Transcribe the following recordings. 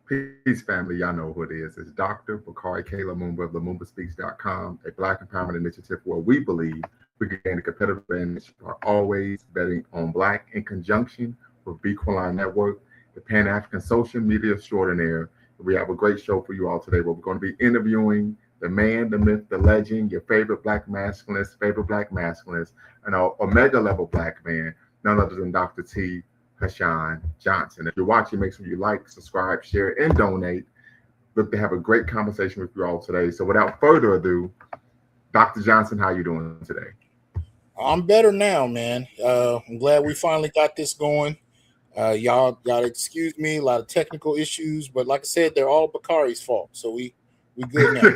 Peace, family. Y'all know who it is. It's Dr. Bakari K. Lumumba of LumumbaSpeaks.com, a Black empowerment initiative where we believe we can gain a competitive advantage by always betting on Black in conjunction with Bequaline Network, the Pan African social media extraordinaire. We have a great show for you all today where we're going to be interviewing the man, the myth, the legend, your favorite Black masculinist, and our Omega level Black man, none other than Dr. T. Hasan Johnson. If you're watching, make sure you like, subscribe, share, and donate. Look to have a great conversation with you all today. So without further ado, Dr. Johnson, how you doing today? I'm better now, man. I'm glad we finally got this going. Y'all gotta excuse me, a lot of technical issues, but like I said, they're all Bakari's fault. So we good now.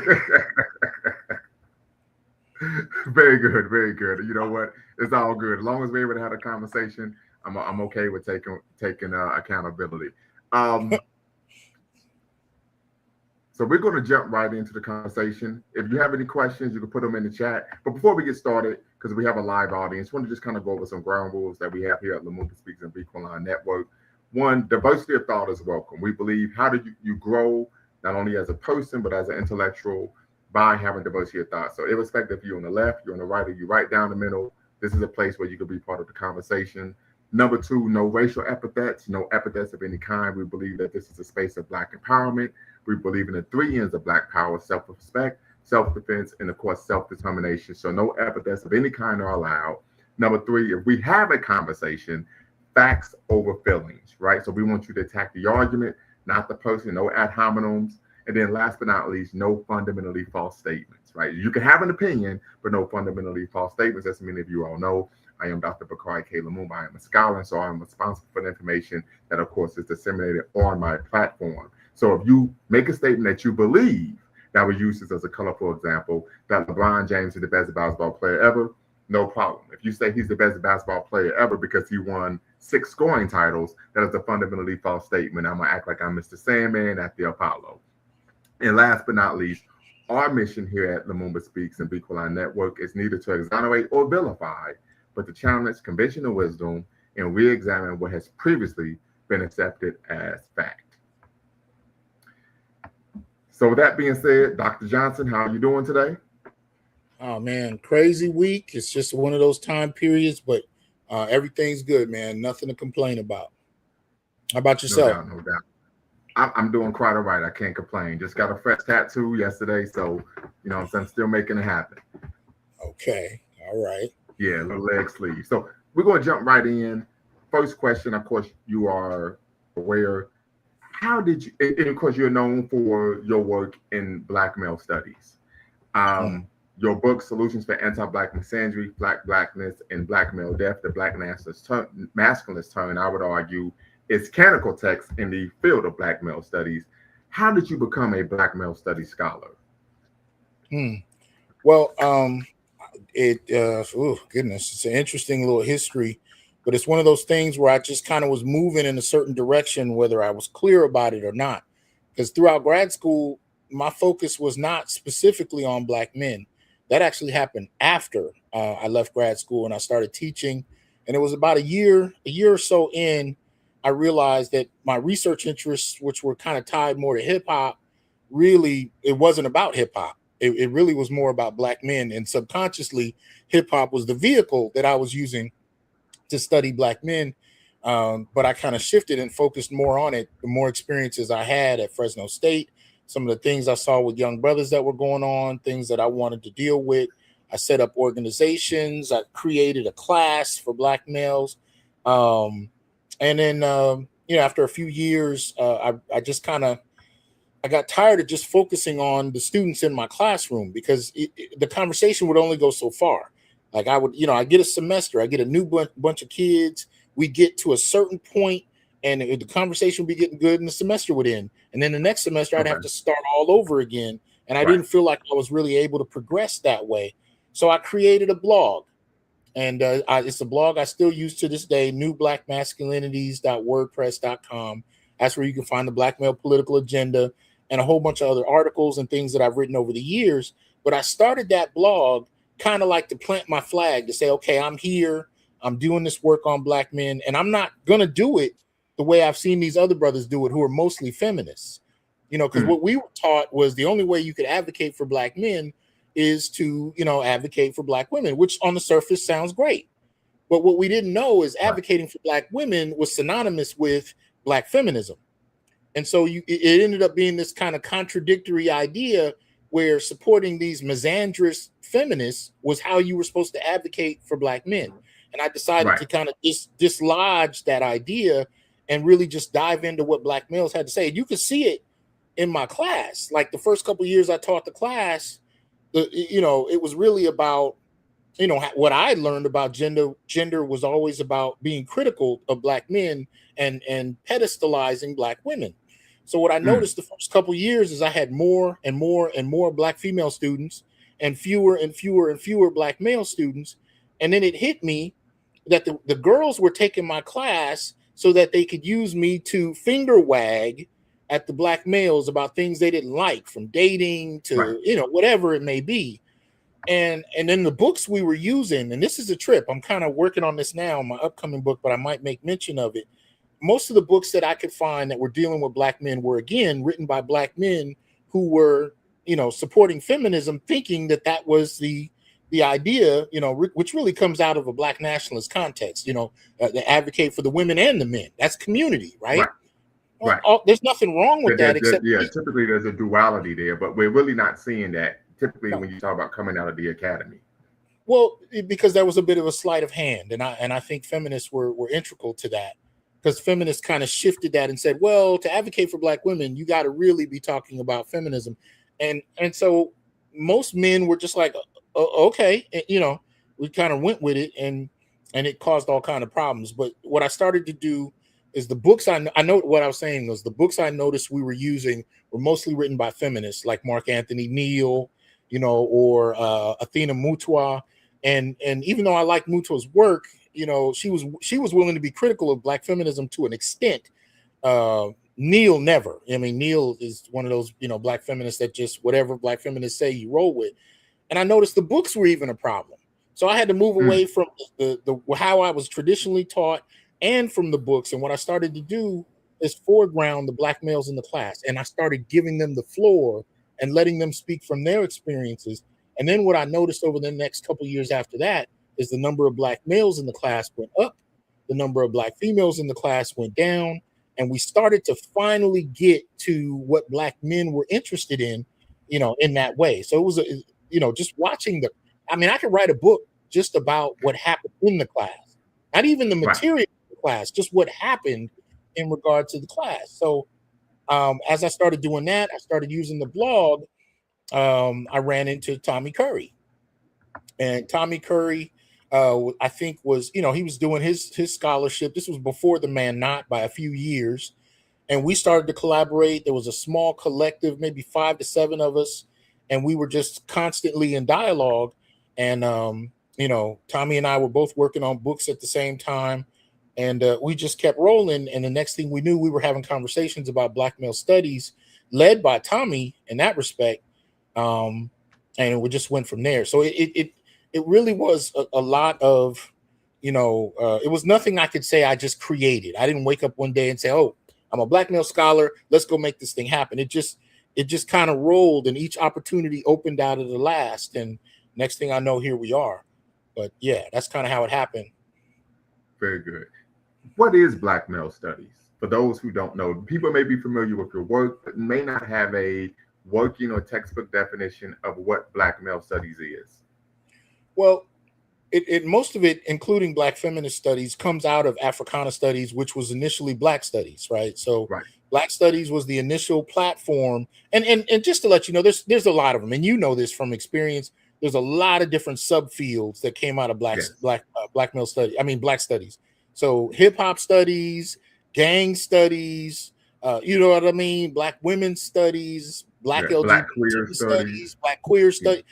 Very good, very good. You know what? It's all good. As long as we're able to have a conversation, I'm okay with taking accountability. Um, so we're going to jump right into the conversation. If you have any questions, you can put them in the chat. But before we get started, because we have a live audience, I want to just kind of go over some ground rules that we have here at Lumumba Speaks and Bequaline Network. One, diversity of thought is welcome. We believe how do you grow not only as a person but as an intellectual by having diversity of thought. So irrespective if you're on the left, you're on the right, or you're right down the middle, this is a place where you can be part of the conversation. Number two, no racial epithets, no epithets of any kind. We believe that this is a space of Black empowerment. We believe in the three N's of Black power: self-respect, self-defense, and of course, self-determination. So no epithets of any kind are allowed. Number three, if we have a conversation, facts over feelings, right? So we want you to attack the argument, not the person, no ad hominems. And then last but not least, no fundamentally false statements, right? You can have an opinion, but no fundamentally false statements. As many of you all know, I am Dr. Bakari K. Lumumba. I am a scholar, so I am responsible for the information that, of course, is disseminated on my platform. So if you make a statement that you believe, that we use this as a colorful example, that LeBron James is the best basketball player ever, no problem. If you say he's the best basketball player ever because he won 6 scoring titles, that is a fundamentally false statement. I'm going to act like I'm Mr. Sandman at the Apollo. And last but not least, our mission here at Lumumba Speaks and Bequaline Network is neither to exonerate or vilify, but to challenge conventional wisdom and re-examine what has previously been accepted as fact. So with that being said, Dr. Johnson, how are you doing today? Oh man, crazy week. It's just one of those time periods, but everything's good, man. Nothing to complain about. How about No yourself? doubt, no doubt. I'm doing quite all right. I can't complain. Just got a fresh tattoo yesterday, so I'm still making it happen. Okay, all right. Yeah, little leg sleeve. So we're going to jump right in. First question, of course, you are aware. How did you, and of course, you're known for your work in Black male studies. Your book, Solutions for Anti-Black Misandry, Black Blackness, and Black Male Death, the Black Masculinist Turn, I would argue, is canonical text in the field of Black male studies. How did you become a Black male studies scholar? Well, goodness, it's an interesting little history, but it's one of those things where I just kind of was moving in a certain direction, whether I was clear about it or not. Because throughout grad school, my focus was not specifically on Black men. That actually happened after I left grad school and I started teaching. And it was about a year or so in, I realized that my research interests, which were kind of tied more to hip hop, really, it wasn't about hip hop. It really was more about Black men. And subconsciously, hip hop was the vehicle that I was using to study Black men. But I kind of shifted and focused more on it. The more experiences I had at Fresno State, some of the things I saw with young brothers that were going on, things that I wanted to deal with. I set up organizations. I created a class for Black males. And then, after a few years, I just I got tired of just focusing on the students in my classroom because the conversation would only go so far. Like I would, I get a semester, I get a new bunch of kids. We get to a certain point and the conversation would be getting good and the semester would end. And then the next semester, I'd have to start all over again. And I didn't feel like I was really able to progress that way. So I created a blog. And it's a blog I still use to this day, newblackmasculinities.wordpress.com. That's where you can find the Black male political agenda and a whole bunch of other articles and things that I've written over the years. But I started that blog kind of like to plant my flag to say, okay, I'm here. I'm doing this work on Black men, and I'm not going to do it the way I've seen these other brothers do it who are mostly feminists. Because what we were taught was the only way you could advocate for Black men is to, advocate for Black women, which on the surface sounds great. But what we didn't know is advocating for Black women was synonymous with Black feminism. And so it ended up being this kind of contradictory idea where supporting these misandrous feminists was how you were supposed to advocate for Black men. And I decided to kind of dislodge that idea and really just dive into what Black males had to say. You could see it in my class. Like the first couple of years I taught the class, it was really about, what I learned about gender was always about being critical of Black men and pedestalizing Black women. So what I noticed the first couple of years is I had more and more and more Black female students and fewer and fewer and fewer Black male students. And then it hit me that the girls were taking my class so that they could use me to finger wag at the Black males about things they didn't like, from dating to, whatever it may be. And then the books we were using, and this is a trip, I'm kind of working on this now in my upcoming book, but I might make mention of it. Most of the books that I could find that were dealing with Black men were, again, written by Black men who were, supporting feminism, thinking that was the idea, which really comes out of a Black nationalist context, they advocate for the women and the men. That's community, right? There's nothing wrong with that, except typically there's a duality there, but we're really not seeing that typically when you talk about coming out of the academy. Well, because there was a bit of a sleight of hand, and I think feminists were integral to that, because feminists kind of shifted that and said, well, to advocate for Black women, you got to really be talking about feminism, and so most men were just like, okay, we kind of went with it, and it caused all kind of problems. But what I started to do is the books I know what I was saying was the books I noticed we were using were mostly written by feminists like Mark Anthony Neal, or Athena Mutwa. And even though I like Mutwa's work, she was willing to be critical of Black feminism to an extent. Neal never. I mean, Neal is one of those, Black feminists that just whatever Black feminists say, you roll with. And I noticed the books were even a problem. So I had to move away from the how I was traditionally taught and from the books. And what I started to do is foreground the Black males in the class. And I started giving them the floor and letting them speak from their experiences. And then what I noticed over the next couple of years after that is the number of Black males in the class went up, the number of Black females in the class went down, and we started to finally get to what Black men were interested in, in that way. So it was, just watching I could write a book just about what happened in the class, not even the material of the class, just what happened in regard to the class. So as I started doing that, I started using the blog. I ran into Tommy Curry, and Tommy Curry, I think was, he was doing his scholarship. This was before the Man Not by a few years. And we started to collaborate. There was a small collective, maybe 5 to 7 of us. And we were just constantly in dialogue. And, Tommy and I were both working on books at the same time. And we just kept rolling. And the next thing we knew, we were having conversations about Black male studies led by Tommy in that respect. And we just went from there. So it really was a lot of, it was nothing I could say I just created. I didn't wake up one day and say, oh, I'm a Black male scholar, let's go make this thing happen. It just kind of rolled, and each opportunity opened out of the last. And next thing I know, here we are. But yeah, that's kind of how it happened. Very good. What is Black male studies? For those who don't know, people may be familiar with your work, but may not have a working or textbook definition of what Black male studies is. Well, most of it, including Black feminist studies, comes out of Africana studies, which was initially Black studies, right? So Black studies was the initial platform. And just to let you know, there's a lot of them, and this from experience. There's a lot of different subfields that came out of Black male studies. Black studies. So hip hop studies, gang studies, Black women's studies, Black LGBT studies, Black queer studies.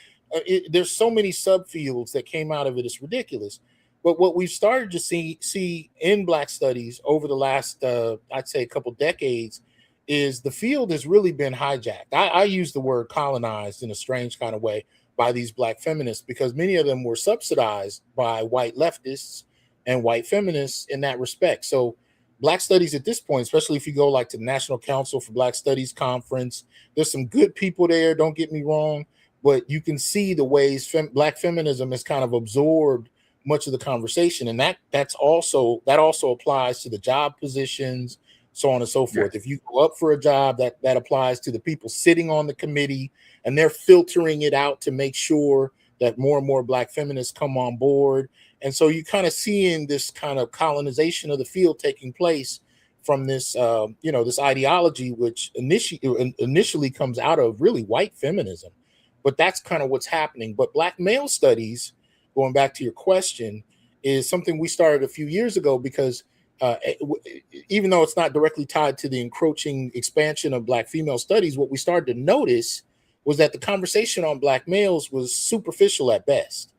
There's so many subfields that came out of it. It's ridiculous. But what we've started to see in Black studies over the last, I'd say, a couple decades, is the field has really been hijacked. I use the word colonized in a strange kind of way by these Black feminists, because many of them were subsidized by white leftists and white feminists in that respect. So Black studies at this point, especially if you go like to the National Council for Black Studies conference, there's some good people there, don't get me wrong, but you can see the ways Black feminism has kind of absorbed much of the conversation, and that also applies to the job positions, so on and so forth. Yes. If you go up for a job, that applies to the people sitting on the committee, and they're filtering it out to make sure that more and more Black feminists come on board. And so you kind of seeing this kind of colonization of the field taking place from this, this ideology, which initially comes out of really white feminism. But that's kind of what's happening. But Black male studies, going back to your question, is something we started a few years ago because even though it's not directly tied to the encroaching expansion of Black female studies, what we started to notice was that the conversation on Black males was superficial at best.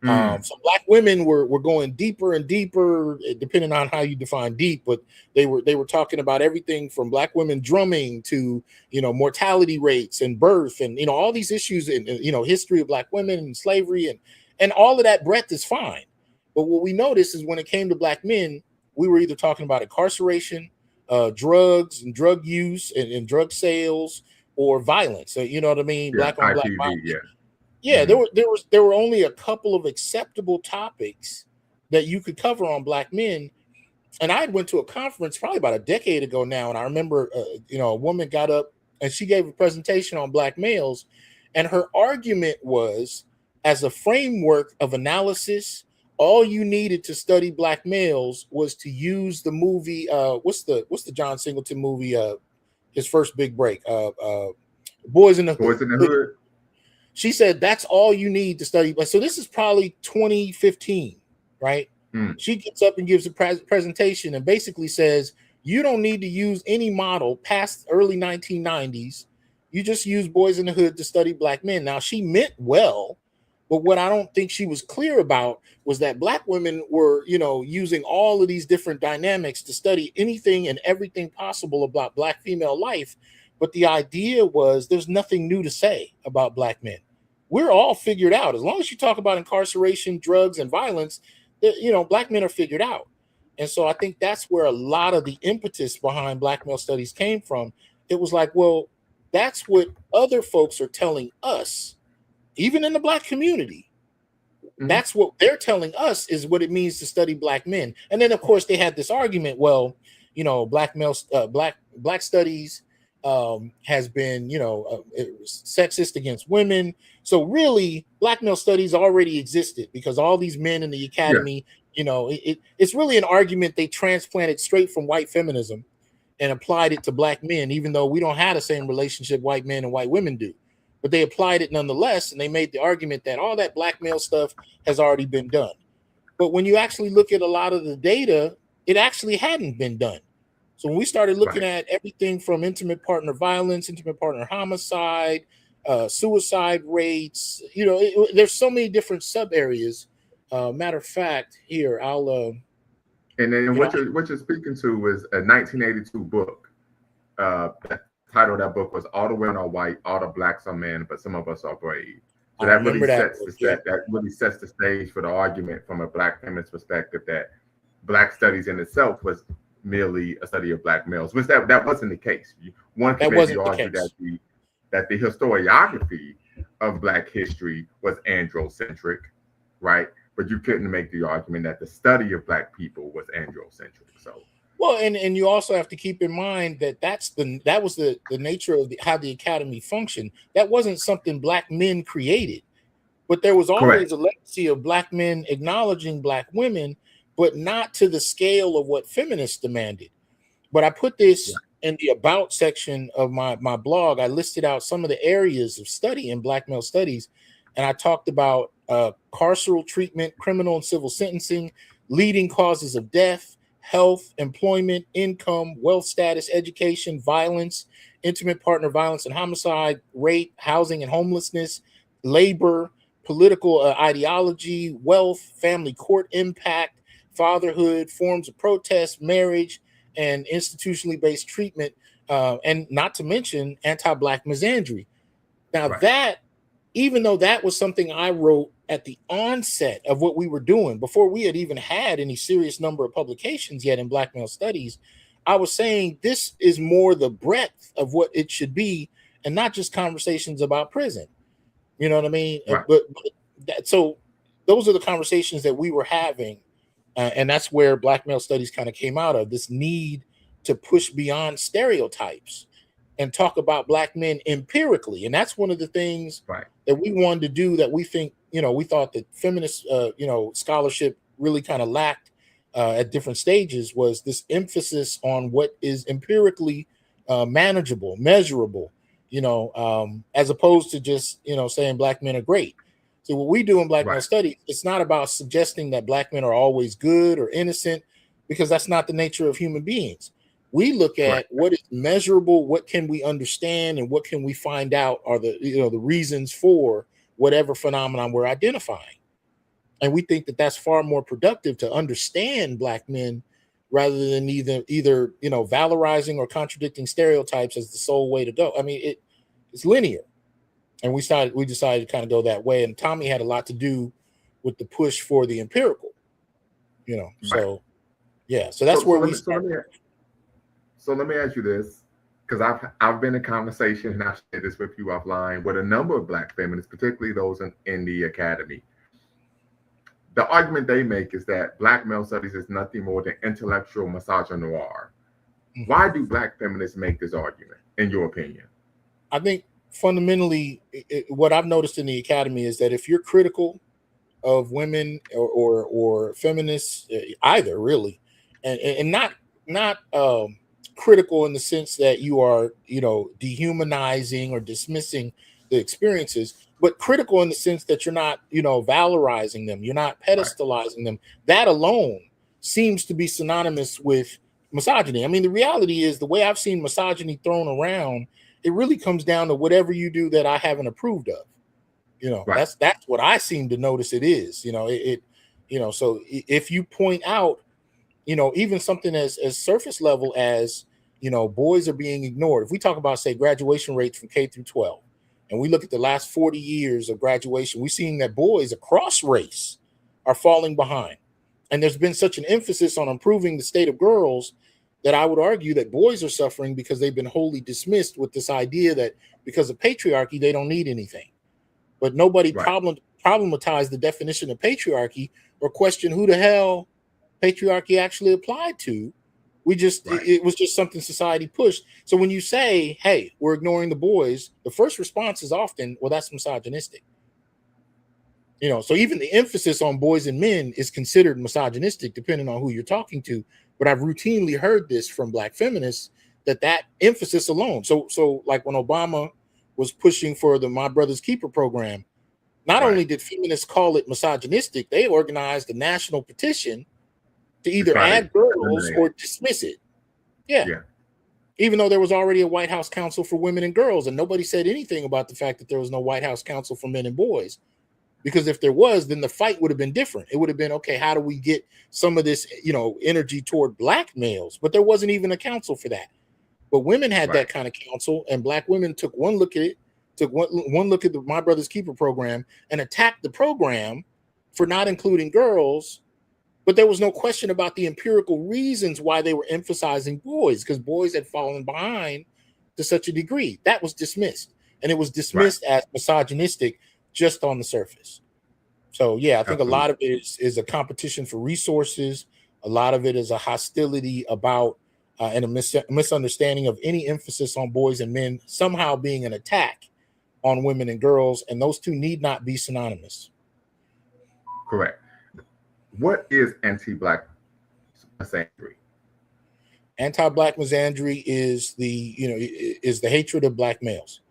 So Black women were going deeper and deeper, depending on how you define deep, but they were talking about everything from Black women drumming to, mortality rates and birth and, all these issues in, history of Black women and slavery and all of that breadth is fine. But what we noticed is when it came to Black men, we were either talking about incarceration, drugs and drug use and drug sales, or violence. So, you know what I mean? Yeah, Black on Black IPV, violence. yeah. Yeah, there were only a couple of acceptable topics that you could cover on Black men. And I went to a conference probably about a decade ago now, and I remember a woman got up and she gave a presentation on Black males, and her argument was, as a framework of analysis, all you needed to study Black males was to use the movie. What's the John Singleton movie? His first big break. Boys in the Hood. She said that's all you need to study. So this is probably 2015, right? She gets up and gives a presentation and basically says, you don't need to use any model past early 1990s. You just use Boys in the Hood to study Black men. Now, she meant well, but what I don't think she was clear about was that Black women were, using all of these different dynamics to study anything and everything possible about Black female life. But the idea was there's nothing new to say about Black men. We're all figured out. As long as you talk about incarceration, drugs, and violence, Black men are figured out. And so I think that's where a lot of the impetus behind Black male studies came from. It was like, well, that's what other folks are telling us, even in the Black community. That's what they're telling us is what it means to study Black men. And then, of course, they had this argument, well, Black studies has been, sexist against women. So really, Black male studies already existed because all these men in the academy, it's really an argument they transplanted straight from white feminism and applied it to Black men, even though we don't have the same relationship white men and white women do. But they applied it nonetheless, and they made the argument that all that Black male stuff has already been done. But when you actually look at a lot of the data, it actually hadn't been done. So when we started looking at everything from intimate partner violence, intimate partner homicide, suicide rates, there's so many different sub areas. Matter of fact, here I'll. And then what you're speaking to is a 1982 book. The title of that book was "All the Women Are White, All the Blacks Are Men, but Some of Us Are Brave." So that really sets the stage for the argument from a Black feminist perspective that Black studies in itself was merely a study of Black males, which that wasn't the case. One could maybe argue that the historiography of Black history was androcentric, right? But you couldn't make the argument that the study of Black people was androcentric. So, well, and you also have to keep in mind that that was the nature of how the academy functioned. That wasn't something Black men created, but there was always a legacy of Black men acknowledging Black women, but not to the scale of what feminists demanded. But I put this in the about section of my blog. I listed out some of the areas of study in Black male studies, and I talked about carceral treatment, criminal and civil sentencing, leading causes of death, health, employment, income, wealth status, education, violence, intimate partner violence and homicide, rape, housing and homelessness, labor, political ideology, wealth, family court impact, fatherhood, forms of protest, marriage, and institutionally based treatment, and not to mention anti-Black misandry. Now that even though that was something I wrote at the onset of what we were doing, before we had even had any serious number of publications yet in Black male studies, I was saying this is more the breadth of what it should be, and not just conversations about prison. You know what I mean? Right. So those are the conversations that we were having, and that's where Black male studies kind of came out of, this need to push beyond stereotypes and talk about Black men empirically. And that's one of the things Right. that we wanted to do, that we think, we thought that feminist, scholarship really kind of lacked at different stages, was this emphasis on what is empirically manageable, measurable, as opposed to just, saying Black men are great. So what we do in Black male studies, it's not about suggesting that Black men are always good or innocent, because that's not the nature of human beings. We look at what is measurable, what can we understand, and what can we find out are the reasons for whatever phenomenon we're identifying. And we think that that's far more productive to understand Black men, rather than either valorizing or contradicting stereotypes as the sole way to go. I mean, it's linear. And we decided to kind of go that way. And Tommy had a lot to do with the push for the empirical, So yeah, so that's where we started. So let me ask you this, because I've been in conversation, and I've shared this with you offline, with a number of Black feminists, particularly those in the academy. The argument they make is that Black male studies is nothing more than intellectual misogynoir. Mm-hmm. Why do Black feminists make this argument, in your opinion? I think fundamentally, what I've noticed in the academy is that if you're critical of women or feminists, either really, and not critical in the sense that you are, dehumanizing or dismissing the experiences, but critical in the sense that you're not, valorizing them, you're not pedestalizing them. That alone seems to be synonymous with misogyny. I mean, the reality is, the way I've seen misogyny thrown around, it really comes down to whatever you do that I haven't approved of. That's what I seem to notice it is. So if you point out, even something as surface level as, boys are being ignored. If we talk about, say, graduation rates from K through 12, and we look at the last 40 years of graduation, we're seeing that boys across race are falling behind. And there's been such an emphasis on improving the state of girls that I would argue that boys are suffering because they've been wholly dismissed with this idea that because of patriarchy, they don't need anything. But nobody problematized the definition of patriarchy or questioned who the hell patriarchy actually applied to. It was just something society pushed. So when you say, hey, we're ignoring the boys, the first response is often, well, that's misogynistic. So even the emphasis on boys and men is considered misogynistic, depending on who you're talking to. But I've routinely heard this from Black feminists, that emphasis alone. So like when Obama was pushing for the My Brother's Keeper program, not only did feminists call it misogynistic, they organized a national petition to either add girls or dismiss it. Yeah. Even though there was already a White House Council for Women and Girls, and nobody said anything about the fact that there was no White House Council for Men and Boys. Because if there was, then the fight would have been different. It would have been, okay, how do we get some of this, energy toward Black males? But there wasn't even a council for that. But women had that kind of council, and Black women took one look at it, took one look at the My Brother's Keeper program, and attacked the program for not including girls. But there was no question about the empirical reasons why they were emphasizing boys, because boys had fallen behind to such a degree. That was dismissed. And it was dismissed as misogynistic just on the surface. So, yeah, I think a lot of it is a competition for resources. A lot of it is a hostility about and a misunderstanding of any emphasis on boys and men somehow being an attack on women and girls. And those two need not be synonymous. Correct. What is anti-Black misandry? Anti-Black misandry is the hatred of Black males,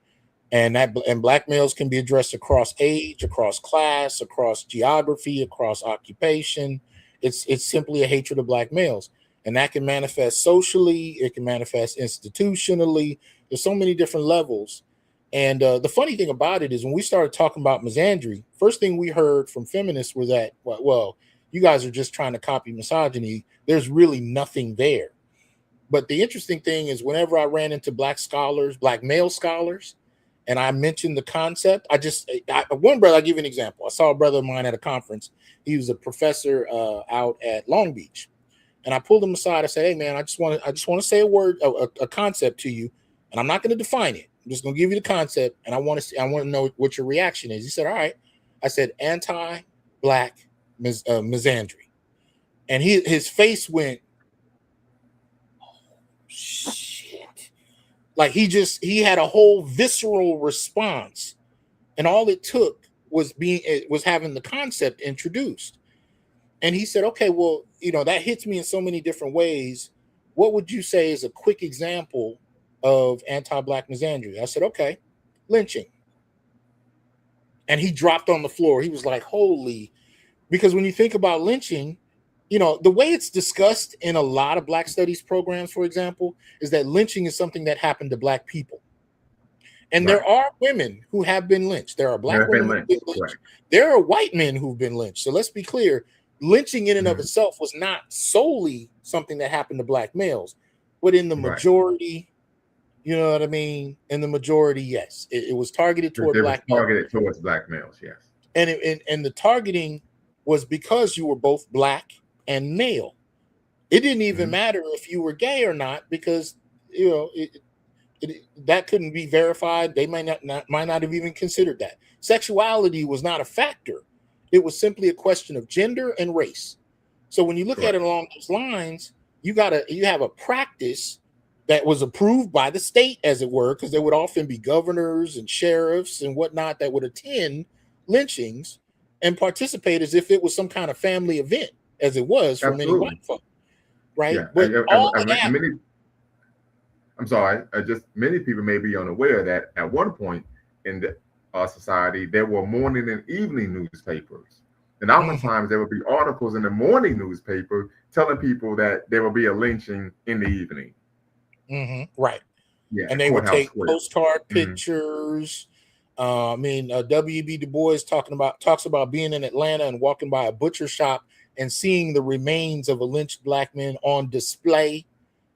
and Black males can be addressed across age, across class, across geography, across occupation. It's simply a hatred of Black males, and that can manifest socially. It can manifest institutionally. There's so many different levels. And the funny thing about it is, when we started talking about misandry, first thing we heard from feminists was that, well, you guys are just trying to copy misogyny. There's really nothing there. But the interesting thing is, whenever I ran into Black scholars, Black male scholars, and I mentioned the concept. One brother, I'll give you an example. I saw a brother of mine at a conference. He was a professor out at Long Beach. And I pulled him aside. I said, "Hey, man, I just want to say a word, a concept to you, and I'm not going to define it. I'm just going to give you the concept, and I want to know what your reaction is." He said, "All right." I said, "Anti-black misandry," and his face went, "Oh, shit!" Like he had a whole visceral response, and all it took was having the concept introduced. And he said, "Okay, well, that hits me in so many different ways. What would you say is a quick example of anti-black misandry?" I said, "Okay, lynching." And he dropped on the floor. He was like, "Holy," because when you think about lynching, the way it's discussed in a lot of Black studies programs, for example, is that lynching is something that happened to Black people. And there are women who have been lynched. There are Black women who've been lynched. Right. There are white men who've been lynched. So let's be clear. Lynching in and of itself was not solely something that happened to Black males, but in the majority, you know what I mean? In the majority, yes, it was targeted toward Black males. Targeted towards Black males, yes. And the targeting was because you were both Black and male. It didn't even matter if you were gay or not, because that couldn't be verified. They might not have even considered that. Sexuality was not a factor. It was simply a question of gender and race. So when you look at it along those lines, you have a practice that was approved by the state, as it were, because there would often be governors and sheriffs and whatnot that would attend lynchings and participate as if it was some kind of family event, as it was for many white folk, right? Yeah. But many people may be unaware that at one point in our society, there were morning and evening newspapers. And oftentimes there would be articles in the morning newspaper telling people that there will be a lynching in the evening. Right. Yeah. And they would take postcard pictures. W.B. Du Bois talks about being in Atlanta and walking by a butcher shop and seeing the remains of a lynched Black man on display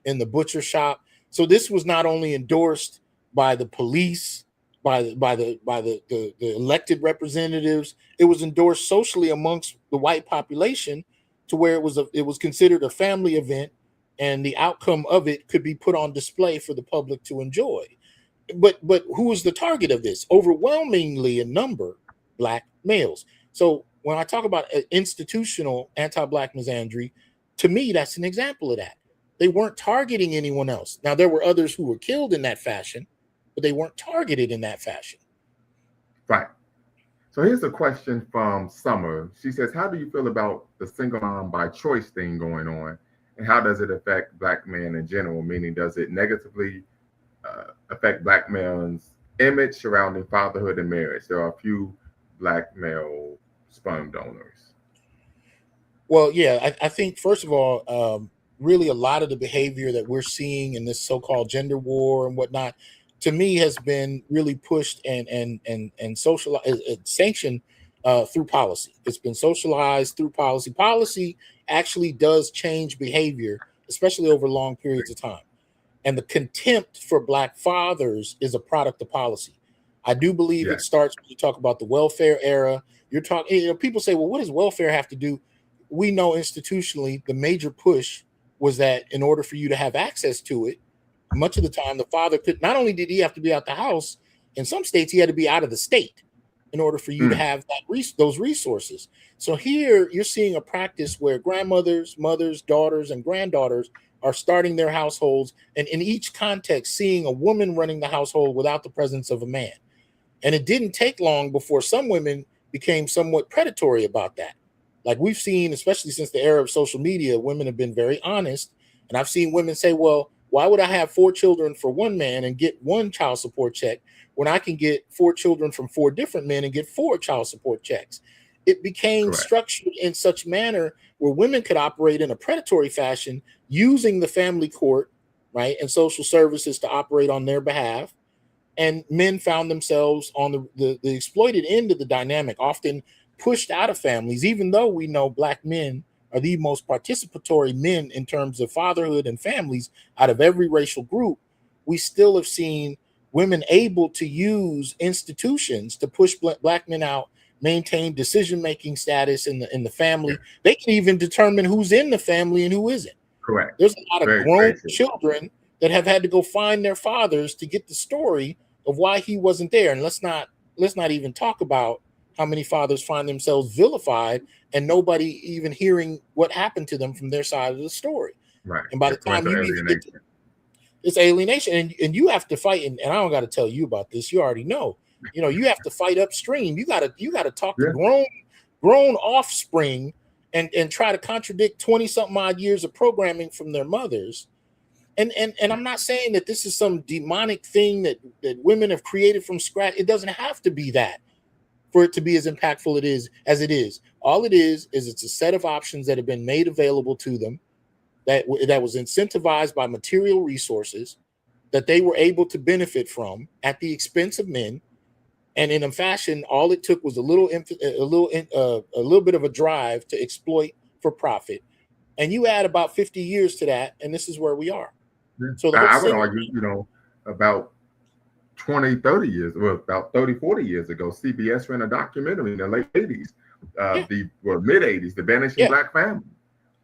in the butcher shop. So this was not only endorsed by the police, by the elected representatives, it was endorsed socially amongst the white population, to where it was considered a family event, and the outcome of it could be put on display for the public to enjoy. But who was the target of this? Overwhelmingly in number, Black males. So when I talk about institutional anti-Black misandry, to me, that's an example of that. They weren't targeting anyone else. Now, there were others who were killed in that fashion, but they weren't targeted in that fashion. Right. So here's a question from Summer. She says, "How do you feel about the single mom by choice thing going on? And how does it affect Black men in general? Meaning, does it negatively affect Black men's image surrounding fatherhood and marriage? There are a few Black male sperm donors." Well, yeah, I think, first of all, really a lot of the behavior that we're seeing in this so-called gender war and whatnot, to me, has been really pushed and socialized, sanctioned through policy. It's been socialized through policy. Policy actually does change behavior, especially over long periods of time. And the contempt for Black fathers is a product of policy. I do believe it starts when you talk about the welfare era. You're talking, people say, "Well, what does welfare have to do?" We know institutionally the major push was that in order for you to have access to it, much of the time the father could, not only did he have to be out the house, in some states he had to be out of the state in order for you to have those resources. So here you're seeing a practice where grandmothers, mothers, daughters, and granddaughters are starting their households, and in each context seeing a woman running the household without the presence of a man. And it didn't take long before some women became somewhat predatory about that. Like we've seen, especially since the era of social media, women have been very honest. And I've seen women say, "Well, why would I have 4 children for one man and get 1 child support check when I can get 4 children from 4 different men and get 4 child support checks?" It became structured in such manner where women could operate in a predatory fashion using the family court, right, and social services to operate on their behalf. And men found themselves on the exploited end of the dynamic, often pushed out of families, even though we know Black men are the most participatory men in terms of fatherhood and families out of every racial group. We still have seen women able to use institutions to push black men out, maintain decision-making status in the family. Yeah. They can even determine who's in the family and who isn't. Correct. There's a lot of Very, grown very true. children that have had to go find their fathers to get the story of why he wasn't there. And let's not even talk about how many fathers find themselves vilified and nobody even hearing what happened to them from their side of the story. Right. And by the time you even get to, it's alienation, and you have to fight. And I don't got to tell you about this. You already know. You know, you have to fight upstream. You got to talk to grown offspring and try to contradict 20-something odd years of programming from their mothers. And I'm not saying that this is some demonic thing that women have created from scratch. It doesn't have to be that for it to be as impactful as it is. All it is it's a set of options that have been made available to them that was incentivized by material resources that they were able to benefit from at the expense of men. And in a fashion, all it took was a little bit of a drive to exploit for profit. And you add about 50 years to that, and this is where we are. Yeah. So I would argue, about 20, 30 years, well, about 30, 40 years ago, CBS ran a documentary in the late 80s, mid 80s, The Vanishing Black Family.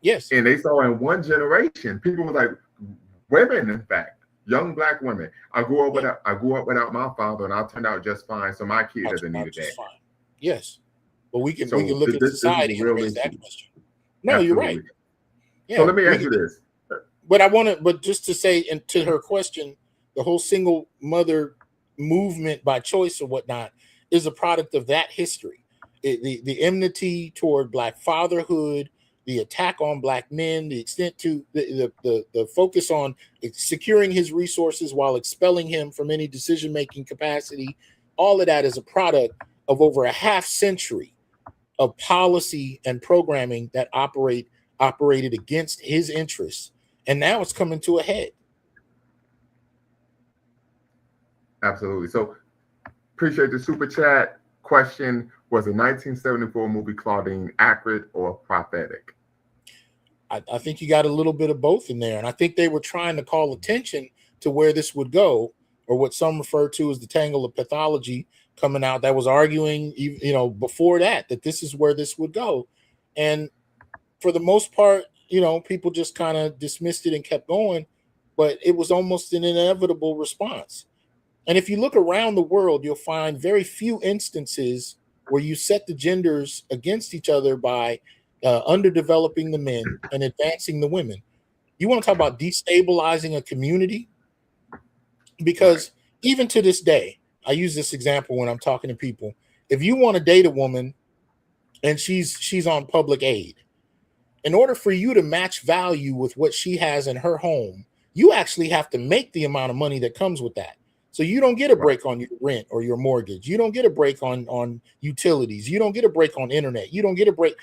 Yes. And they saw in one generation, people were like, women, in fact, young Black women. I grew up without my father, and I turned out just fine. So my kid doesn't need a dad. Yes, but we can look at society and raise that question. No, Absolutely. You're right. Yeah, so let me ask you this. But just to say, and to her question, the whole single mother movement by choice or whatnot is a product of that history. The enmity toward Black fatherhood, the attack on Black men, the extent to the focus on securing his resources while expelling him from any decision-making capacity, all of that is a product of over a half century of policy and programming that operated against his interests. And now it's coming to a head. Absolutely. So appreciate the super chat. Question: was the 1974 movie Claudine accurate or prophetic? I think you got a little bit of both in there. And I think they were trying to call attention to where this would go, or what some refer to as the tangle of pathology coming out that was arguing, before that this is where this would go. And for the most part, people just kind of dismissed it and kept going, but it was almost an inevitable response. And if you look around the world, you'll find very few instances where you set the genders against each other by underdeveloping the men and advancing the women. You want to talk about destabilizing a community? Because even to this day, I use this example when I'm talking to people. If you want to date a woman and she's on public aid, in order for you to match value with what she has in her home, you actually have to make the amount of money that comes with that. So you don't get a break on your rent or your mortgage. You don't get a break on utilities. You don't get a break on internet. You don't get a break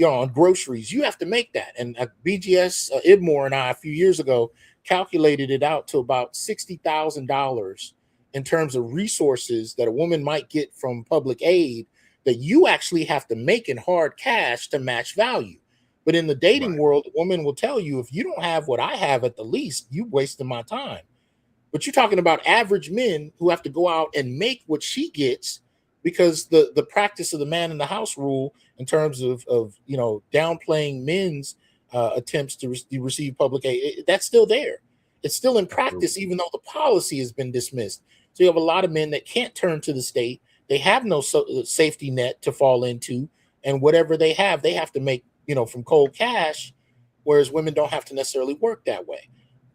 on groceries. You have to make that. And BGS Ibmore and I a few years ago calculated it out to about $60,000 in terms of resources that a woman might get from public aid that you actually have to make in hard cash to match value. But in the dating world, a woman will tell you, if you don't have what I have at the least, you wasting my time. But you're talking about average men who have to go out and make what she gets, because the practice of the man in the house rule in terms of downplaying men's attempts to receive public aid, that's still there. It's still in practice, even though the policy has been dismissed. So you have a lot of men that can't turn to the state. They have no safety net to fall into, and whatever they have to make, from cold cash, whereas women don't have to necessarily work that way.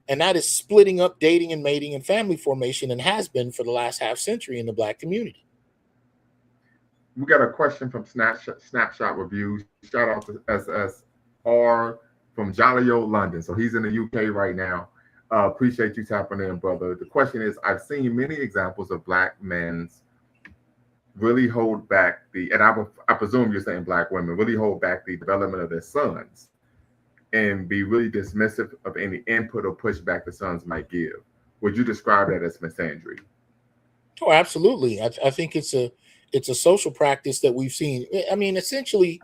And that is splitting up dating and mating and family formation, and has been for the last half century in the Black community. We got a question from Snapshot Reviews. Shout out to SSR from Jolly Old London. So he's in the UK right now. Appreciate you tapping in, brother. The question is, I've seen many examples of Black men's really hold back and I presume you're saying Black women really hold back the development of their sons and be really dismissive of any input or pushback the sons might give. Would you describe that as misandry? Oh, absolutely. I think it's a social practice that we've seen. I mean, essentially,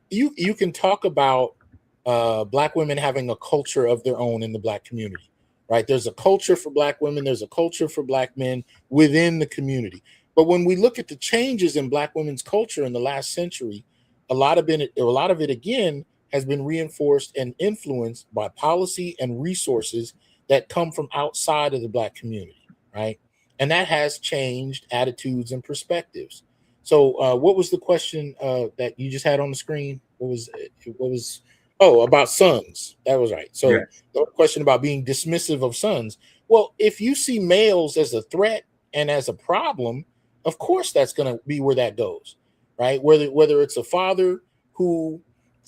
you can talk about Black women having a culture of their own in the Black community. right? There's a culture for Black women, there's a culture for Black men within the community. But when we look at the changes in Black women's culture in the last century, a lot of it again has been reinforced and influenced by policy and resources that come from outside of the Black community, right? And that has changed attitudes and perspectives. So, what was the question that you just had on the screen? What was it? What was? Oh, about sons. That was right. So, Yes. the question about being dismissive of sons. Well, if you see males as a threat and as a problem, of course that's going to be where that goes, right? Whether it's a father who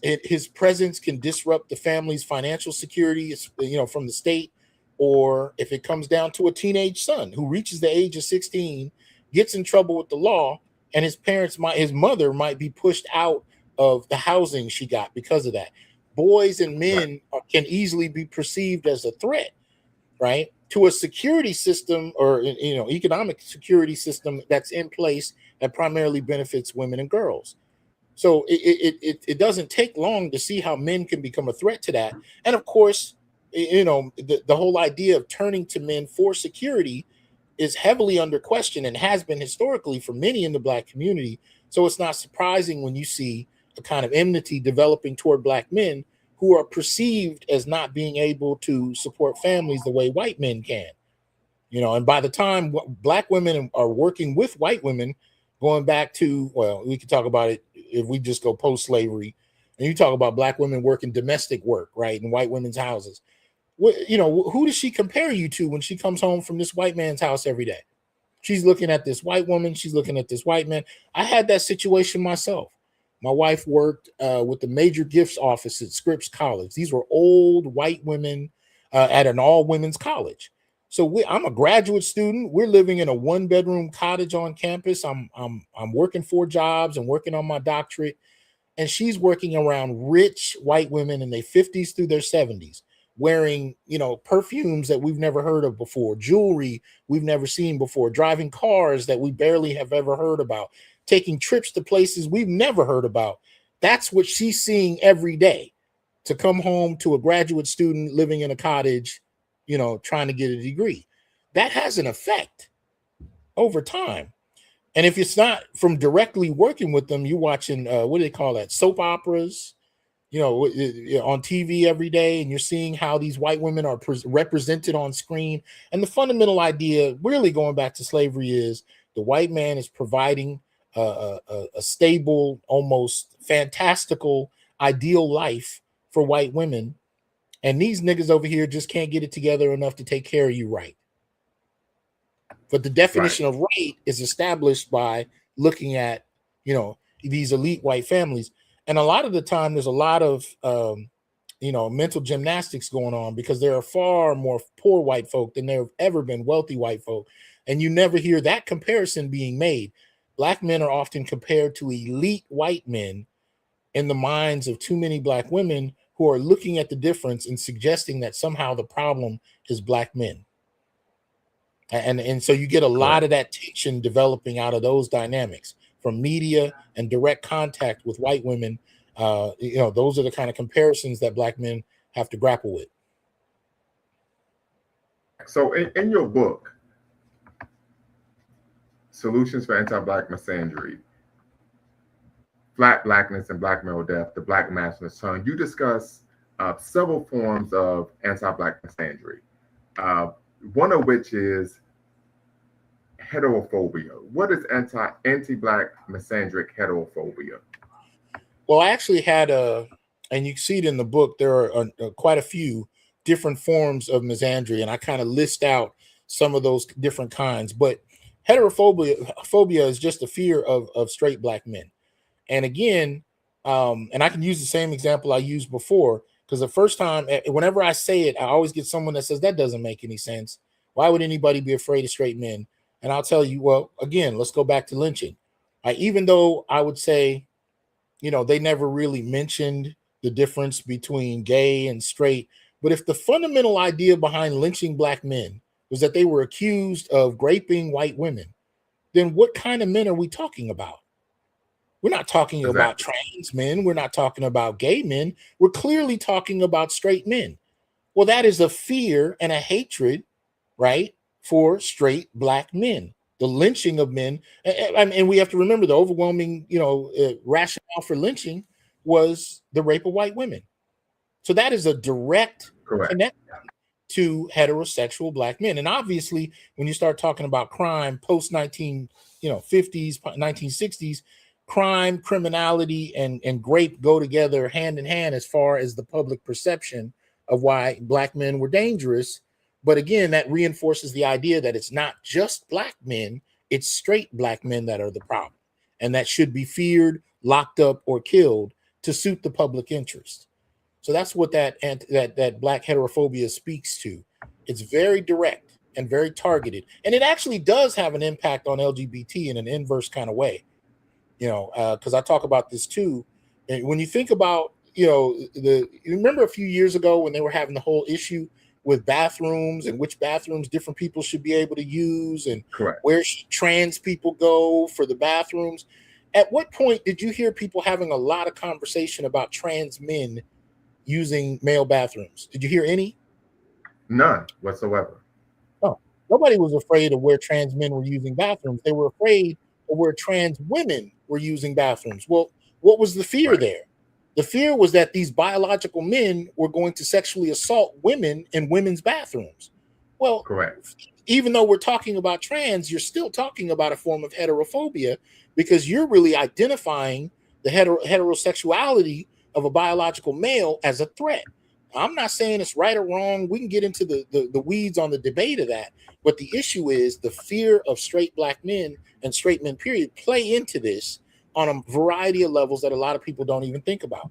his presence can disrupt the family's financial security, from the state, or if it comes down to a teenage son who reaches the age of 16, gets in trouble with the law, and his mother might be pushed out of the housing she got because of that. Boys and Right. men can easily be perceived as a threat, right, to a security system or economic security system that's in place that primarily benefits women and girls. So it doesn't take long to see how men can become a threat to that. And of course, the whole idea of turning to men for security is heavily under question and has been historically for many in the Black community. So it's not surprising when you see a kind of enmity developing toward Black men who are perceived as not being able to support families the way white men can. And by the time Black women are working with white women, going back to, well, we could talk about it if we just go post-slavery, and you talk about Black women working domestic work, right, in white women's houses. Who does she compare you to when she comes home from this white man's house every day? She's looking at this white woman. She's looking at this white man. I had that situation myself. My wife worked with the major gifts office at Scripps College. These were old white women at an all-women's college. So I'm a graduate student. We're living in a one-bedroom cottage on campus. I'm working 4 jobs and working on my doctorate, and she's working around rich white women in their 50s through their 70s, wearing perfumes that we've never heard of before, jewelry we've never seen before, driving cars that we barely have ever heard about, taking trips to places we've never heard about. That's what she's seeing every day, to come home to a graduate student living in a cottage, trying to get a degree. That has an effect over time. And if it's not from directly working with them, you're watching, what do they call that? Soap operas, on TV every day, and you're seeing how these white women are represented on screen. And the fundamental idea, really going back to slavery, is the white man is providing a stable, almost fantastical, ideal life for white women. And these niggas over here just can't get it together enough to take care of you right. But the definition of right is established by looking at, these elite white families. And a lot of the time, there's a lot of, mental gymnastics going on, because there are far more poor white folk than there have ever been wealthy white folk. And you never hear that comparison being made. Black men are often compared to elite white men in the minds of too many Black women who are looking at the difference and suggesting that somehow the problem is Black men. And so you get a lot of that tension developing out of those dynamics from media and direct contact with white women. Those are the kind of comparisons that Black men have to grapple with. So in your book, Solutions for Anti-Black Misandry, Flat Blackness and Black Male Death, the Black Masculine Son, you discuss several forms of anti-Black misandry, one of which is heterophobia. What is anti-Black misandric heterophobia? Well, I actually had and you see it in the book, there are quite a few different forms of misandry, and I kind of list out some of those different kinds. But heterophobia is just a fear of straight Black men. And again, and I can use the same example I used before, because the first time, whenever I say it, I always get someone that says, that doesn't make any sense. Why would anybody be afraid of straight men? And I'll tell you, well, again, let's go back to lynching. Even though I would say, they never really mentioned the difference between gay and straight. But if the fundamental idea behind lynching Black men was that they were accused of raping white women, then what kind of men are we talking about? We're not talking about trans men. We're not talking about gay men. We're clearly talking about straight men. Well, that is a fear and a hatred, right, for straight black men. The lynching of men, and we have to remember the overwhelming, rationale for lynching was the rape of white women. So that is a direct Correct. connection to heterosexual black men. And obviously, when you start talking about crime post 50s, 1960s, crime, criminality, and rape go together hand in hand as far as the public perception of why black men were dangerous. But again, that reinforces the idea that it's not just black men, it's straight black men that are the problem, and that should be feared, locked up, or killed to suit the public interest. So that's what that black heterophobia speaks to. It's very direct and very targeted, and it actually does have an impact on LGBT in an inverse kind of way. Because I talk about this too. And when you think about, you remember a few years ago when they were having the whole issue with bathrooms and which bathrooms different people should be able to use, and Correct. where should trans people go for the bathrooms. At what point did you hear people having a lot of conversation about trans men using male bathrooms? Did you hear any? None whatsoever. No. Nobody was afraid of where trans men were using bathrooms. They were afraid of where trans women were using bathrooms. Well, what was the fear there? The fear was that these biological men were going to sexually assault women in women's bathrooms. Well, Correct. Even though we're talking about trans, you're still talking about a form of heterophobia, because you're really identifying the heterosexuality of a biological male as a threat. I'm not saying it's right or wrong. We can get into the weeds on the debate of that. But the issue is the fear of straight black men and straight men, period, play into this on a variety of levels that a lot of people don't even think about.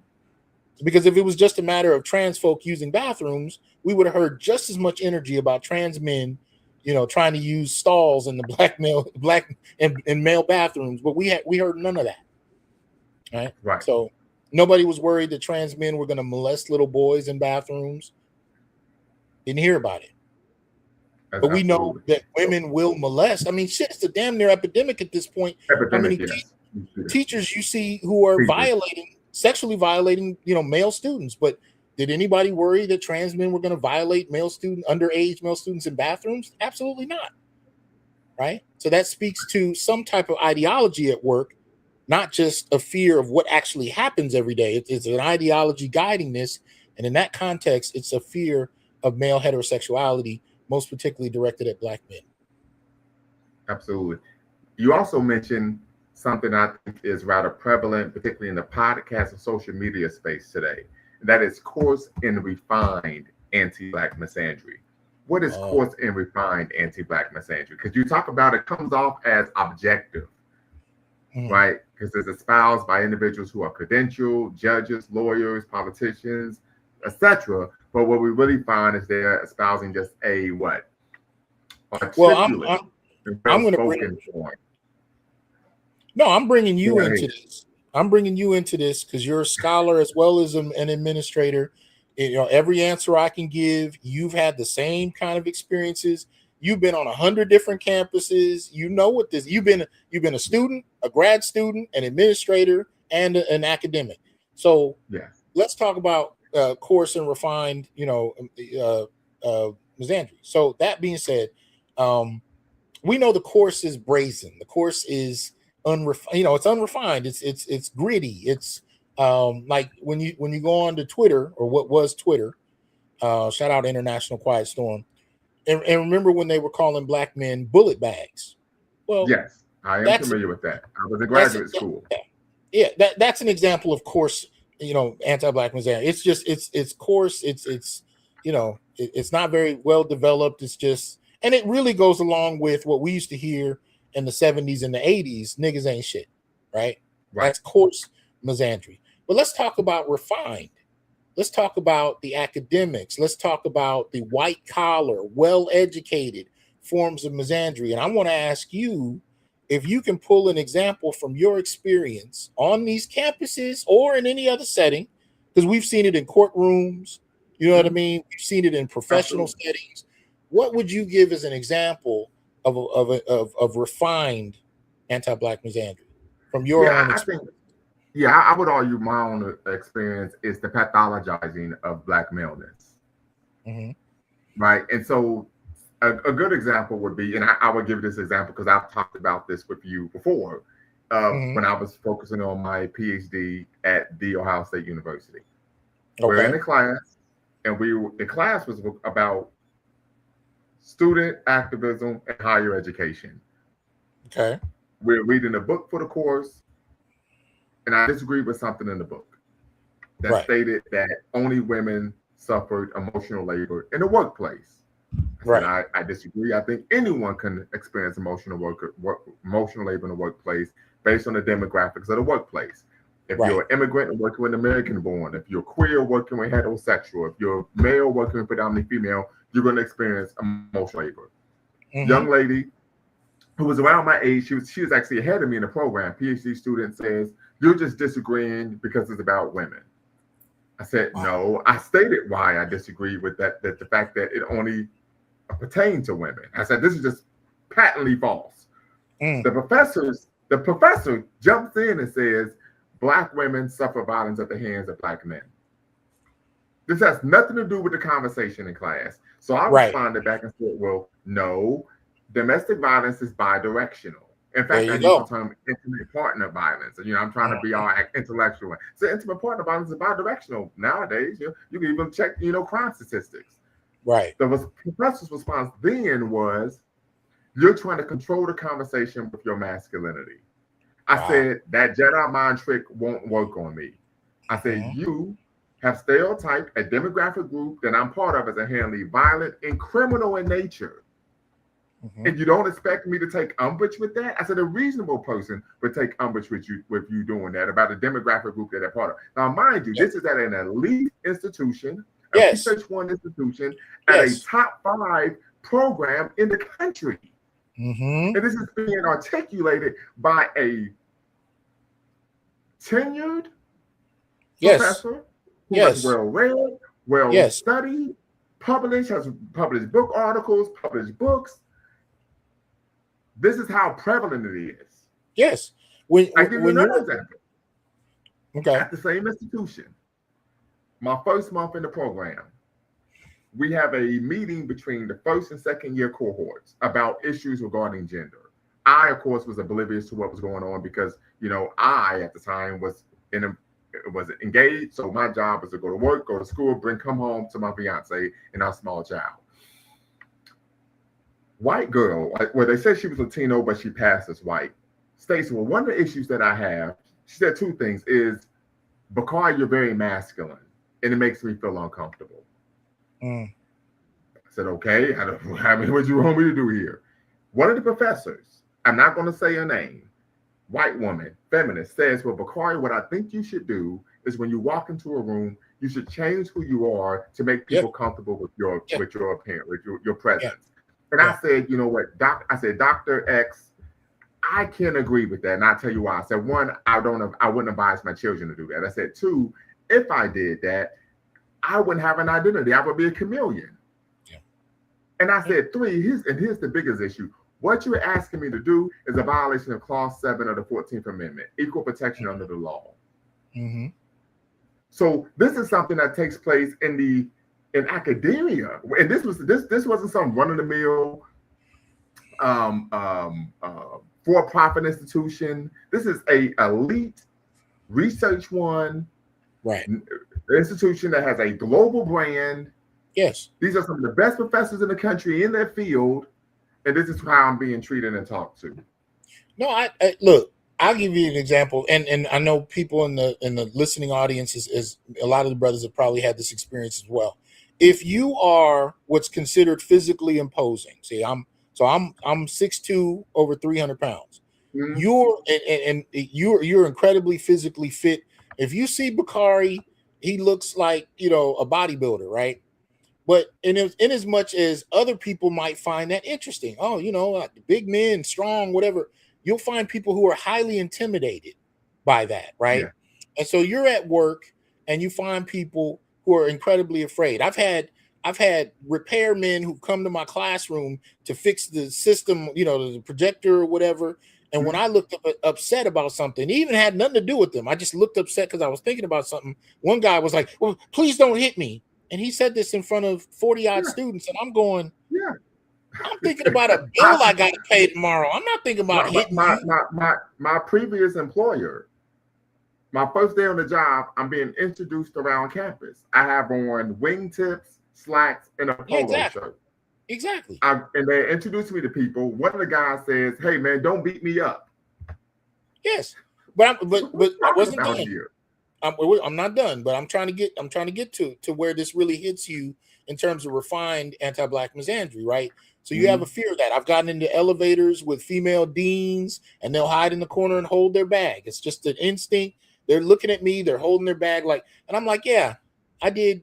Because if it was just a matter of trans folk using bathrooms, we would have heard just as much energy about trans men, trying to use stalls in the black and male bathrooms. But we heard none of that. Right. So nobody was worried that trans men were going to molest little boys in bathrooms. Didn't hear about it. But we know that women will molest. I mean, shit, it's a damn near epidemic at this point. How many teachers you see who are sexually violating, male students? But did anybody worry that trans men were going to violate underage male students in bathrooms? Absolutely not. Right. So that speaks to some type of ideology at work, not just a fear of what actually happens every day. It's an ideology guiding this. And in that context, it's a fear of male heterosexuality, most particularly directed at black men. Absolutely. You also mentioned something I think is rather prevalent, particularly in the podcast and social media space today. And that is coarse and refined anti-black misandry. What is coarse and refined anti-black misandry? Because you talk about it comes off as objective, right? Because it's espoused by individuals who are credentialed, judges, lawyers, politicians, etc. But what we really find is they're espousing just a what? Well, I'm going to I'm bringing you into this. I'm bringing you into this because you're a scholar as well as an administrator. Every answer I can give, you've had the same kind of experiences. You've been on 100 different campuses. You know what this. You've been a student, a grad student, an administrator, and an academic. So let's talk about coarse and refined, misandry. So that being said, we know the course is brazen. The course is unrefined. It's unrefined. It's gritty. It's like when you go on to Twitter, or what was Twitter. Shout out International Quiet Storm. And remember when they were calling black men bullet bags? Well, yes, I am familiar with that. I was in graduate school. Yeah, that's an example of coarse, anti-black misandry. It's just it's coarse. It's not very well developed. It's just. And it really goes along with what we used to hear in the 70s and the 80s. Niggas ain't shit, right? That's coarse misandry. But let's talk about refined. Let's talk about the academics. Let's talk about the white collar, well-educated forms of misandry. And I want to ask you if you can pull an example from your experience on these campuses or in any other setting, because we've seen it in courtrooms. You know what I mean? We've seen it in professional settings. What would you give as an example of refined anti-black misandry from your own experience? I would argue my own experience is the pathologizing of black maleness. Mm-hmm. right? And so a good example would be, and I would give this example because I've talked about this with you before, Mm-hmm. when I was focusing on my PhD at the Ohio State University. We're in Okay. a class, and the class was about student activism and higher education. Okay. We're reading a book for the course, and I disagreed with something in the book that Right. stated that only women suffered emotional labor in the workplace. I said, Right. I disagree. I think anyone can experience emotional labor in the workplace based on the demographics of the workplace. If you're Right. an immigrant and working with American born, if you're queer working with heterosexual, if you're male working with predominantly female, you're going to experience emotional labor. Young Mm-hmm. lady who was around my age, she was actually ahead of me in the program. PhD student says, "You're just disagreeing because it's about women." I said, Wow. "No, I stated why I disagree with that the fact that it only pertained to women." I said, "This is just patently false." Mm. The professor jumps in and says, "Black women suffer violence at the hands of black men." This has nothing to do with the conversation in class. So I Right. responded back and said, "Well, no, domestic violence is bi-directional. In There fact, I you use the go. term intimate partner violence. And, I'm trying to be Mhm. all intellectual. So intimate partner violence is bi-directional nowadays. You can even check, crime statistics. Right. The professor's response then was, "You're trying to control the conversation with your masculinity." I Wow. said, "That Jedi mind trick won't work on me." I said, Mm-hmm. "You have stereotyped a demographic group that I'm part of as inherently violent and criminal in nature. Mm-hmm. And you don't expect me to take umbrage with that?" I said, "A reasonable person would take umbrage with you doing that about a demographic group that they're part of." Now, mind you, Yep. this is at an elite institution, a Yes. research one institution, at a Yes. top 5 program in the country. Mm-hmm. And this is being articulated by a tenured Yes. professor who is Yes. well read, well Yes. studied, has published book articles, published books. This is how prevalent it is. Yes. When I give you when another you're example. okay. At the same institution, my first month in the program, we have a meeting between the first and second year cohorts about issues regarding gender. I, of course, was oblivious to what was going on because, I at the time was engaged. So my job was to go to work, go to school, come home to my fiance and our small child. White girl, well, they said she was Latino, but she passed as white. States, well, one of the issues that I have, she said two things, is, "Bakari, you're very masculine, and it makes me feel uncomfortable." Mm. I said, "Okay, what you want me to do here?" One of the professors, I'm not going to say her name, white woman, feminist, says, "Well, Bakari, what I think you should do is when you walk into a room, you should change who you are to make Yeah. people comfortable with your Yeah. appearance, with your Yeah. presence." And I Yeah. said, "You know what, I said, Dr. X, I can't agree with that." And I'll tell you why. I said, one, I wouldn't advise my children to do that. I said, two, if I did that, I wouldn't have an identity. I would be a chameleon. Yeah. And I said, three, here's the biggest issue. What you're asking me to do is a violation of Clause 7 of the 14th Amendment, equal protection under the law. Mm-hmm. So this is something that takes place in academia. And this wasn't some run-of-the-mill for-profit institution. This is a elite research one, Right. institution that has a global brand. Yes. These are some of the best professors in the country in their field, and this is how I'm being treated and talked to. No, I look. I'll give you an example, and I know people in the listening audience is a lot of the brothers have probably had this experience as well. If you are what's considered physically imposing, see, I'm 6'2", over 300 pounds. Mm-hmm. You're incredibly physically fit. If you see Bakari, he looks like a bodybuilder, right? But in as much as other people might find that interesting, like big men, strong, whatever, you'll find people who are highly intimidated by that, right? Yeah. And so you're at work and you find people who are incredibly afraid. I've had repairmen who come to my classroom to fix the system, the projector or whatever. And when I looked upset about something, it even had nothing to do with them. I just looked upset because I was thinking about something. One guy was like, "Well, please don't hit me." And he said this in front of 40 odd students. And I'm going, Yeah. I'm thinking about a bill I got to pay tomorrow. I'm not thinking about hitting you. My previous employer, my first day on the job, I'm being introduced around campus. I have on wingtips, slacks, and a polo shirt. Exactly. And they introduced me to people. One of the guys says, "Hey man, don't beat me up." Yes, but I wasn't done. I'm not done, but I'm trying to get to where this really hits you in terms of refined anti-Black misandry, right? So you have a fear of that. I've gotten into elevators with female deans, and they'll hide in the corner and hold their bag. It's just an instinct. They're looking at me. They're holding their bag, and I'm like, yeah, I did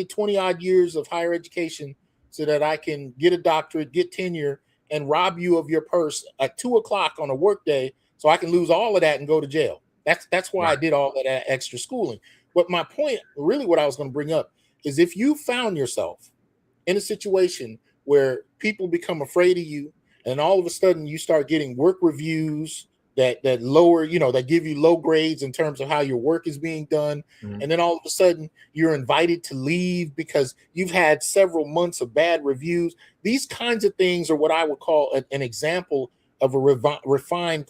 20 odd years of higher education so that I can get a doctorate, get tenure, and rob you of your purse at 2:00 on a work day, so I can lose all of that and go to jail. That's why I did all of that extra schooling. But my point, really what I was going to bring up, is if you found yourself in a situation where people become afraid of you, and all of a sudden you start getting work reviews that lower, that give you low grades in terms of how your work is being done, and then all of a sudden you're invited to leave because you've had several months of bad reviews. These kinds of things are what I would call an example of a refined,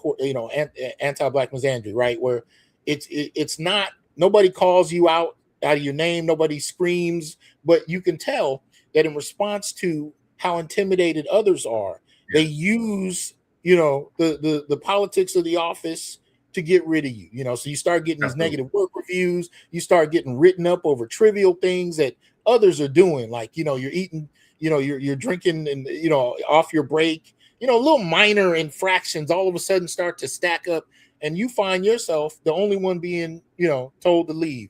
anti-Black misandry, right? Where it's not, nobody calls you out of your name, nobody screams, but you can tell that in response to how intimidated others are, they use, the politics of the office to get rid of you. So you start getting these negative work reviews, you start getting written up over trivial things that others are doing, like, you're eating, you're drinking, and off your break. Little minor infractions all of a sudden start to stack up, and you find yourself the only one being, told to leave.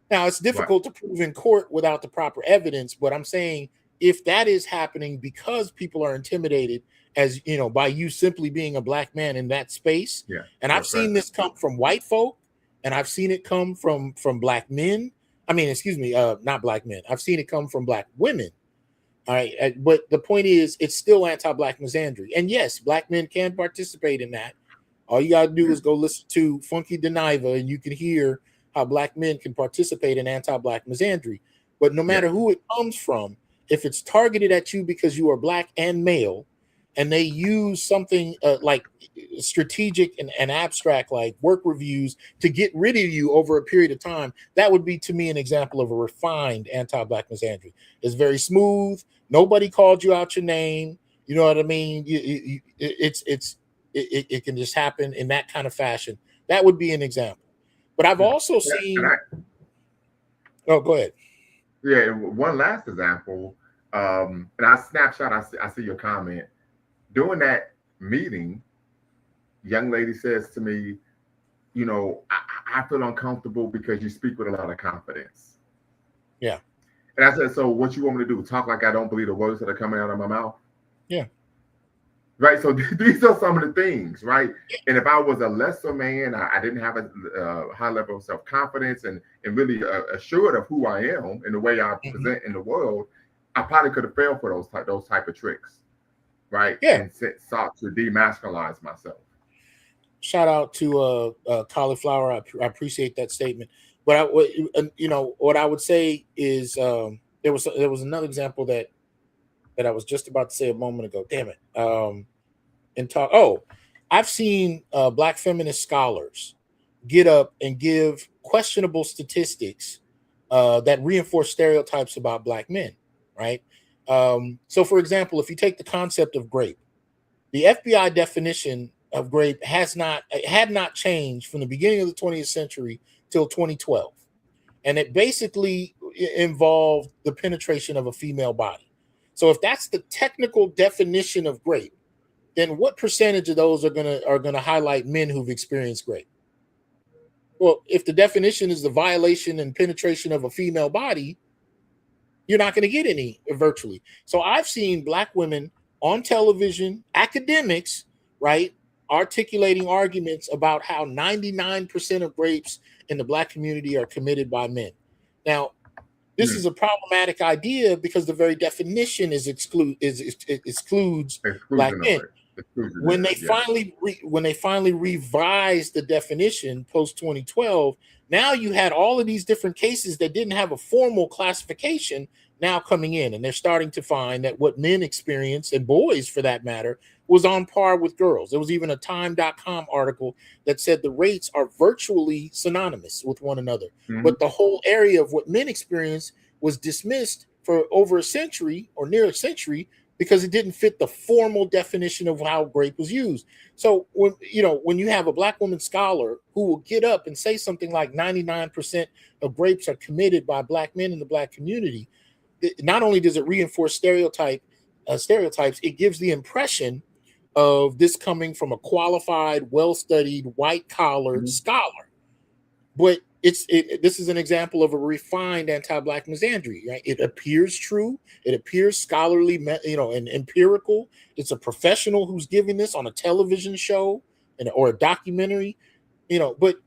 Now, it's difficult to prove in court without the proper evidence, but I'm saying if that is happening because people are intimidated, as by you simply being a Black man in that space, and I've seen this come from white folk, and I've seen it come from Black men. I mean, excuse me, not Black men. I've seen it come from Black women. All right, but the point is, it's still anti-Black misandry, and yes, Black men can participate in that. All you gotta do is go listen to Funky Deniva, and you can hear how Black men can participate in anti-Black misandry. But no matter who it comes from, if it's targeted at you because you are Black and male, and they use something like strategic and abstract, like work reviews, to get rid of you over a period of time, that would be, to me, an example of a refined anti-Black misandry. It's very smooth. Nobody called you out your name. You know what I mean? It can just happen in that kind of fashion. That would be an example. But I've also seen. Oh, go ahead. Yeah, one last example, and I snapshot. I see your comment. During that meeting, young lady says to me, I feel uncomfortable because you speak with a lot of confidence. Yeah. And I said, so what you want me to do? Talk like I don't believe the words that are coming out of my mouth? Yeah. Right. So these are some of the things, right? And if I was a lesser man, I didn't have a high level of self-confidence and really assured of who I am and the way I present in the world, I probably could have failed for those type of tricks. Right. Yeah. And sought to demasculinize myself. Shout out to Cauliflower. I appreciate that statement. But what I would say is there was another example that I was just about to say a moment ago. Damn it. I've seen Black feminist scholars get up and give questionable statistics that reinforce stereotypes about Black men. Right. So, for example, if you take the concept of grape, the FBI definition of grape had not changed from the beginning of the 20th century till 2012. And it basically involved the penetration of a female body. So if that's the technical definition of grape, then what percentage of those are gonna highlight men who've experienced grape? Well, if the definition is the violation and penetration of a female body, you're not going to get any virtually. So I've seen Black women on television, academics, right, articulating arguments about how 99% of rapes in the Black community are committed by men. Now, this is a problematic idea because the very definition excludes Black men. when they Yeah. finally revised the definition post 2012, now you had all of these different cases that didn't have a formal classification now coming in, and they're starting to find that what men experience, and boys for that matter, was on par with girls. There was even a time.com article that said the rates are virtually synonymous with one another, but the whole area of what men experience was dismissed for over a century or near a century because it didn't fit the formal definition of how grape was used. So when you have a Black woman scholar who will get up and say something like 99% of rapes are committed by Black men in the Black community, not only does it reinforce stereotypes, it gives the impression of this coming from a qualified, well-studied, white-collared scholar. But this is an example of a refined anti-Black misandry, right? It appears true. It appears scholarly, and empirical. It's a professional who's giving this on a television show or a documentary, but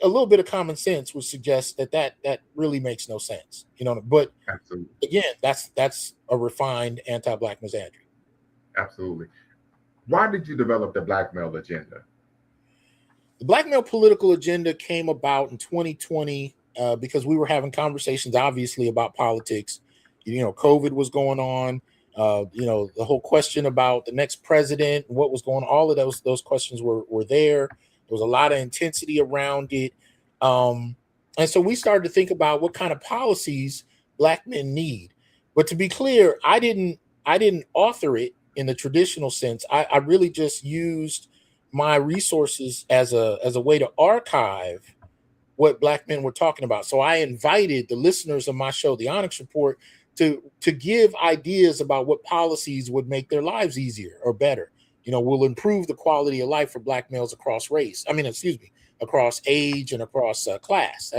a little bit of common sense would suggest that really makes no sense, But Absolutely. Again, that's a refined anti-Black misandry. Absolutely. Why did you develop the Black male agenda? The Black male political agenda came about in 2020 because we were having conversations, obviously, about politics. COVID was going on. The whole question about the next president, what was going on, all of those questions were there. There was a lot of intensity around it. And so we started to think about what kind of policies Black men need. But to be clear, I didn't author it in the traditional sense. I really just used my resources as a way to archive what Black men were talking about. So I invited the listeners of my show, The Onyx Report, to give ideas about what policies would make their lives easier or better. Will improve the quality of life for Black males across across age and across class.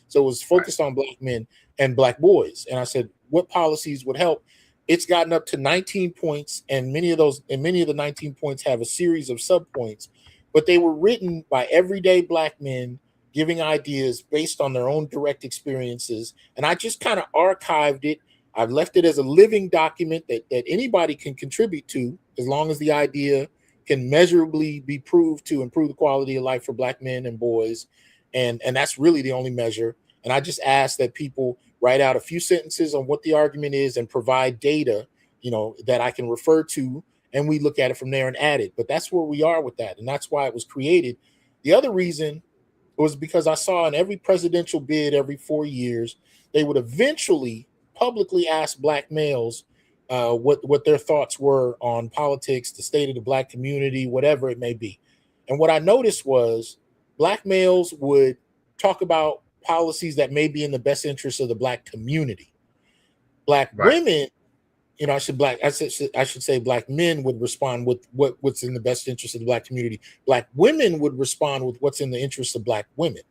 So it was focused on Black men and Black boys. And I said, what policies would help? It's gotten up to 19 points, and many of the 19 points have a series of subpoints, but they were written by everyday Black men giving ideas based on their own direct experiences. And I just kind of archived it. I've left it as a living document that anybody can contribute to, as long as the idea can measurably be proved to improve the quality of life for Black men and boys. And that's really the only measure. And I just ask that people write out a few sentences on what the argument is and provide data, that I can refer to, and we look at it from there and add it. But that's where we are with that. And that's why it was created. The other reason was because I saw in every presidential bid every 4 years, they would eventually publicly ask Black males what their thoughts were on politics, the state of the Black community, whatever it may be. And what I noticed was Black males would talk about policies that may be in the best interest of the Black community. Black women, I should say Black men would respond with what's in the best interest of the Black community. Black women would respond with what's in the interest of Black women.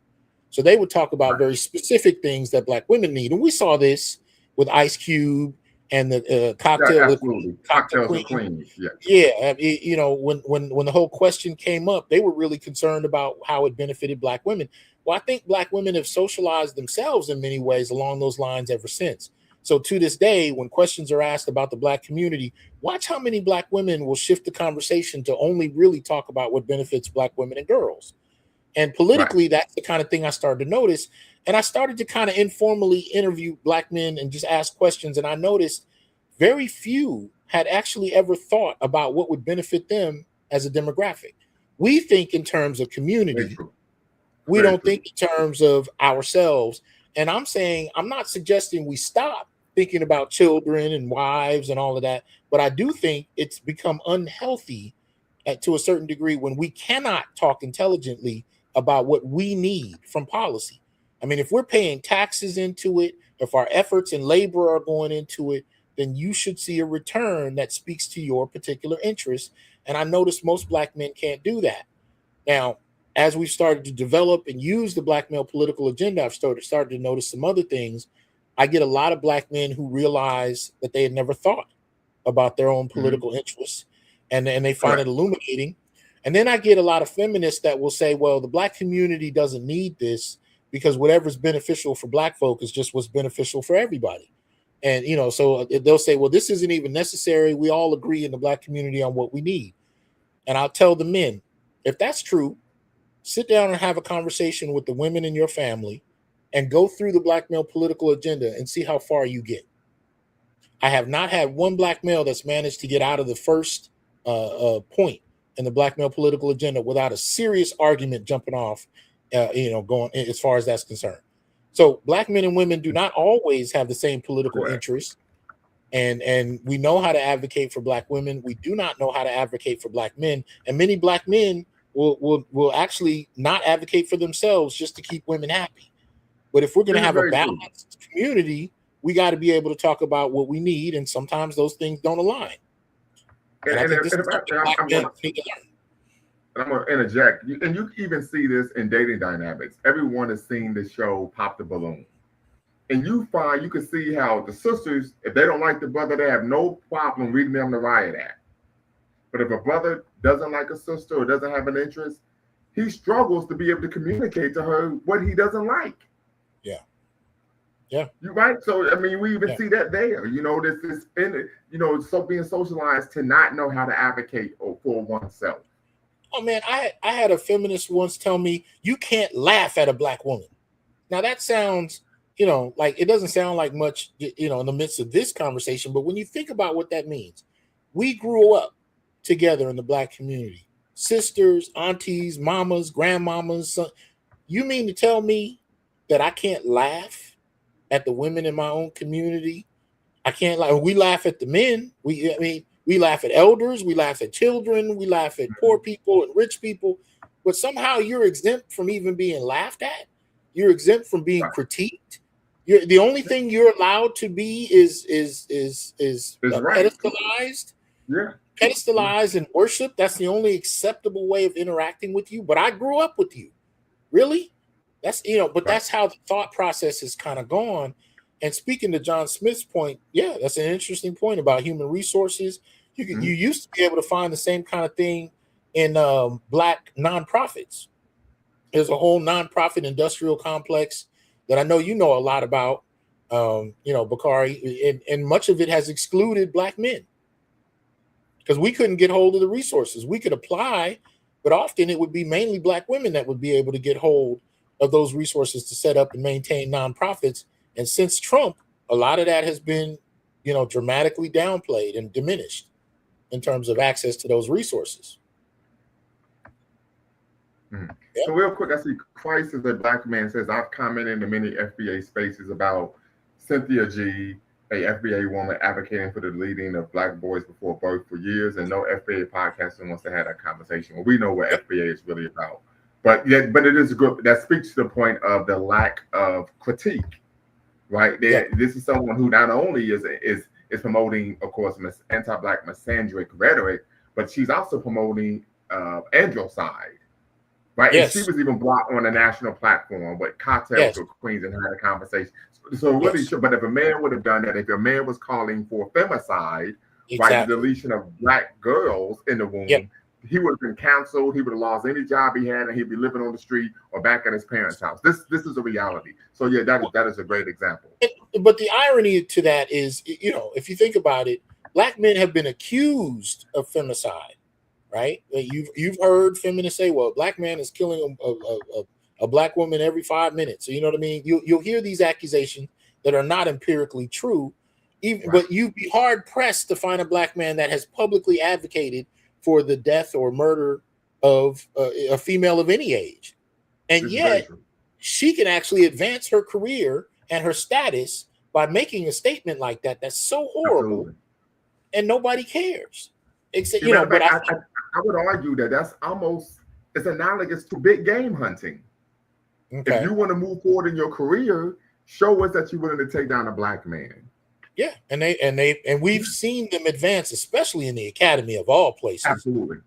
So they would talk about very specific things that Black women need. And we saw this with Ice Cube and the cocktails and queens. Yeah. When the whole question came up, they were really concerned about how it benefited Black women. Well, I think Black women have socialized themselves in many ways along those lines ever since. So to this day, when questions are asked about the Black community, watch how many Black women will shift the conversation to only really talk about what benefits Black women and girls. And politically, that's the kind of thing I started to notice. And I started to kind of informally interview Black men and just ask questions. And I noticed very few had actually ever thought about what would benefit them as a demographic. We think in terms of community. We don't think in terms of ourselves. And I'm not suggesting we stop thinking about children and wives and all of that. But I do think it's become unhealthy to a certain degree when we cannot talk intelligently about what we need from policy. I mean, if we're paying taxes into it, if our efforts and labor are going into it, then you should see a return that speaks to your particular interests. And I notice most Black men can't do that. Now, as we've started to develop and use the Black male political agenda, I've started to notice some other things. I get a lot of Black men who realize that they had never thought about their own political interests, and they find it illuminating. And then I get a lot of feminists that will say, well, the Black community doesn't need this because whatever's beneficial for Black folk is just what's beneficial for everybody. And, so they'll say, well, this isn't even necessary. We all agree in the Black community on what we need. And I'll tell the men, if that's true, sit down and have a conversation with the women in your family and go through the black male political agenda and see how far you get. I have not had one black male that's managed to get out of the first point in the black male political agenda without a serious argument jumping off, going as far as that's concerned. So black men and women do not always have the same political interests. And we know how to advocate for black women. We do not know how to advocate for black men. And many black men will actually not advocate for themselves just to keep women happy. But if we're going to have a balanced community, we got to be able to talk about what we need, and sometimes those things don't align. And I think this is something black men need to learn. And I'm going to interject, and you even see this in dating dynamics. Everyone has seen the show Pop the Balloon. And you can see how the sisters, if they don't like the brother, they have no problem reading them the riot act. But if a brother doesn't like a sister or doesn't have an interest, he struggles to be able to communicate to her what he doesn't like. Yeah. Yeah. You're right. So, I mean, we even see that there, so being socialized to not know how to advocate for oneself. Oh, man, I had a feminist once tell me, you can't laugh at a black woman. Now, that sounds, like it doesn't sound like much, in the midst of this conversation. But when you think about what that means, we grew up together in the black community, sisters, aunties, mamas, grandmamas. You mean to tell me that I can't laugh at the women in my own community? I can't laugh. We laugh at the men. We laugh at elders. We laugh at children. We laugh at poor people and rich people. But somehow you're exempt from even being laughed at. You're exempt from being critiqued. The only thing you're allowed to be is pedestalized. Yeah. Pedestalized and worship. That's the only acceptable way of interacting with you. But I grew up with you. Really? That's that's how the thought process has kind of gone. And speaking to John Smith's point, yeah, that's an interesting point about human resources. You used to be able to find the same kind of thing in black nonprofits. There's a whole nonprofit industrial complex that I know you know a lot about, Bakari, and much of it has excluded black men because we couldn't get hold of the resources. We could apply, but often it would be mainly black women that would be able to get hold of those resources to set up and maintain nonprofits. And since Trump, a lot of that has been, dramatically downplayed and diminished in terms of access to those resources. Mm. Yep. So real quick, I see Christ as a black man says, I've commented in many FBA spaces about Cynthia G, a FBA woman advocating for the leading of black boys before birth for years, and no FBA podcaster wants to have that conversation. Well, we know what FBA is really about. But it is good. That speaks to the point of the lack of critique, right? This is someone who not only is promoting, of course, anti-black misandric rhetoric, but she's also promoting androcide, right? Yes. And she was even brought on a national platform with cocktails with queens and had a conversation. So really, but if a man would have done that, if a man was calling for femicide, right, the deletion of black girls in the womb. Yep. He would have been canceled. He would have lost any job he had, and he'd be living on the street or back at his parents' house. This is a reality. So yeah, that is a great example. But the irony to that is, if you think about it, black men have been accused of femicide, right? You've heard feminists say, "Well, a black man is killing a black woman every 5 minutes." So you know what I mean? You'll hear these accusations that are not empirically true, but you'd be hard pressed to find a black man that has publicly advocated for the death or murder of a female of any age. And yet she can actually advance her career and her status by making a statement like that. That's so horrible. Absolutely. And nobody cares. Except, but I would argue that it's analogous to big game hunting. Okay. If you want to move forward in your career, show us that you're willing to take down a black man. Yeah, and we've seen them advance, especially in the academy of all places. Absolutely.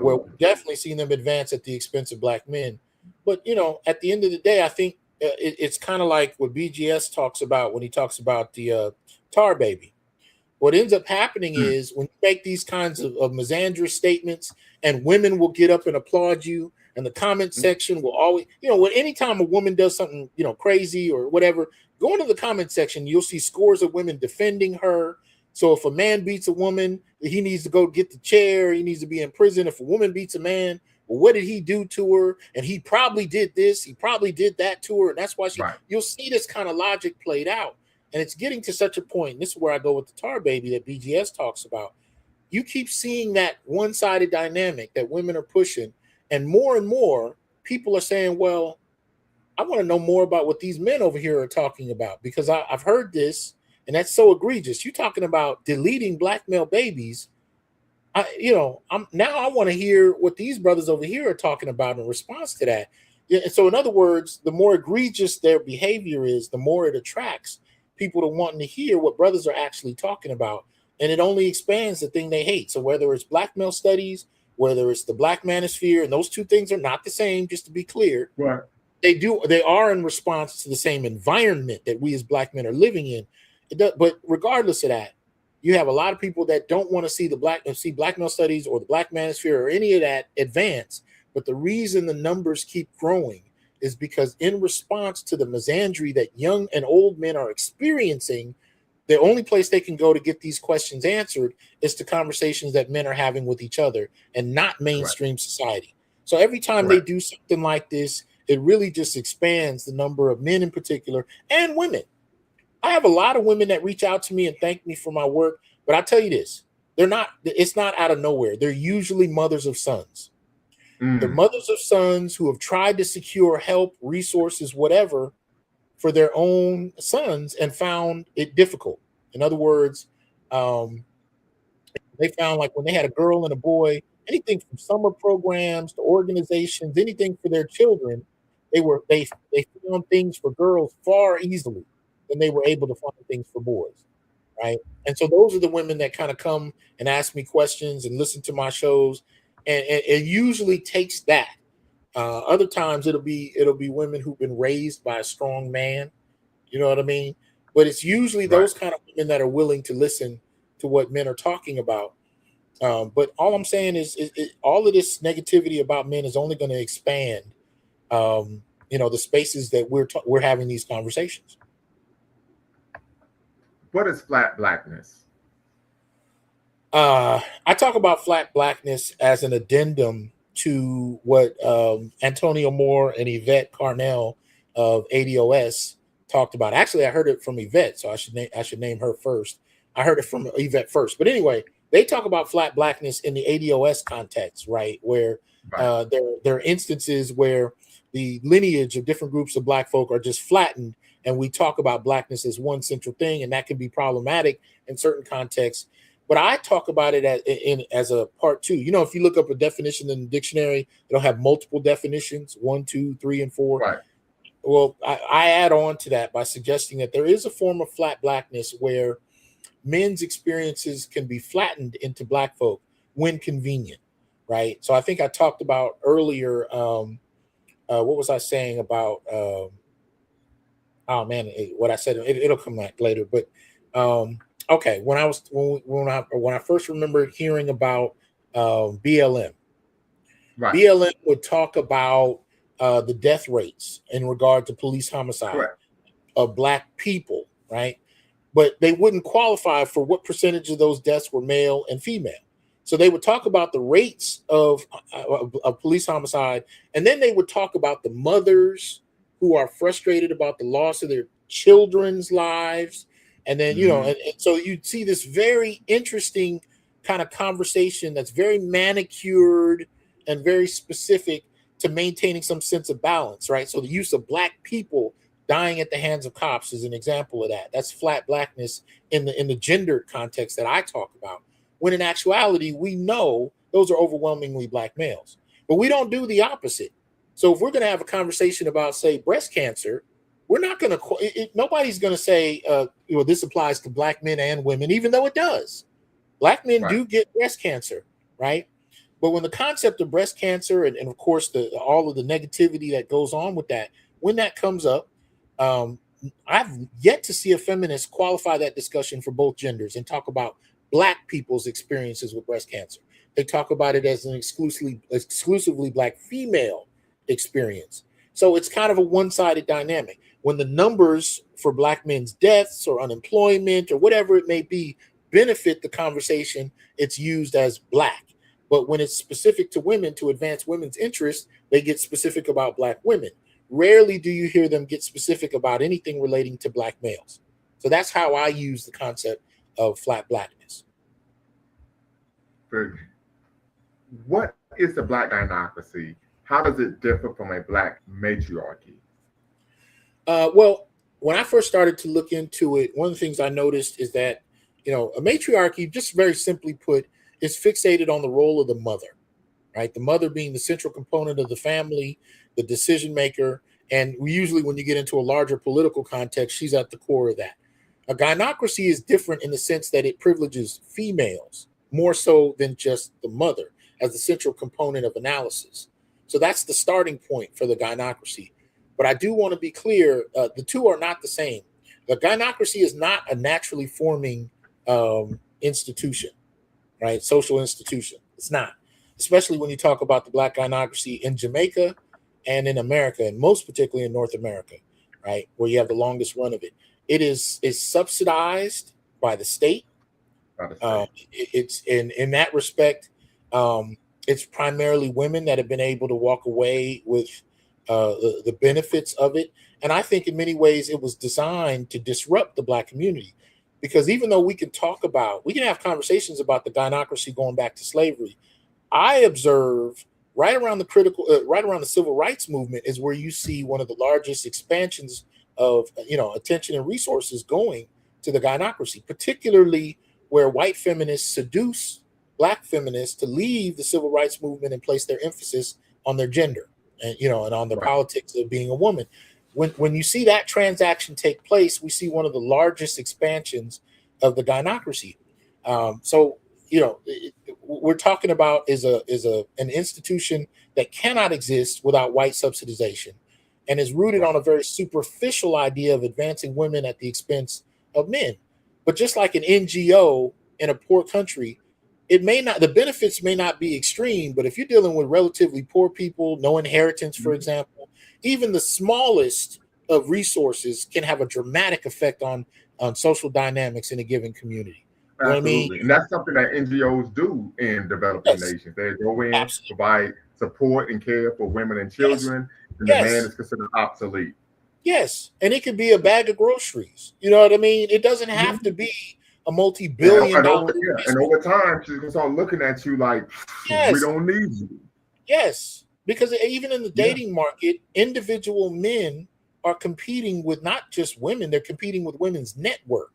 Where we've definitely seen them advance at the expense of black men. But at the end of the day, I think it's kind of like what BGS talks about when he talks about the tar baby. What ends up happening is when you make these kinds of misandrous statements, and women will get up and applaud you, and the comment section will always, anytime a woman does something, crazy or whatever. Go into the comment section, you'll see scores of women defending her, So if a man beats a woman, he needs to go get the chair. He needs to be in prison. If a woman beats a man, well, what did he do to her? And he probably did this. He probably did that to her. And that's why Right. you'll see this kind of logic played out. And it's getting to such a point. And this is where I go with the tar baby that BGS talks about. You keep seeing that one-sided dynamic that women are pushing. And more people are saying, well, I want to know more about what these men over here are talking about, because I've heard this, and that's so egregious. You're talking about deleting black male babies. I want to hear what these brothers over here are talking about in response to that. Yeah, so in other words, the more egregious their behavior is, the more it attracts people to wanting to hear what brothers are actually talking about. And it only expands the thing they hate. So whether it's black male studies, whether it's the black manosphere, and those two things are not the same, just to be clear. Right. They are in response to the same environment that we as black men are living in. But regardless of that, you have a lot of people that don't want to see black male studies or the black manosphere or any of that advance. But the reason the numbers keep growing is because in response to the misandry that young and old men are experiencing, the only place they can go to get these questions answered is to conversations that men are having with each other and not mainstream society. So every time they do something like this, it really just expands the number of men in particular and women. I have a lot of women that reach out to me and thank me for my work, but I tell you this, it's not out of nowhere. They're usually mothers of sons. They're mothers of sons who have tried to secure help, resources, whatever, for their own sons and found it difficult. In other words, they found, like, when they had a girl and a boy, anything from summer programs to organizations, anything for their children, they found things for girls far easily than they were able to find things for boys, right? And so those are the women that kind of come and ask me questions and listen to my shows, and it usually takes that. Other times it'll be women who've been raised by a strong man, you know what I mean? But it's usually those kind of women that are willing to listen to what men are talking about. But all I'm saying is all of this negativity about men is only going to expand, the spaces that we're having these conversations. What is flat blackness? I talk about flat blackness as an addendum to what Antonio Moore and Yvette Carnell of ADOS talked about. Actually, I heard it from Yvette, so I should name her first. I heard it from Yvette first. But anyway, they talk about flat blackness in the ADOS context, right? Where there are instances where the lineage of different groups of black folk are just flattened, and we talk about blackness as one central thing, and that can be problematic in certain contexts. But I talk about it as a part two. You know, if you look up a definition in the dictionary, it'll have multiple definitions, 1, 2, 3, and 4. Right. Well, I add on to that by suggesting that there is a form of flat blackness where men's experiences can be flattened into black folk when convenient, right? So I think I talked about earlier, what was I saying about, what I said, it'll come back later. But okay, when I first remember hearing about BLM, BLM would talk about the death rates in regard to police homicide of black people, right? But they wouldn't qualify for what percentage of those deaths were male and female. So they would talk about the rates of police homicide, and then they would talk about the mothers who are frustrated about the loss of their children's lives. And then, and so you'd see this very interesting kind of conversation that's very manicured and very specific to maintaining some sense of balance, right? So the use of black people dying at the hands of cops is an example of that. That's flat blackness in the gendered context that I talk about. When in actuality, we know those are overwhelmingly black males, but we don't do the opposite. So if we're going to have a conversation about, say, breast cancer, we're not going to, nobody's going to say, this applies to black men and women, even though it does. Black men do get breast cancer, right? But when the concept of breast cancer and of course all of the negativity that goes on with that, when that comes up, I've yet to see a feminist qualify that discussion for both genders and talk about black people's experiences with breast cancer. They talk about it as an exclusively black female experience. So it's kind of a one-sided dynamic. When the numbers for black men's deaths or unemployment or whatever it may be benefit the conversation, it's used as Black. But when it's specific to women to advance women's interests, they get specific about Black women. Rarely do you hear them get specific about anything relating to Black males. So that's how I use the concept of flat Blackness. What is the Black Gynocracy? How does it differ from a Black matriarchy? Well, when I first started to look into it, one of the things I noticed is that, a matriarchy, just very simply put, is fixated on the role of the mother, right? The mother being the central component of the family, the decision maker. And usually when you get into a larger political context, she's at the core of that. A gynocracy is different in the sense that it privileges females more so than just the mother as the central component of analysis. So that's the starting point for the gynocracy. But I do want to be clear, the two are not the same. The gynocracy is not a naturally forming institution, right? Social institution. It's not, especially when you talk about the Black Gynocracy in Jamaica and in America, and most particularly in North America, right, where you have the longest run of it. It is subsidized by the state. It's in that respect, it's primarily women that have been able to walk away with the benefits of it. And I think in many ways it was designed to disrupt the Black community, because even though we can have conversations about the gynocracy going back to slavery, I observe right around the civil rights movement is where you see one of the largest expansions of attention and resources going to the gynocracy, particularly where white feminists seduce Black feminists to leave the civil rights movement and place their emphasis on their gender and on the politics of being a woman. When you see that transaction take place, we see one of the largest expansions of the gynocracy. We're talking about is an institution that cannot exist without white subsidization, and is rooted on a very superficial idea of advancing women at the expense of men. But just like an NGO in a poor country, the benefits may not be extreme, but if you're dealing with relatively poor people, no inheritance, for example, even the smallest of resources can have a dramatic effect on social dynamics in a given community. You know Absolutely. what I mean? And that's something that NGOs do in developing nations. They go in, provide support and care for women and children, and the man is considered obsolete. Yes. And it could be a bag of groceries. You know what I mean? It doesn't have to be a multi-billion dollar. And over time, she's going to start looking at you like, we don't need you. Yes. Because even in the dating market, individual men are competing with not just women, they're competing with women's network.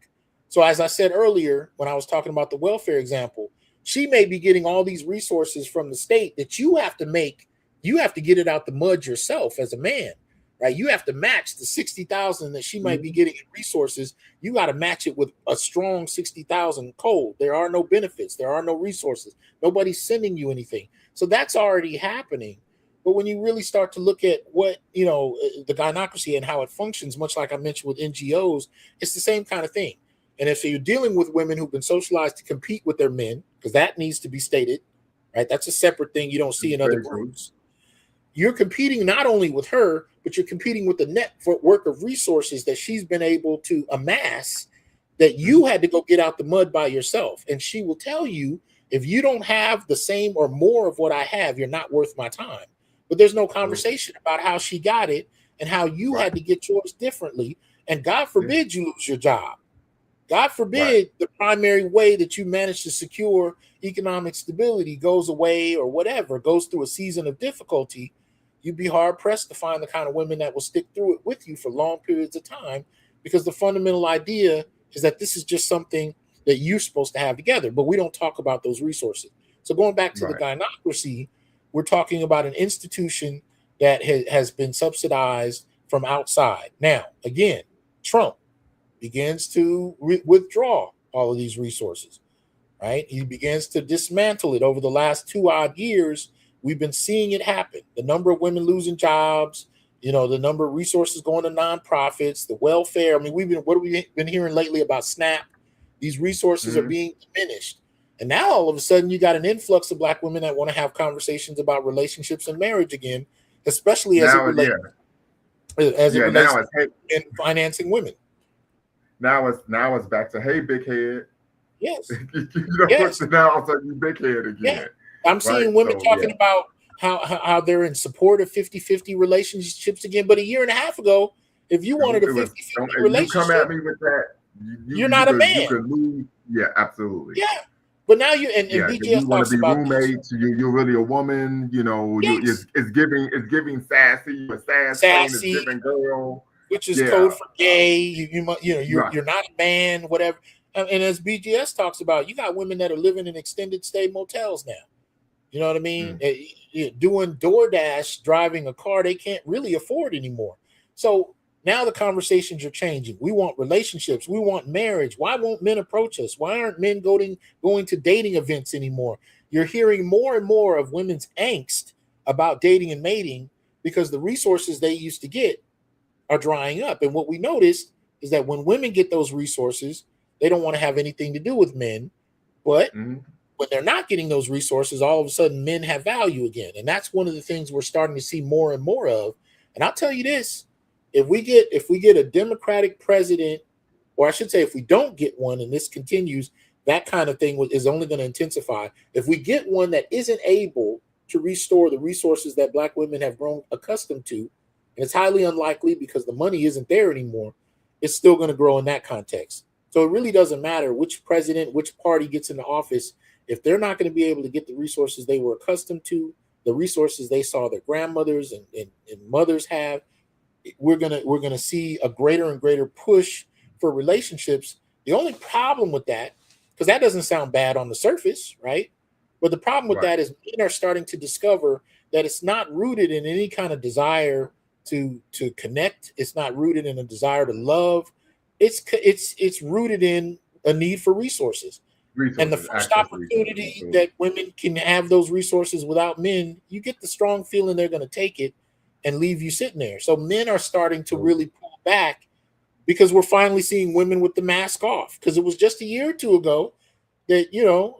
So as I said earlier, when I was talking about the welfare example, she may be getting all these resources from the state that you have to get it out the mud yourself as a man, right? You have to match the 60,000 that she might be getting in resources. You got to match it with a strong 60,000 cold. There are no benefits. There are no resources. Nobody's sending you anything. So that's already happening. But when you really start to look at what, the gynocracy and how it functions, much like I mentioned with NGOs, it's the same kind of thing. And if you're dealing with women who've been socialized to compete with their men, because that needs to be stated, right? That's a separate thing you don't see in other groups. You're competing not only with her, but you're competing with the network of resources that she's been able to amass that you had to go get out the mud by yourself. And she will tell you, if you don't have the same or more of what I have, you're not worth my time. But there's no conversation about how she got it and how you had to get yours differently. And God forbid you lose your job. God forbid the primary way that you manage to secure economic stability goes away or whatever, goes through a season of difficulty. You'd be hard pressed to find the kind of women that will stick through it with you for long periods of time, because the fundamental idea is that this is just something that you're supposed to have together, but we don't talk about those resources. So going back to the gynocracy, we're talking about an institution that has been subsidized from outside. Now, again, Trump begins to withdraw all of these resources, right? He begins to dismantle it. Over the last 2 odd years, we've been seeing it happen. The number of women losing jobs, the number of resources going to nonprofits, the welfare. I mean, what have we been hearing lately about SNAP? These resources are being diminished. And now all of a sudden you got an influx of Black women that want to have conversations about relationships and marriage again, especially as it relates in financing women. Now it's back to, hey, big head. Yes. You don't Yes. put now all of a sudden you big head again. Yeah. I'm seeing Right? women So, talking yeah. about how they're in support of 50-50 relationships again. But a year and a half ago, if you wanted a It was 50-50 don't if you come at relationship, me with that, you're not a you man. could lose. Yeah, absolutely. Yeah. But now you and Yeah, BGS you want to talks be about this. roommates. You're really a woman. You know, Yes. it's giving sassy. You're a sass queen. It's Sassy, giving girl. which is Yeah, code for gay. You're right. you're not a man, whatever. And as BGS talks about, you got women that are living in extended stay motels now. You know what I mean? Mm. Doing DoorDash, driving a car they can't really afford anymore. So now the conversations are changing. We want relationships. We want marriage. Why won't men approach us? Why aren't men going to dating events anymore? You're hearing more and more of women's angst about dating and mating because the resources they used to get are drying up. And what we noticed is that when women get those resources, they don't want to have anything to do with men. But Mm. when they're not getting those resources, all of a sudden men have value again. And that's one of the things we're starting to see more and more of. And I'll tell you this, if we get a Democratic president, or I should say if we don't get one and this continues, that kind of thing is only going to intensify. If we get one that isn't able to restore the resources that Black women have grown accustomed to, and it's highly unlikely because the money isn't there anymore, it's still going to grow in that context. So it really doesn't matter which president, which party gets into office. If they're not going to be able to get the resources they were accustomed to, the resources they saw their grandmothers and mothers have, we're gonna see a greater and greater push for relationships. The only problem with that, because that doesn't sound bad on the surface, right? But the problem with Right. that is men are starting to discover that it's not rooted in any kind of desire to connect. It's not rooted in a desire to love. It's rooted in a need for resources. And the Resources, first access to resources. opportunity Absolutely. that women can have those resources without men, you get the strong feeling they're going to take it and leave you sitting there. So men are starting to really pull back because we're finally seeing women with the mask off. Because it was just a year or two ago that,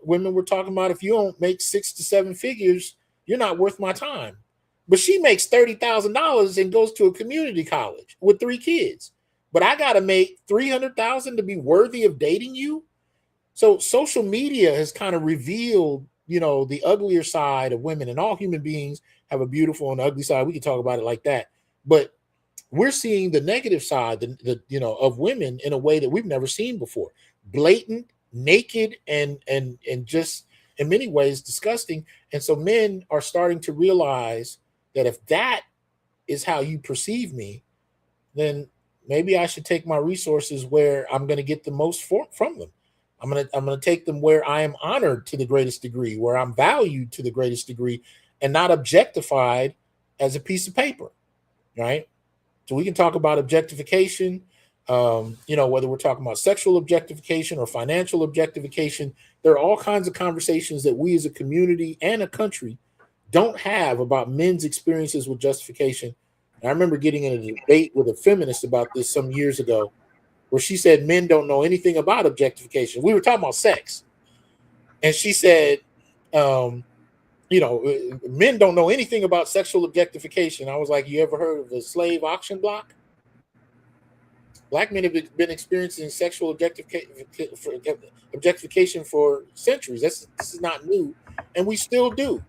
women were talking about, if you don't make 6 to 7 figures, you're not worth my time. But she makes $30,000 and goes to a community college with 3 kids. But I got to make 300,000 to be worthy of dating you. So social media has kind of revealed, the uglier side of women, and all human beings have a beautiful and ugly side. We can talk about it like that. But we're seeing the negative side, of women in a way that we've never seen before. Blatant, naked, and just in many ways disgusting. And so men are starting to realize that if that is how you perceive me, then maybe I should take my resources where I'm going to get the most from them. I'm going to take them where I am honored to the greatest degree, where I'm valued to the greatest degree, and not objectified as a piece of paper, right? So we can talk about objectification, whether we're talking about sexual objectification or financial objectification. There are all kinds of conversations that we as a community and a country don't have about men's experiences with justification. And I remember getting in a debate with a feminist about this some years ago, where she said men don't know anything about objectification. We were talking about sex. And she said, men don't know anything about sexual objectification. I was like, you ever heard of the slave auction block? Black men have been experiencing sexual objectification for centuries. This is not new, and we still do,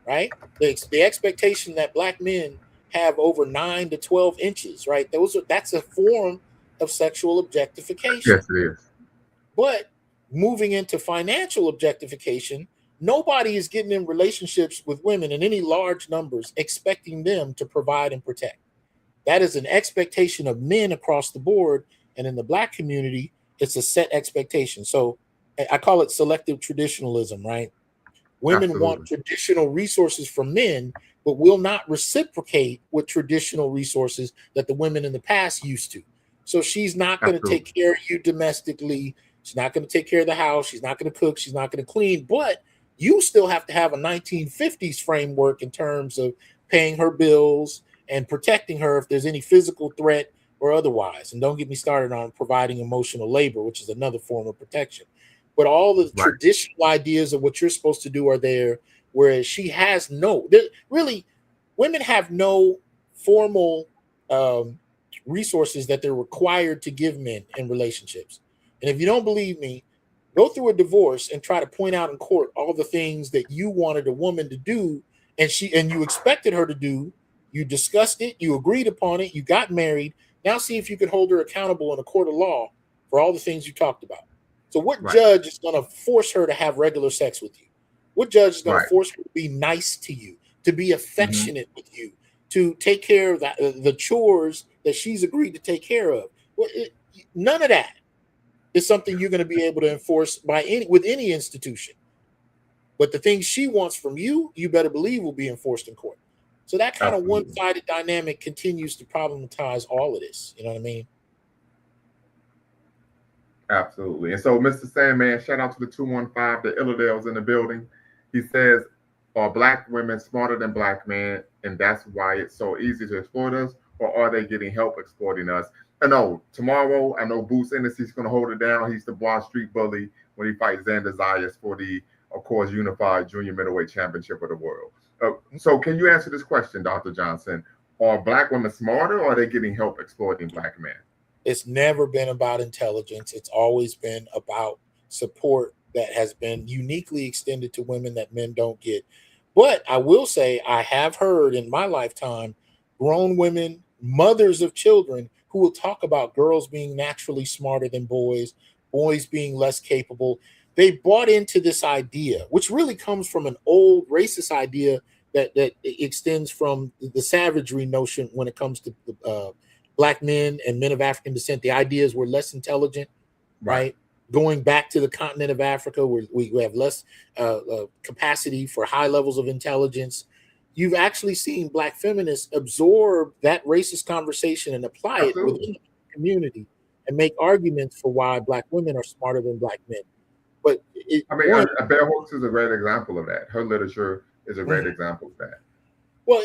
right? The expectation that Black men have over 9 to 12 inches, right? That's a form of sexual objectification. Yes, it is. But moving into financial objectification, nobody is getting in relationships with women in any large numbers expecting them to provide and protect. That is an expectation of men across the board. And in the Black community, it's a set expectation. So I call it selective traditionalism, right? Women want Absolutely. traditional resources from men, but will not reciprocate with traditional resources that the women in the past used to. So she's not going to Absolutely. take care of you domestically. She's not going to take care of the house. She's not going to cook. She's not going to clean. But you still have to have a 1950s framework in terms of paying her bills and protecting her if there's any physical threat or otherwise. And don't get me started on providing emotional labor, which is another form of protection. But all the Right. traditional ideas of what you're supposed to do are there, whereas she has really, women have no formal resources that they're required to give men in relationships. And if you don't believe me, go through a divorce and try to point out in court all the things that you wanted a woman to do and you expected her to do. You discussed it, you agreed upon it, you got married. Now see if you can hold her accountable in a court of law for all the things you talked about. So what judge is going to force her to have regular sex with you? What judge is going to force her to be nice to you, to be affectionate with you, to take care of the chores that she's agreed to take care of? Well, none of that is something you're going to be able to enforce with any institution. But the things she wants from you, you better believe will be enforced in court. So that kind of one-sided dynamic continues to problematize all of this. You know what I mean? Absolutely. And so, Mr. Sandman, shout out to the 215, the Illidale's in the building. He says, are Black women smarter than Black men, and that's why it's so easy to exploit us, or are they getting help exploiting us? I know tomorrow, I know Boots Ennis going to hold it down. He's the Broad Street Bully when he fights Xander Zayas for the, of course, unified junior middleweight championship of the world. So can you answer this question, Dr. Johnson? Are Black women smarter, or are they getting help exploiting Black men? It's never been about intelligence. It's always been about support that has been uniquely extended to women that men don't get. But I will say I have heard in my lifetime grown women, mothers of children, who will talk about girls being naturally smarter than boys, boys being less capable. They bought into this idea, which really comes from an old racist idea that extends from the savagery notion when it comes to Black men and men of African descent. The idea is we're less intelligent, right? Going back to the continent of Africa, where we have less capacity for high levels of intelligence. You've actually seen Black feminists absorb that racist conversation and apply it within the community and make arguments for why Black women are smarter than Black men. But Bell Hooks is a great example of that. Her literature is a great example of that. Well,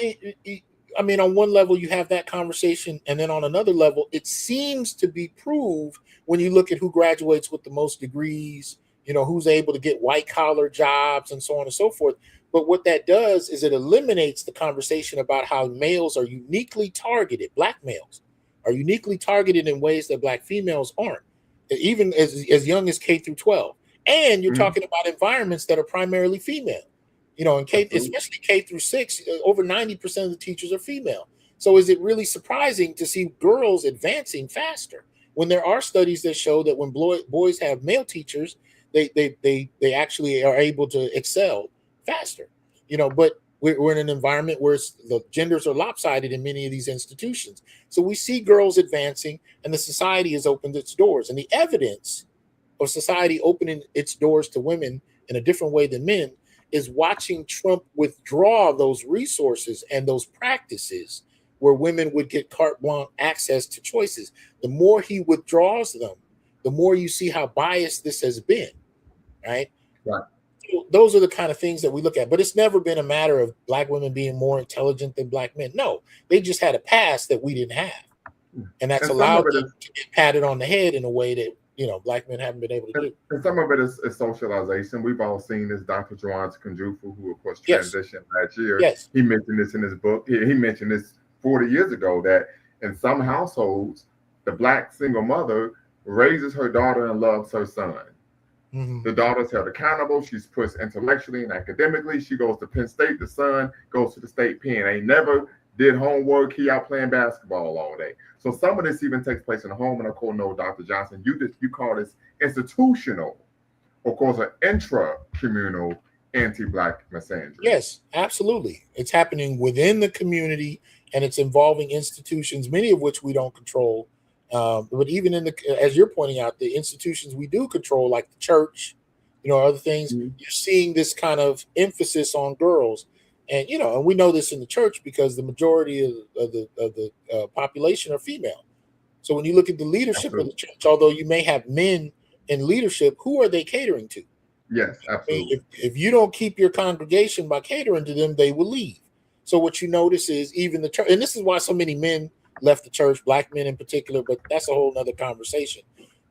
on one level, you have that conversation, and then on another level, it seems to be proved when you look at who graduates with the most degrees, who's able to get white-collar jobs and so on and so forth. But what that does is it eliminates the conversation about how males are uniquely targeted, Black males are uniquely targeted in ways that Black females aren't, even as young as K through 12. And you're talking about environments that are primarily female. Especially K through 6, over 90% of the teachers are female. So is it really surprising to see girls advancing faster when there are studies that show that when boys have male teachers, they actually are able to excel faster? But we're in an environment where the genders are lopsided in many of these institutions. So we see girls advancing, and the society has opened its doors. And the evidence of society opening its doors to women in a different way than men is watching Trump withdraw those resources and those practices where women would get carte blanche access to choices. The more he withdraws them, the more you see how biased this has been, right? Right. So those are the kind of things that we look at. But it's never been a matter of Black women being more intelligent than Black men. No, they just had a past that we didn't have. And that's allowed them to get patted on the head in a way that Black men haven't been able to do. And some of it is socialization. We've all seen this. Dr. Jawan Kunjufu, who of course transitioned last year. Yes. He mentioned this in his book. He mentioned this 40 years ago, that in some households, the Black single mother raises her daughter and loves her son. Mm-hmm. The daughter's held accountable. She's pushed intellectually and academically. She goes to Penn State. The son goes to the state pen. They never did homework. He out playing basketball all day. So some of this even takes place in the home. And of course, no, Dr. Johnson, you call this institutional, of course, an intra-communal anti-Black misandry. Yes, absolutely. It's happening within the community, and it's involving institutions, many of which we don't control. But even as you're pointing out, the institutions we do control, like the church, other things, you're seeing this kind of emphasis on girls. And, and we know this in the church because the majority of the population are female. So when you look at the leadership of the church, although you may have men in leadership, who are they catering to? Yes, absolutely. If you don't keep your congregation by catering to them, they will leave. So what you notice is even the church, and this is why so many men left the church, Black men in particular, but that's a whole nother conversation.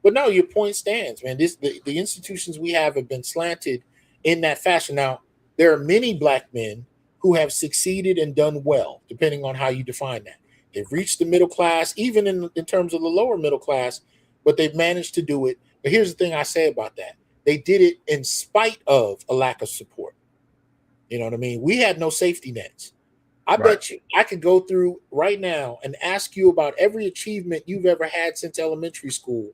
But no, your point stands, man. The institutions we have been slanted in that fashion. Now, there are many Black men who have succeeded and done well, depending on how you define that. They've reached the middle class, even in terms of the lower middle class, but they've managed to do it. But here's the thing I say about that. They did it in spite of a lack of support. You know what I mean? We had no safety nets. I Right. bet you I could go through right now and ask you about every achievement you've ever had since elementary school,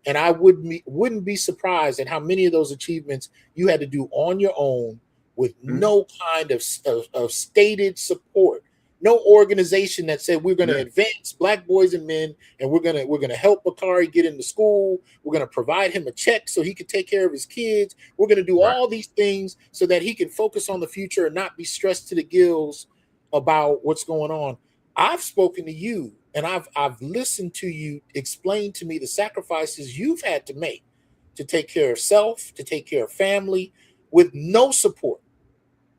and I wouldn't be surprised at how many of those achievements you had to do on your own with no kind of stated support, no organization that said we're going to advance Black boys and men, and we're gonna help Bakari get into school. We're going to provide him a check so he can take care of his kids. We're going to do all these things so that he can focus on the future and not be stressed to the gills about what's going on. I've spoken to you and I've listened to you explain to me the sacrifices you've had to make to take care of self, to take care of family with no support.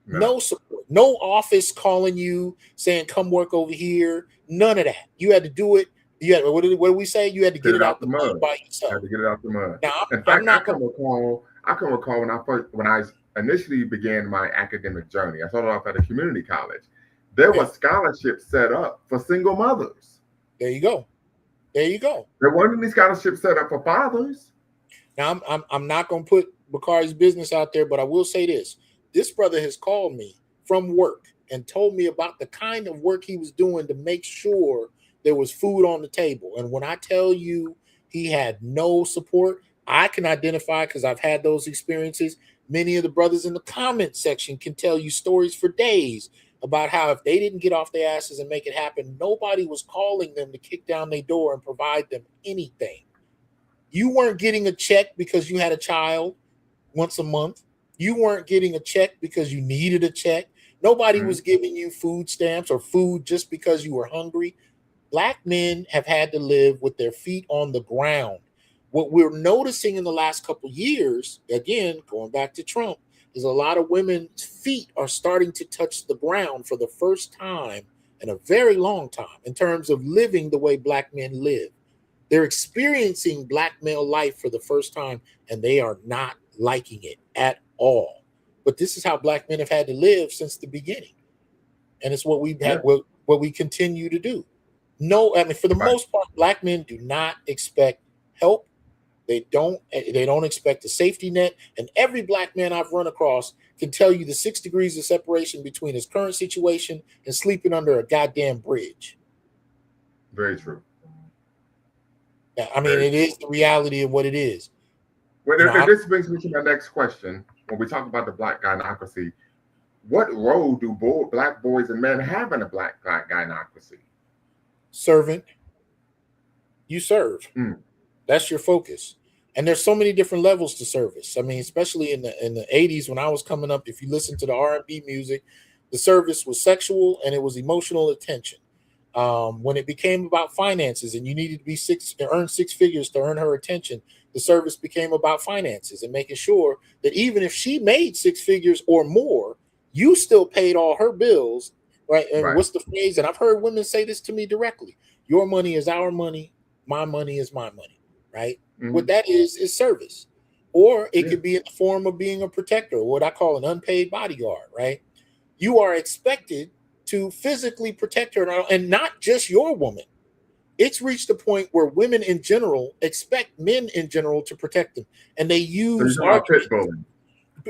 No support. No office calling you saying come work over here. None of that. You had to do it. You had, what did we say? You had to get it out the mud by yourself. Had to get it out the mud. Now, in fact, I can recall when I initially began my academic journey. I started off at a community college. There were scholarships set up for single mothers. There you go. There you go. There weren't any scholarships set up for fathers. Now, I'm not going to put Bakari's business out there, but I will say this. This brother has called me from work and told me about the kind of work he was doing to make sure there was food on the table. And when I tell you he had no support, I can identify because I've had those experiences. Many of the brothers in the comment section can tell you stories for days about how if they didn't get off their asses and make it happen, nobody was calling them to kick down their door and provide them anything. You weren't getting a check because you had a child once a month. You weren't getting a check because you needed a check. Nobody was giving you food stamps or food just because you were hungry. Black men have had to live with their feet on the ground. What we're noticing in the last couple of years, again, going back to Trump, is a lot of women's feet are starting to touch the ground for the first time in a very long time in terms of living the way Black men live. They're experiencing Black male life for the first time, and they are not liking it at all. But this is how Black men have had to live since the beginning. And it's what we've had, what we continue to do. No, I mean, for the most part, Black men do not expect help. They don't expect a safety net. And every Black man I've run across can tell you the 6 degrees of separation between his current situation and sleeping under a goddamn bridge. Very true. Yeah, I mean, it is the reality of what it is. Well, this brings me to my next question. When we talk about the Black Gynocracy, what role do Black boys and men have in a Black Gynocracy? Servant. You serve. That's your focus. And there's so many different levels to service. I mean, especially in the 80s when I was coming up, if you listen to the R&B music, the service was sexual and it was emotional attention. When it became about finances and you needed to earn 6 figures to earn her attention, the service became about finances and making sure that even if she made 6 figures or more, you still paid all her bills, right? And what's the phrase? And I've heard women say this to me directly. Your money is our money. My money is my money, right? What that is service. Or it could be in the form of being a protector, what I call an unpaid bodyguard, right? You are expected to physically protect her, and not just your woman. It's reached a point where women in general expect men in general to protect them, and they use arguments.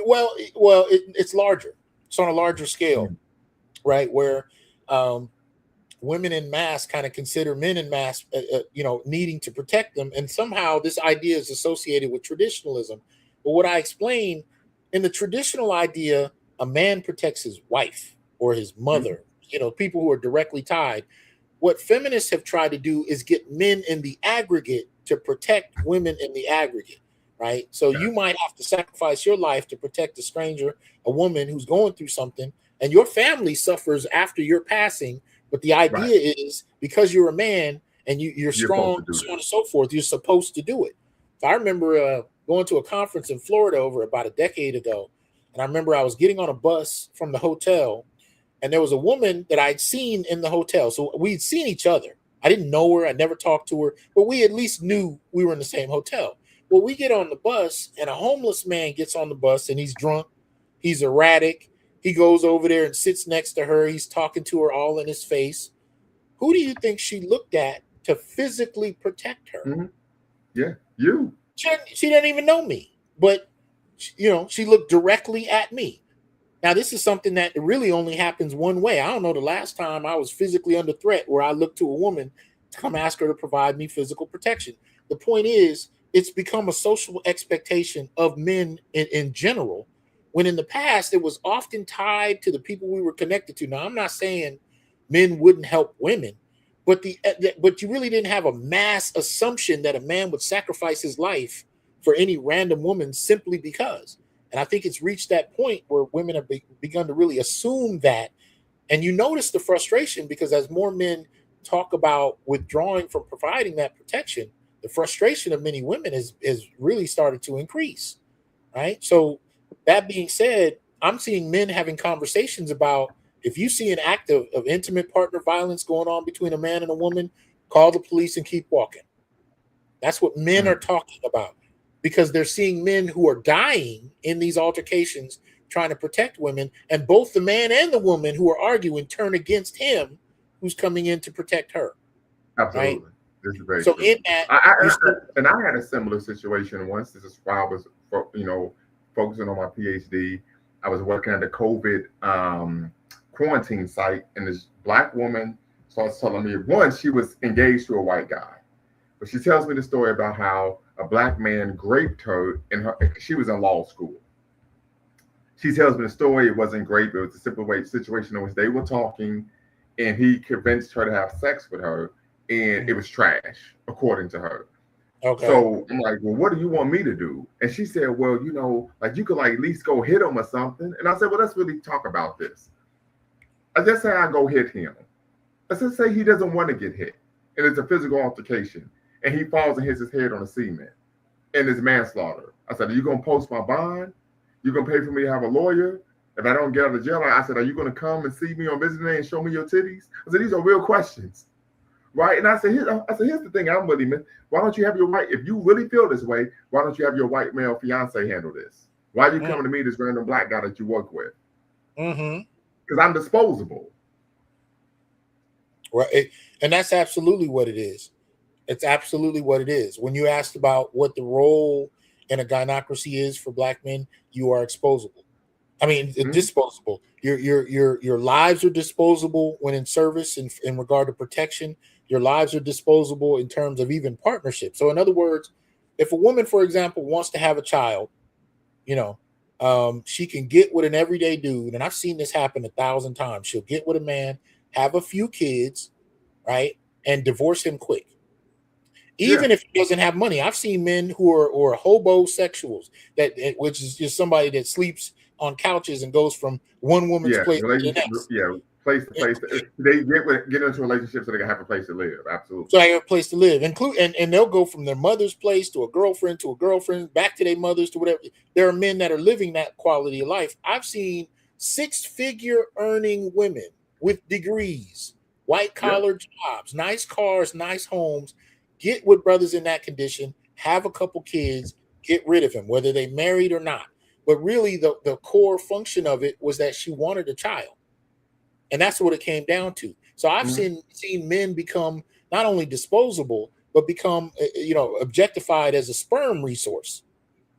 Well, it's larger. It's on a larger scale, right? Where women in mass kind of consider men in mass, needing to protect them, and somehow this idea is associated with traditionalism. But what I explain in the traditional idea, a man protects his wife or his mother, people who are directly tied. What feminists have tried to do is get men in the aggregate to protect women in the aggregate, right? So you might have to sacrifice your life to protect a stranger, a woman who's going through something, and your family suffers after your passing. But the idea is because you're a man and you're strong, so on and so forth, you're supposed to do it. So I remember going to a conference in Florida over about a decade ago, and I remember I was getting on a bus from the hotel, and there was a woman that I'd seen in the hotel. So we'd seen each other. I didn't know her. I never talked to her, but we at least knew we were in the same hotel. Well, we get on the bus, and a homeless man gets on the bus, and he's drunk. He's erratic. He goes over there and sits next to her. He's talking to her all in his face. Who do you think she looked at to physically protect her? Yeah, you. She didn't even know me, but She looked directly at me. Now, this is something that really only happens one way. I don't know the last time I was physically under threat where I looked to a woman to come ask her to provide me physical protection. The point is, it's become a social expectation of men in general, when in the past it was often tied to the people we were connected to. Now, I'm not saying men wouldn't help women, but but you really didn't have a mass assumption that a man would sacrifice his life for any random woman simply because. And I think it's reached that point where women have begun to really assume that. And you notice the frustration because as more men talk about withdrawing from providing that protection, the frustration of many women is really started to increase, right? So that being said, I'm seeing men having conversations about if you see an act of intimate partner violence going on between a man and a woman, call the police and keep walking. That's what men are talking about because they're seeing men who are dying in these altercations trying to protect women, and both the man and the woman who are arguing turn against him who's coming in to protect her. Absolutely. Right? This is very so true. In that, I had a similar situation once. This is why I was, focusing on my PhD. I was working at a COVID quarantine site, and this Black woman starts telling me, one, she was engaged to a white guy. But she tells me the story about how a Black man raped her, she was in law school. She tells me the story. It wasn't great, but it was a simple situation in which they were talking, and he convinced her to have sex with her, and it was trash, according to her. okay. So I'm like, well, what do you want me to do? And she said, well, like you could like at least go hit him or something. And I said, well, let's really talk about this. I just say I go hit him. Let's just say he doesn't want to get hit, and it's a physical altercation, and he falls and hits his head on the cement, and it's manslaughter. I said, are you gonna post my bond? You gonna pay for me to have a lawyer? If I don't get out of jail, I said, are you gonna come and see me on visiting day and show me your titties? I said, these are real questions, right? And I said, here's the thing I'm really missing. Why don't you have your white, if you really feel this way, why don't you have your white male fiance handle this? Why are you coming to me, this random Black guy that you work with? Because I'm disposable. Right. And that's absolutely what it is. It's absolutely what it is. When you asked about what the role in a gynocracy is for Black men, you are exposable. I mean, disposable. Your lives are disposable when in service in regard to protection. Your lives are disposable in terms of even partnership. So in other words, if a woman, for example, wants to have a child, she can get with an everyday dude, and I've seen this happen 1,000 times. She'll get with a man, have a few kids, right, and divorce him quick. Even if he doesn't have money. I've seen men who are hobosexuals, which is just somebody that sleeps on couches and goes from one woman's place to the next. Place to place. They get into a relationship so they can have a place to live. Absolutely. So they have a place to live, and they'll go from their mother's place to a girlfriend, back to their mother's, to whatever. There are men that are living that quality of life. I've seen 6-figure earning women with degrees, white collar jobs, nice cars, nice homes, get with brothers in that condition, have a couple kids, get rid of him, whether they married or not. But really, the core function of it was that she wanted a child. And that's what it came down to. So I've seen men become not only disposable, but become, objectified as a sperm resource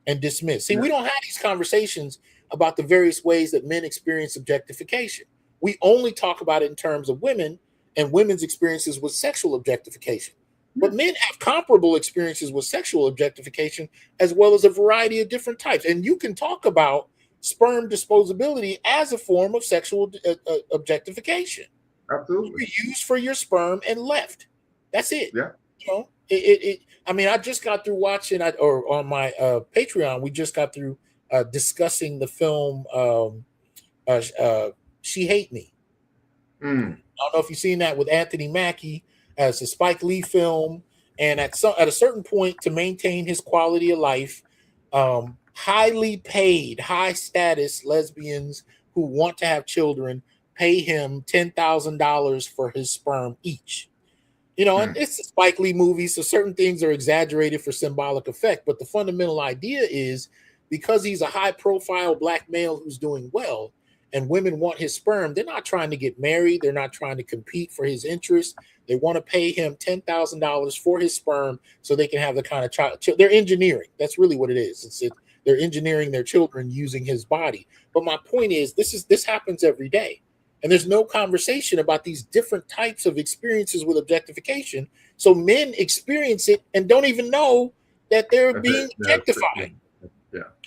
and dismissed. See, we don't have these conversations about the various ways that men experience objectification. We only talk about it in terms of women and women's experiences with sexual objectification. But men have comparable experiences with sexual objectification, as well as a variety of different types. And you can talk about sperm disposability as a form of sexual objectification. Absolutely. You're used for your sperm and left. That's it. Yeah. I mean, I just got through watching, or on my Patreon, we just got through discussing the film She Hate Me. I don't know if you've seen that with Anthony Mackie. It's a Spike Lee film, and at a certain point, to maintain his quality of life, highly paid, high status lesbians who want to have children pay him $10,000 for his sperm each. And it's a Spike Lee movie, so certain things are exaggerated for symbolic effect. But the fundamental idea is, because he's a high-profile Black male who's doing well, and women want his sperm, they're not trying to get married. They're not trying to compete for his interest. They want to pay him $10,000 for his sperm so they can have the kind of child. They're engineering. That's really what it is. they're engineering their children using his body. But my point is, this happens every day. And there's no conversation about these different types of experiences with objectification. So men experience it and don't even know that they're being objectified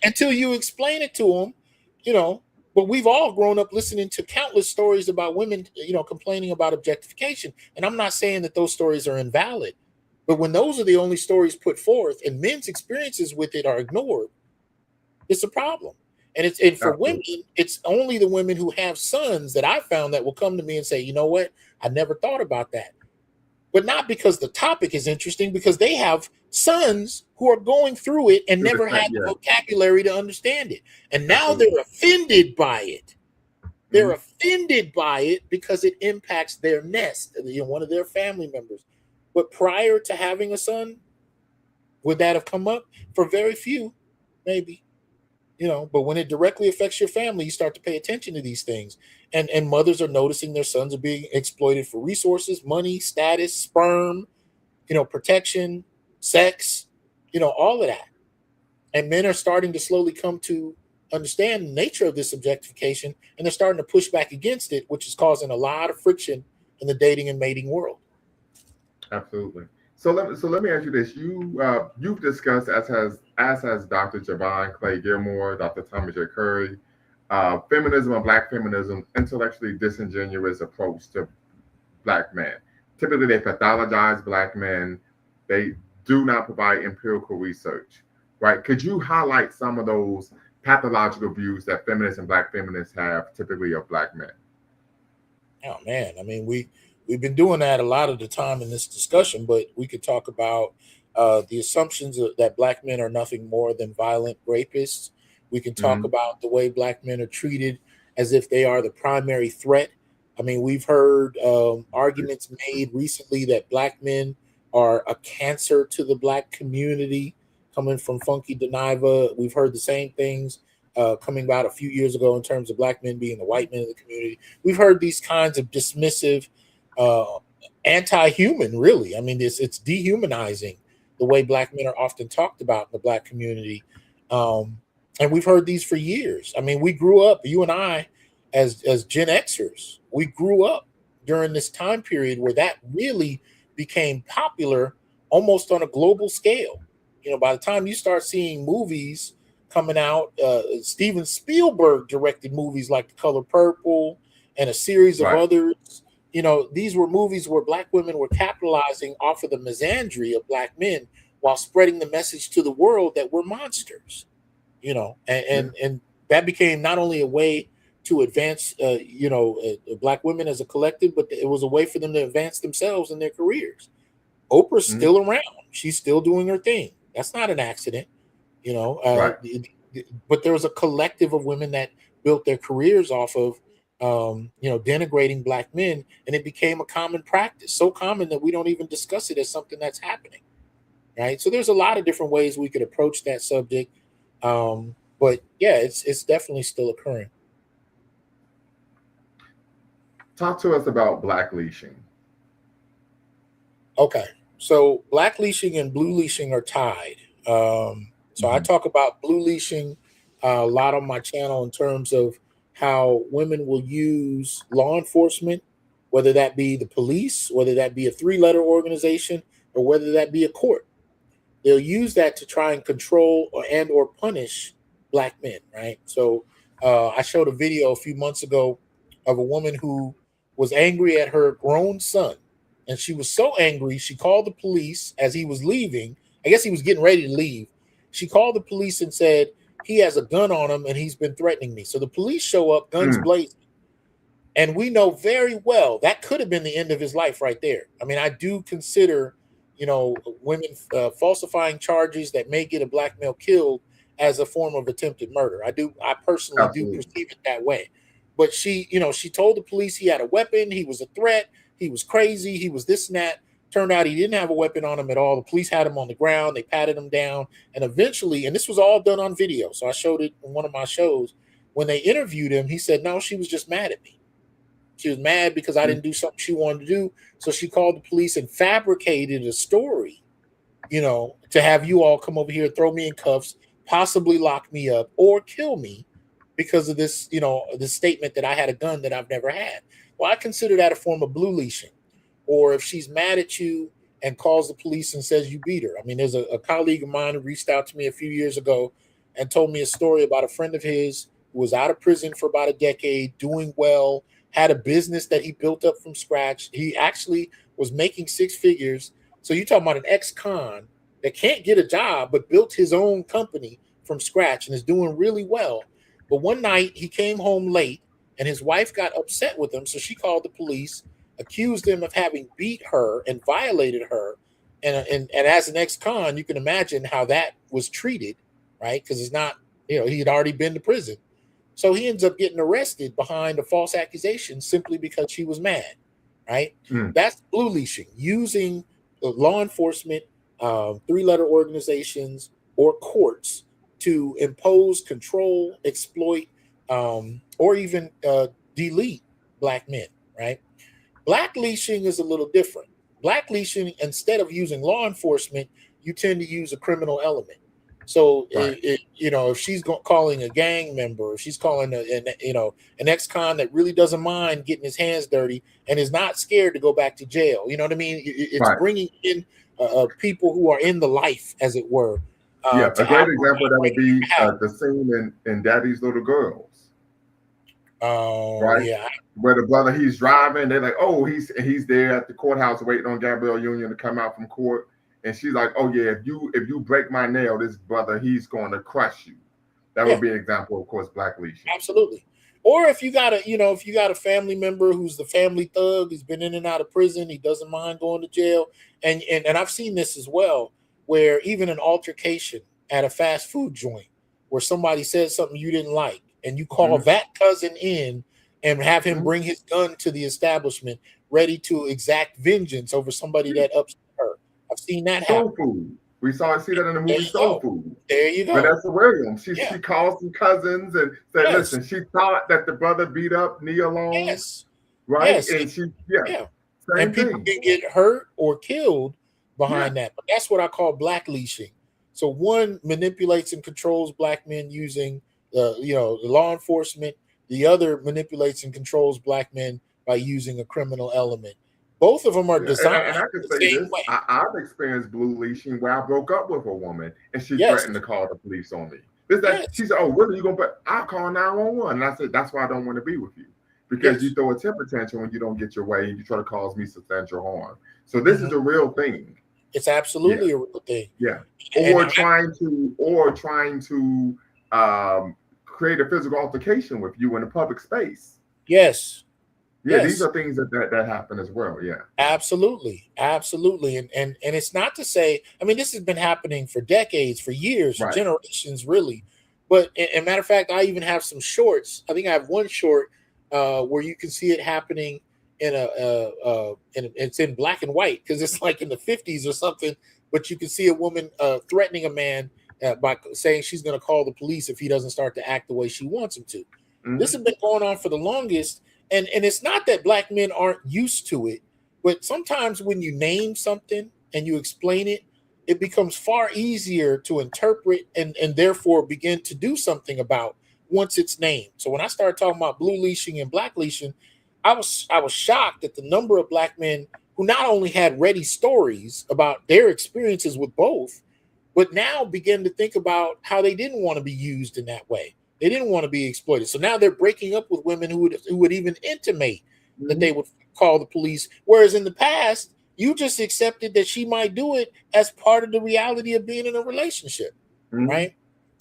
until you explain it to them, you know. But we've all grown up listening to countless stories about women, you know, complaining about objectification. And I'm not saying that those stories are invalid, but when those are the only stories put forth and men's experiences with it are ignored, it's a problem. And for women, it's only the women who have sons that I found that will come to me and say, you know what, I never thought about that. But not because the topic is interesting, because they have sons who are going through it and never had the vocabulary to understand it. And now they're offended by it. They're offended by it because it impacts their nest, you know, one of their family members. But prior to having a son, would that have come up? For very few, maybe. You know, but when it directly affects your family, you start to pay attention to these things. And mothers are noticing their sons are being exploited for resources, money, status, sperm, you know, protection, sex, you know, all of that. And men are starting to slowly come to understand the nature of this objectification, and they're starting to push back against it, which is causing a lot of friction in the dating and mating world. Absolutely. So let me ask you this: you've discussed, as has Dr. Javon Clay Gilmore, Dr. Thomas J. Curry, feminism and Black feminism, intellectually disingenuous approach to Black men. Typically, they pathologize Black men. They do not provide empirical research, right? Could you highlight some of those pathological views that feminists and Black feminists have typically of Black men? Oh man, I mean, we've been doing that a lot of the time in this discussion, but we could talk about the assumptions that Black men are nothing more than violent rapists. We can talk about the way Black men are treated as if they are the primary threat. I mean, we've heard arguments made recently that Black men are a cancer to the Black community, coming from Funky Deniva. We've heard the same things coming about a few years ago in terms of Black men being the white men of the community. We've heard these kinds of dismissive, anti-human, really. I mean, it's dehumanizing the way Black men are often talked about in the Black community. And we've heard these for years. I mean, we grew up, you and I, as Gen Xers, we grew up during this time period where that really became popular almost on a global scale. You know, by the time you start seeing movies coming out, Steven Spielberg directed movies like The Color Purple and a series of others. You know, these were movies where Black women were capitalizing off of the misandry of Black men while spreading the message to the world that we're monsters. You know, and that became not only a way to advance, Black women as a collective, but it was a way for them to advance themselves in their careers. Oprah's still around. She's still doing her thing. That's not an accident, you know. But there was a collective of women that built their careers off of, denigrating Black men, and it became a common practice, so common that we don't even discuss it as something that's happening, right? So there's a lot of different ways we could approach that subject. But yeah, it's definitely still occurring. Talk to us about Black Leashing. Okay, so Black Leashing and Blue Leashing are tied. So I talk about Blue Leashing a lot on my channel in terms of how women will use law enforcement, whether that be the police, whether that be a 3-letter organization, or whether that be a court. They'll use that to try and control or punish Black men, right? So I showed a video a few months ago of a woman who was angry at her grown son. And she was so angry, she called the police as he was leaving. I guess he was getting ready to leave. She called the police and said, he has a gun on him and he's been threatening me. So the police show up, guns blazing. And we know very well that could have been the end of his life right there. I mean, I do consider, women falsifying charges that may get a Black male killed as a form of attempted murder. I personally do perceive it that way. But she told the police he had a weapon, he was a threat, he was crazy, he was this and that. Turned out he didn't have a weapon on him at all. The police had him on the ground, they patted him down, and eventually, and this was all done on video, so I showed it in one of my shows, when they interviewed him, he said, no, she was just mad at me. She was mad because I didn't do something she wanted to do. So she called the police and fabricated a story, to have you all come over here, throw me in cuffs, possibly lock me up or kill me because of this, this statement that I had a gun that I've never had. Well, I consider that a form of blue leashing. Or if she's mad at you and calls the police and says you beat her. I mean, there's a colleague of mine who reached out to me a few years ago and told me a story about a friend of his who was out of prison for about a decade, doing well, had a business that he built up from scratch. He actually was making six figures. So you're talking about an ex-con that can't get a job, but built his own company from scratch and is doing really well. But one night he came home late and his wife got upset with him. So she called the police, accused him of having beat her and violated her. And as an ex-con, you can imagine how that was treated, right? Because it's not, he had already been to prison. So he ends up getting arrested behind a false accusation simply because she was mad, right? That's blue leashing, using the law enforcement, three-letter organizations or courts to impose, control, exploit, or even delete Black men, right? Black leashing is a little different. Black leashing, instead of using law enforcement, you tend to use a criminal element. So, Right. if she's calling a gang member, if she's calling an ex-con that really doesn't mind getting his hands dirty and is not scared to go back to jail, you know what I mean? It's Right. bringing in people who are in the life, as it were. Yeah, To a great example of that would be have. the scene in Daddy's Little Girls. Oh, Right? yeah. Where the brother, he's driving, they're like, oh, he's there at the courthouse waiting on Gabrielle Union to come out from court. And she's like, oh yeah, if you break my nail, this brother, he's going to crush you. That would be an example, of course, Black leashing. Absolutely. Or if you got a family member who's the family thug, he's been in and out of prison, he doesn't mind going to jail. And I've seen this as well, where even an altercation at a fast food joint where somebody says something you didn't like, and you call that cousin in and have him bring his gun to the establishment, ready to exact vengeance over somebody that upset her. I've seen that happen. Soul Food. We see that in the movie Soul Food. There you go. Vanessa Williams. She calls some cousins and said, listen, she thought that the brother beat up Nia Long. Yes. Right? Yes. And and people can get hurt or killed behind that. But that's what I call Black leashing. So one manipulates and controls Black men using the law enforcement. The other manipulates and controls Black men by using a criminal element. Both of them are designed. And I can say this: I've experienced blue leashing where I broke up with a woman and she threatened to call the police on me. She said, "Oh, what are you going to?" But I'll call 911, and I said, "That's why I don't want to be with you because you throw a temper tantrum when you don't get your way and you try to cause me substantial harm." So this is a real thing. It's absolutely a real thing. Yeah, or trying to create a physical altercation with you in a public space. Yes. Yeah, these are things that happen as well. Yeah, absolutely, and it's not to say. I mean, this has been happening for decades, for years, for generations, really. But as a matter of fact, I even have some shorts. I think I have one short where you can see it happening in it's in black and white because it's like in the 50s or something. But you can see a woman threatening a man by saying she's going to call the police if he doesn't start to act the way she wants him to. This has been going on for the longest. And it's not that Black men aren't used to it, but sometimes when you name something and you explain it, it becomes far easier to interpret and therefore begin to do something about once it's named. So when I started talking about blue leashing and Black leashing, I was shocked at the number of Black men who not only had ready stories about their experiences with both, but now begin to think about how they didn't want to be used in that way. They didn't want to be exploited. So now they're breaking up with women who would even intimate that they would call the police. Whereas in the past, you just accepted that she might do it as part of the reality of being in a relationship, right?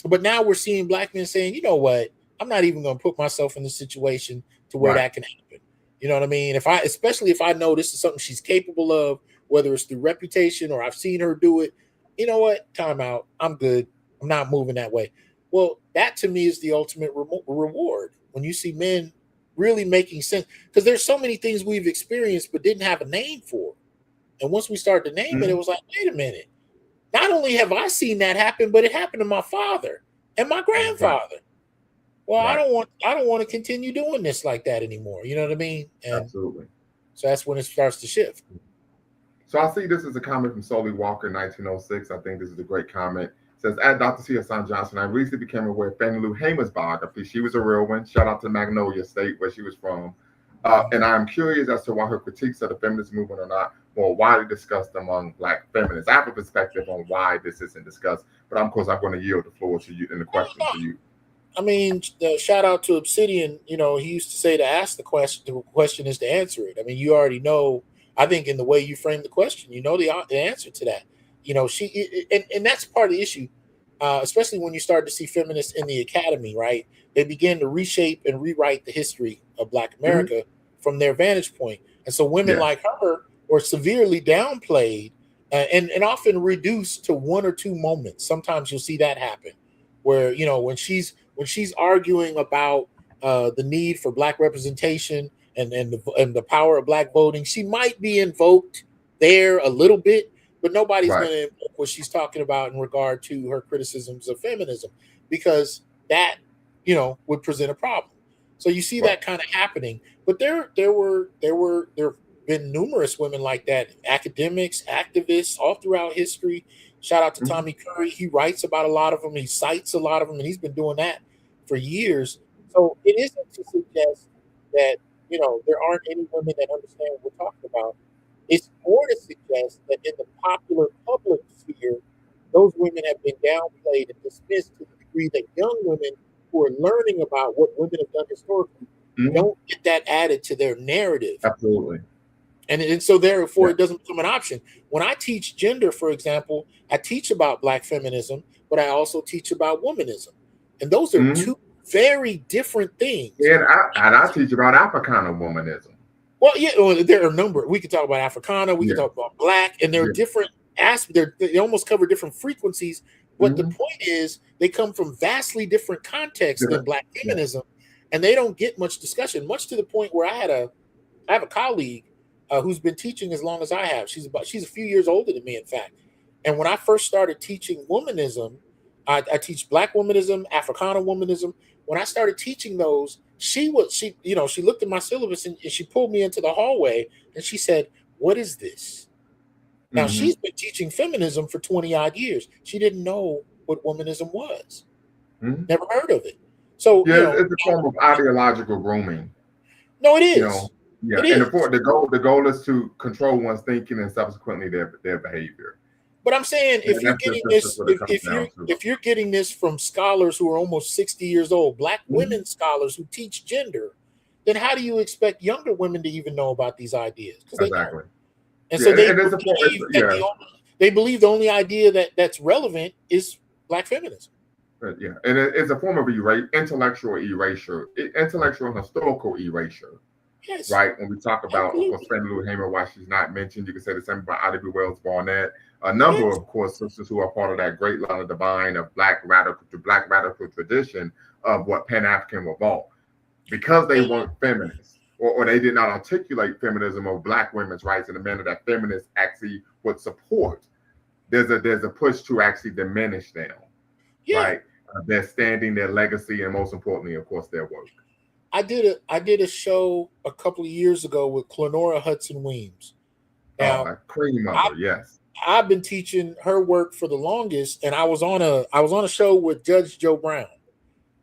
But now we're seeing Black men saying, you know what? I'm not even going to put myself in the situation to where that can happen. You know what I mean? Especially if I know this is something she's capable of, whether it's through reputation or I've seen her do it, you know what? Time out. I'm good. I'm not moving that way. Well, that to me is the ultimate reward when you see men really making sense, because there's so many things we've experienced but didn't have a name for. And once we started to name it, it was like, wait a minute. Not only have I seen that happen, but it happened to my father and my grandfather. Well, I don't want to continue doing this like that anymore. You know what I mean? And absolutely. So that's when it starts to shift. So I see this as a comment from Solly Walker, 1906. I think this is a great comment. Says, at Dr. C. Hasan Johnson, I recently became aware of Fannie Lou Hamer's biography. She was a real one. Shout out to Magnolia State, where she was from. And I'm curious as to why her critiques of the feminist movement are not more widely discussed among Black feminists. I have a perspective on why this isn't discussed, but of course, I'm going to yield the floor to you and the question to you. I mean, shout out to Obsidian. You know, he used to say to ask the question is to answer it. I mean, you already know. I think in the way you frame the question, you know the answer to that. You know, and that's part of the issue, especially when you start to see feminists in the academy, right? They begin to reshape and rewrite the history of Black America from their vantage point. And so women like her were severely downplayed and often reduced to one or two moments. Sometimes you'll see that happen where, you know, when she's arguing about the need for Black representation and the power of Black voting, she might be invoked there a little bit, but nobody's going to invoke what she's talking about in regard to her criticisms of feminism, because that, you know, would present a problem. So you see that kind of happening. But there have been numerous women like that, academics, activists, all throughout history. Shout out to Tommy Curry. He writes about a lot of them. He cites a lot of them, and he's been doing that for years. So it isn't to suggest that, you know, there aren't any women that understand what we're talking about. It's more to suggest that in the popular public sphere, those women have been downplayed and dismissed to the degree that young women who are learning about what women have done historically don't get that added to their narrative. Absolutely. And so therefore, it doesn't become an option. When I teach gender, for example, I teach about Black feminism, but I also teach about womanism. And those are two very different things. And I teach about Africana womanism. Well, there are a number. We could talk about Africana, we could talk about Black, and there are different aspects. They almost cover different frequencies. But the point is, they come from vastly different contexts than Black feminism, and they don't get much discussion. Much to the point where I have a colleague who's been teaching as long as I have. She's a few years older than me, in fact. And when I first started teaching womanism, I teach Black womanism, Africana womanism. When I started teaching those, she looked at my syllabus and she pulled me into the hallway and she said, "What is this?" Now, she's been teaching feminism for 20 odd years. She didn't know what womanism was. Never heard of it. So it's a form of ideological grooming. No, it is. You know, and the goal is to control one's thinking and subsequently their behavior. But I'm saying, if you're getting this from scholars who are almost 60 years old, Black women scholars who teach gender, then how do you expect younger women to even know about these ideas? Exactly. And so they believe the only idea that's relevant is Black feminism. Yeah, and it's a form of intellectual erasure, intellectual and historical erasure. Yes. Right. When we talk about, of course, Fannie Lou Hamer, why she's not mentioned, you can say the same about Ida B. Wells Barnett. A number, of course, sisters who are part of that great line of divine of Black radical tradition of what Pan-African revolt, because they weren't feminists, or they did not articulate feminism or Black women's rights in a manner that feminists actually would support. There's a push to actually diminish them, right? Their standing, their legacy, and most importantly, of course, their work. I did a show a couple of years ago with Clenora Hudson Weems. Now, cream mother, yes. I've been teaching her work for the longest, and I was on a show with Judge Joe Brown,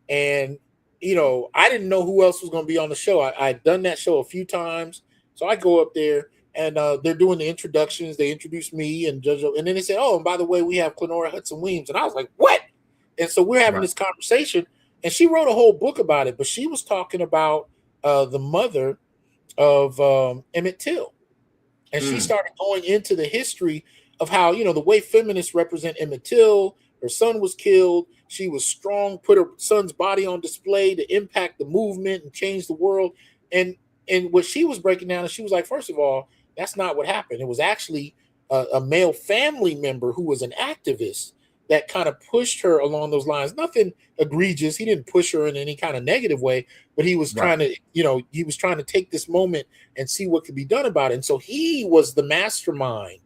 and I didn't know who else was going to be on the show. I'd done that show a few times, so I go up there, and they're doing the introductions. They introduced me and Judge, and then they said, "Oh, and by the way, we have Clenora Hudson Weems," and I was like, "What?" And so we're having this conversation. And she wrote a whole book about it, but she was talking about the mother of Emmett Till. And she started going into the history of how, the way feminists represent Emmett Till. Her son was killed. She was strong, put her son's body on display to impact the movement and change the world. And what she was breaking down, and she was like, first of all, that's not what happened. It was actually a male family member who was an activist that kind of pushed her along those lines. Nothing egregious. He didn't push her in any kind of negative way, but he was trying to, take this moment and see what could be done about it. And so he was the mastermind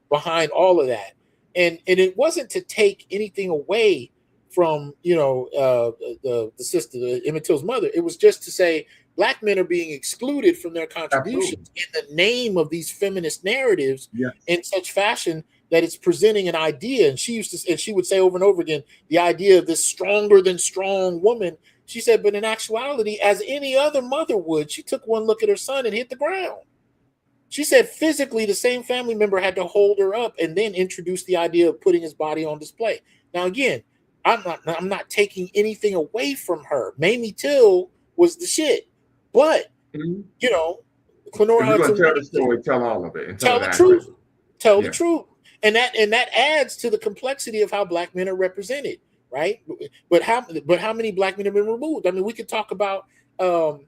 behind all of that. And it wasn't to take anything away from, the sister, Emmett Till's mother. It was just to say Black men are being excluded from their contributions in the name of these feminist narratives in such fashion that it's presenting an idea. And she would say over and over again, the idea of this stronger than strong woman. She said, but in actuality, as any other mother would, she took one look at her son and hit the ground. She said physically the same family member had to hold her up and then introduce the idea of putting his body on display. Now, again, I'm not taking anything away from her. Mamie Till was the shit. But, you know, Clenora Hudson, tell the story, tell all of it, and tell the truth. Tell the truth. And that adds to the complexity of how Black men are represented, right? But how many Black men have been removed? I mean, we could talk about oh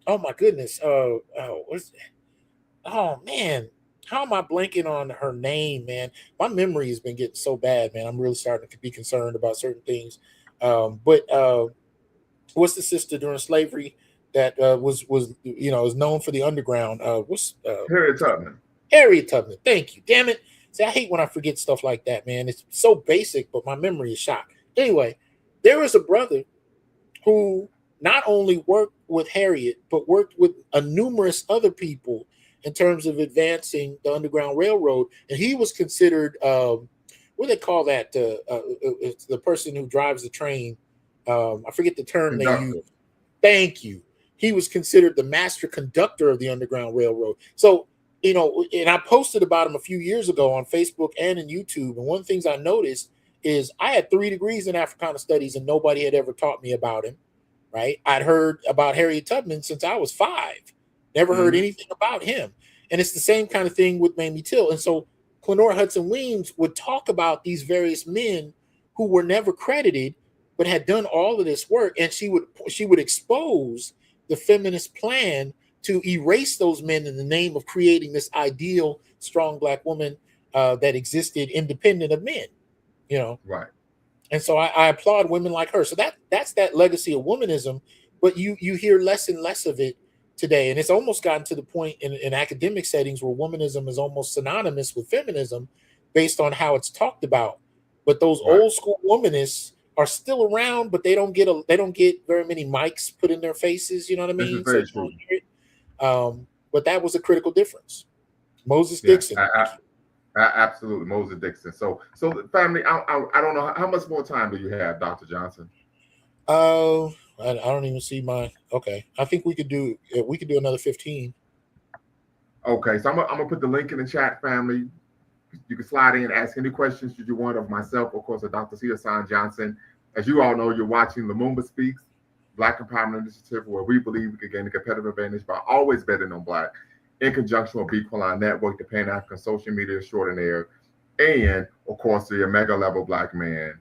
my goodness. Oh man, how am I blanking on her name, man? My memory has been getting so bad, man. I'm really starting to be concerned about certain things. But what's the sister during slavery that was is known for the underground? Harriet Tubman. Harriet Tubman. Thank you. Damn it. See, I hate when I forget stuff like that, man. It's so basic, but my memory is shot. Anyway, there was a brother who not only worked with Harriet, but worked with numerous other people in terms of advancing the Underground Railroad. And he was considered, what do they call that? It's the person who drives the train. I forget the term they use. Thank you. He was considered the master conductor of the Underground Railroad. So, and I posted about him a few years ago on Facebook and in YouTube. And one of the things I noticed is I had 3 degrees in Africana Studies and nobody had ever taught me about him, right? I'd heard about Harriet Tubman since I was 5. Never heard anything about him. And it's the same kind of thing with Mamie Till. And so Clenora Hudson Weems would talk about these various men who were never credited, but had done all of this work. And she would expose the feminist plan to erase those men in the name of creating this ideal, strong Black woman that existed independent of men, Right. And so I applaud women like her. So that's that legacy of womanism, but you hear less and less of it today. And it's almost gotten to the point in academic settings where womanism is almost synonymous with feminism based on how it's talked about. But those old school womanists are still around, but they don't get very many mics put in their faces. You know what I mean? This is very true. But that was a critical difference. Moses Dixon. Absolutely, Moses Dixon. So the family. I don't know how much more time do you have, Dr. Johnson? I don't even see my. Okay, I think we could do another 15. Okay, so I'm gonna put the link in the chat, family. You can slide in, ask any questions you want of myself, of course, of Dr. Hasan Johnson. As you all know, you're watching Lumumba Speaks, Black Empowerment Initiative, where we believe we can gain a competitive advantage by always betting on Black, in conjunction with Bequaline Network, the Pan-African social media extraordinaire, and of course the Omega level Black man,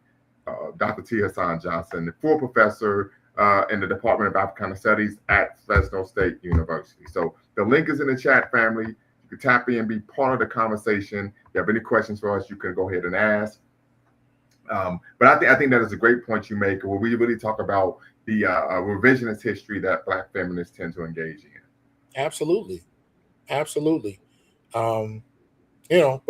Dr. T. Hasan Johnson, the full professor in the Department of Africana Studies at Fresno State University. So the link is in the chat, family. You can tap in, be part of the conversation. If you have any questions for us, you can go ahead and ask. But I think that is a great point you make, where we really talk about the revisionist history that Black feminists tend to engage in. Absolutely. But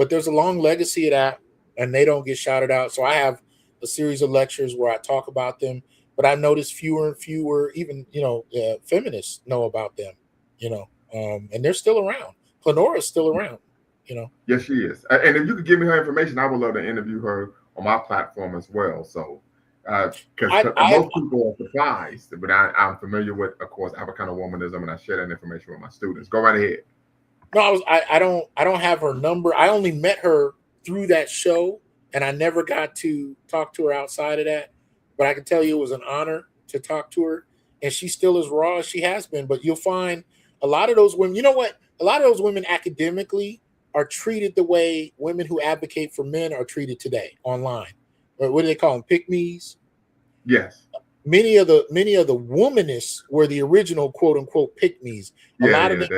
there's a long legacy of that, and they don't get shouted out. So I have a series of lectures where I talk about them, but I notice fewer and fewer, even feminists know about them. And they're still around. Clenora is still around. Yes, she is. And if you could give me her information, I would love to interview her on my platform as well. So, because most people are surprised, but I'm familiar with, of course, Africana womanism, and I share that information with my students. Go right ahead. No, I don't have her number. I only met her through that show, and I never got to talk to her outside of that. But I can tell you it was an honor to talk to her, and she's still as raw as she has been. But you'll find a lot of those women, a lot of those women academically are treated the way women who advocate for men are treated today online. What do they call them? Pick-me's? Yes. Many of the womanists were the original quote unquote pick-me's. A lot of them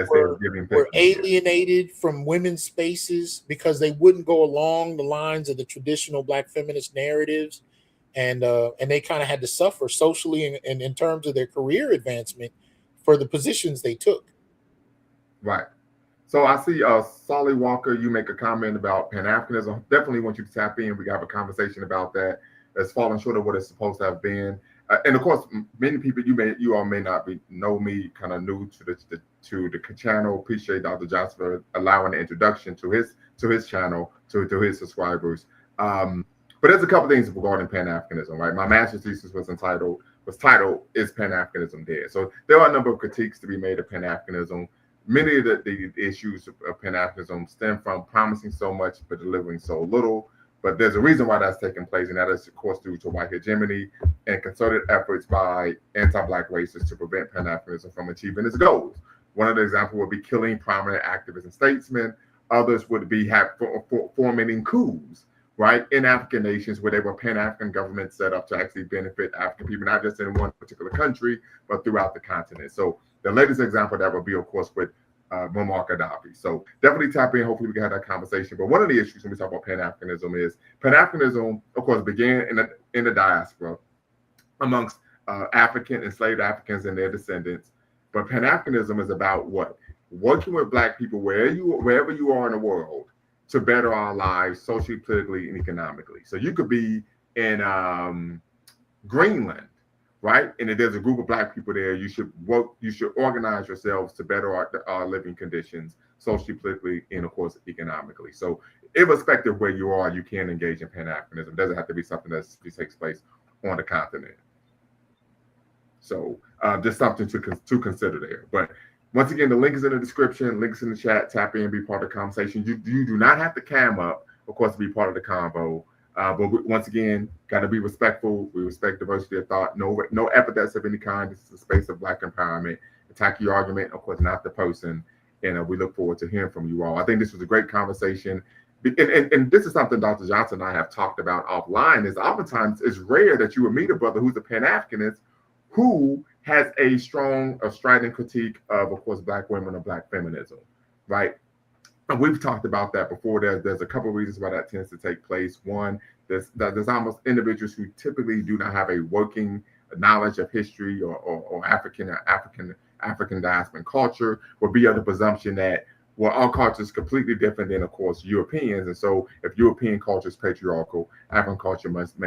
were alienated from women's spaces because they wouldn't go along the lines of the traditional Black feminist narratives. And they kind of had to suffer socially and in terms of their career advancement for the positions they took. Right. So I see Solly Walker, you make a comment about Pan-Africanism. Definitely want you to tap in. We got a conversation about that. It's falling short of what it's supposed to have been. And of course, many people you all may not know me, kind of new to the channel. Appreciate Dr. Johnson for allowing the introduction to his channel. to his subscribers. But there's a couple things regarding Pan-Africanism, right? My master's thesis was titled "Is Pan-Africanism Dead?" So there are a number of critiques to be made of Pan-Africanism. Many of the issues of Pan-Africanism stem from promising so much but delivering so little. But there's a reason why that's taking place, and that is, of course, due to white hegemony and concerted efforts by anti-Black racists to prevent Pan-Africanism from achieving its goals. One of the examples would be killing prominent activists and statesmen. Others would be forming coups, right, in African nations where they were Pan-African governments set up to actually benefit African people, not just in one particular country, but throughout the continent. So the latest example that would be, of course, with Muammar Gaddafi. So definitely tap in. Hopefully we can have that conversation. But one of the issues when we talk about Pan-Africanism is Pan-Africanism, of course, began in the diaspora amongst African enslaved Africans and their descendants. But Pan-Africanism is about what? Working with Black people wherever you are in the world to better our lives socially, politically, and economically. So you could be in Greenland, right? And if there's a group of Black people there, you should organize yourselves to better our living conditions socially, politically, and of course, economically. So irrespective of where you are, you can engage in Pan-Africanism. It doesn't have to be something that takes place on the continent. So just something to consider there. But once again, the link is in the description, links in the chat, tap in, be part of the conversation. You do not have to cam up, of course, to be part of the convo. But once again, got to be respectful. We respect diversity of thought. No epithets of any kind. This is a space of Black empowerment. Attack your argument, of course, not the person. And we look forward to hearing from you all. I think this was a great conversation. And this is something Dr. Johnson and I have talked about offline, is oftentimes it's rare that you would meet a brother who's a Pan-Africanist who has a strong, strident critique of course, Black women or Black feminism, right? And we've talked about that before. There's a couple of reasons why that tends to take place. One, there's almost individuals who typically do not have a working knowledge of history or African diaspora and culture, would be under the presumption that, well, our culture is completely different than, of course, Europeans. And so if European culture is patriarchal, African culture must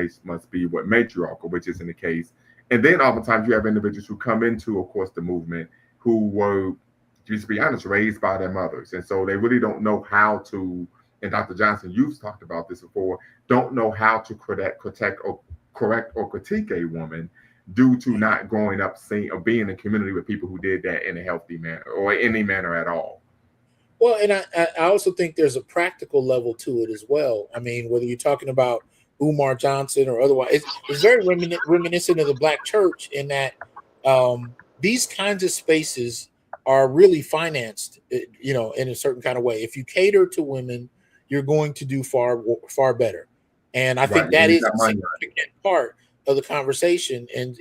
be what matriarchal, which isn't the case. And then oftentimes you have individuals who come into, of course, the movement who were, just to be honest, raised by their mothers. And so they really don't know how to, and Dr. Johnson, you've talked about this before, don't know how to correct or critique a woman due to not growing up seeing or being in a community with people who did that in a healthy manner or any manner at all. Well, and I also think there's a practical level to it as well. I mean, whether you're talking about Umar Johnson or otherwise, it's very reminiscent of the Black church in that these kinds of spaces are really financed, in a certain kind of way. If you cater to women, you're going to do far better. And I think that is a significant part of the conversation. And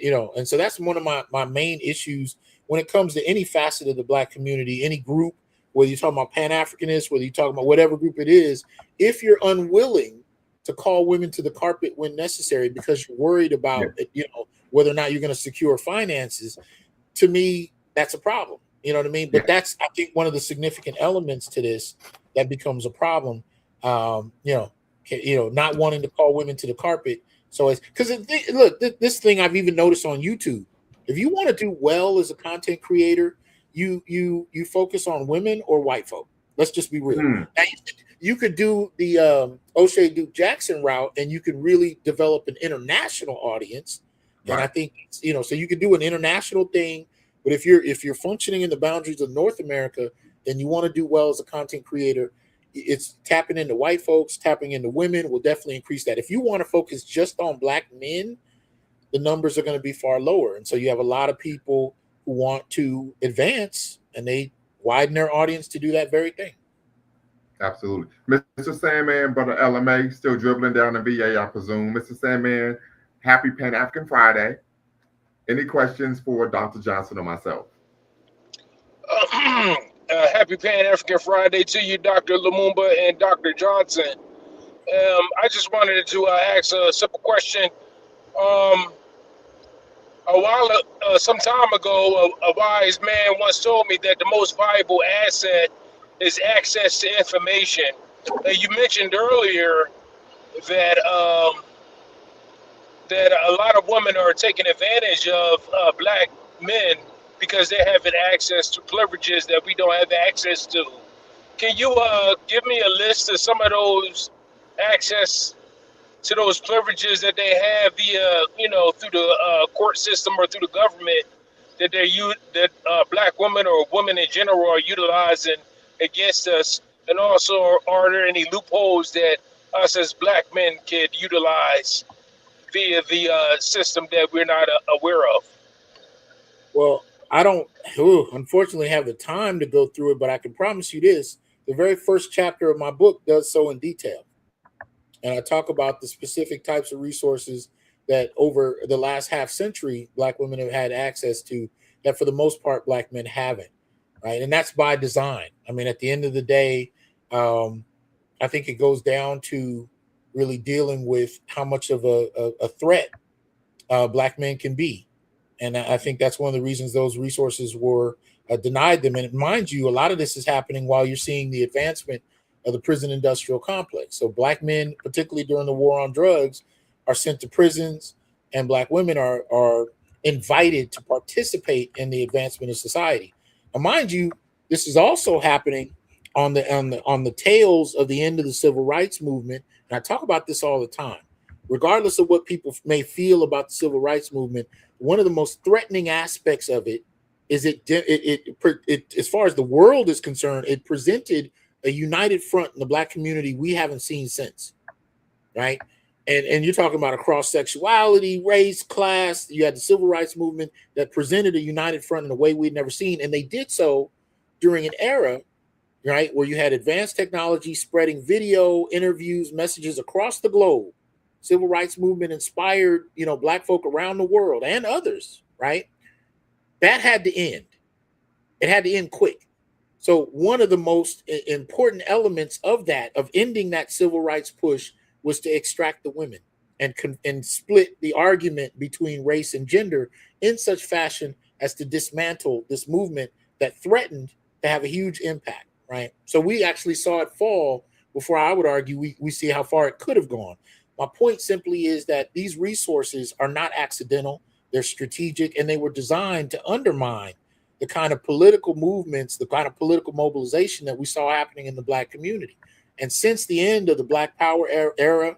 so that's one of my main issues when it comes to any facet of the Black community, any group, whether you're talking about Pan-Africanists, whether you're talking about whatever group it is, if you're unwilling to call women to the carpet when necessary because you're worried about whether or not you're going to secure finances, to me, that's a problem. You know what I mean? But that's, I think, one of the significant elements to this that becomes a problem. Not wanting to call women to the carpet. So it's because look, this thing I've even noticed on YouTube. If you want to do well as a content creator, you focus on women or white folk. Let's just be real. Now, you could do the O'Shea Duke Jackson route, and you could really develop an international audience. Right. And I think so you could do an international thing. But if you're functioning in the boundaries of North America, and you want to do well as a content creator, it's tapping into white folks, tapping into women will definitely increase that. If you want to focus just on Black men, the numbers are going to be far lower. And so you have a lot of people who want to advance, and they widen their audience to do that very thing. Absolutely. Mr. Sandman, Brother LMA, still dribbling down the VA, I presume. Mr. Sandman, happy Pan-African Friday. Any questions for Dr. Johnson or myself? Happy Pan-African Friday to you, Dr. Lumumba and Dr. Johnson. I just wanted to ask a simple question. Some time ago, a wise man once told me that the most valuable asset is access to information. You mentioned earlier that that a lot of women are taking advantage of Black men because they're having access to privileges that we don't have access to. Can you give me a list of some of those access to those privileges that they have via, through the court system or through the government that black women or women in general are utilizing against us? And also, are there any loopholes that us as black men could utilize via the system that we're not aware of? Well, I don't, unfortunately, have the time to go through it, but I can promise you this: the very first chapter of my book does so in detail, and I talk about the specific types of resources that over the last half century black women have had access to that for the most part black men haven't, right? And that's by design. I mean, at the end of the day, I think it goes down to really dealing with how much of a threat black men can be. And I think that's one of the reasons those resources were denied them. And mind you, a lot of this is happening while you're seeing the advancement of the prison industrial complex. So black men, particularly during the war on drugs, are sent to prisons, and black women are invited to participate in the advancement of society. Now, mind you, this is also happening on the tails of the end of the civil rights movement. And I talk about this all the time. Regardless of what people may feel about the civil rights movement, one of the most threatening aspects of it is it as far as the world is concerned, it presented a united front in the black community we haven't seen since, right? And you're talking about across sexuality, race, class. You had the civil rights movement that presented a united front in a way we'd never seen, and they did so during an era, right, where you had advanced technology spreading video, interviews, messages across the globe. Civil rights movement inspired, black folk around the world and others, right? That had to end. It had to end quick. So one of the most important elements of ending that civil rights push was to extract the women and split the argument between race and gender in such fashion as to dismantle this movement that threatened to have a huge impact, right? So we actually saw it fall before I would argue we see how far it could have gone. My point simply is that these resources are not accidental, they're strategic, and they were designed to undermine the kind of political movements, the kind of political mobilization that we saw happening in the black community. And since the end of the Black Power era,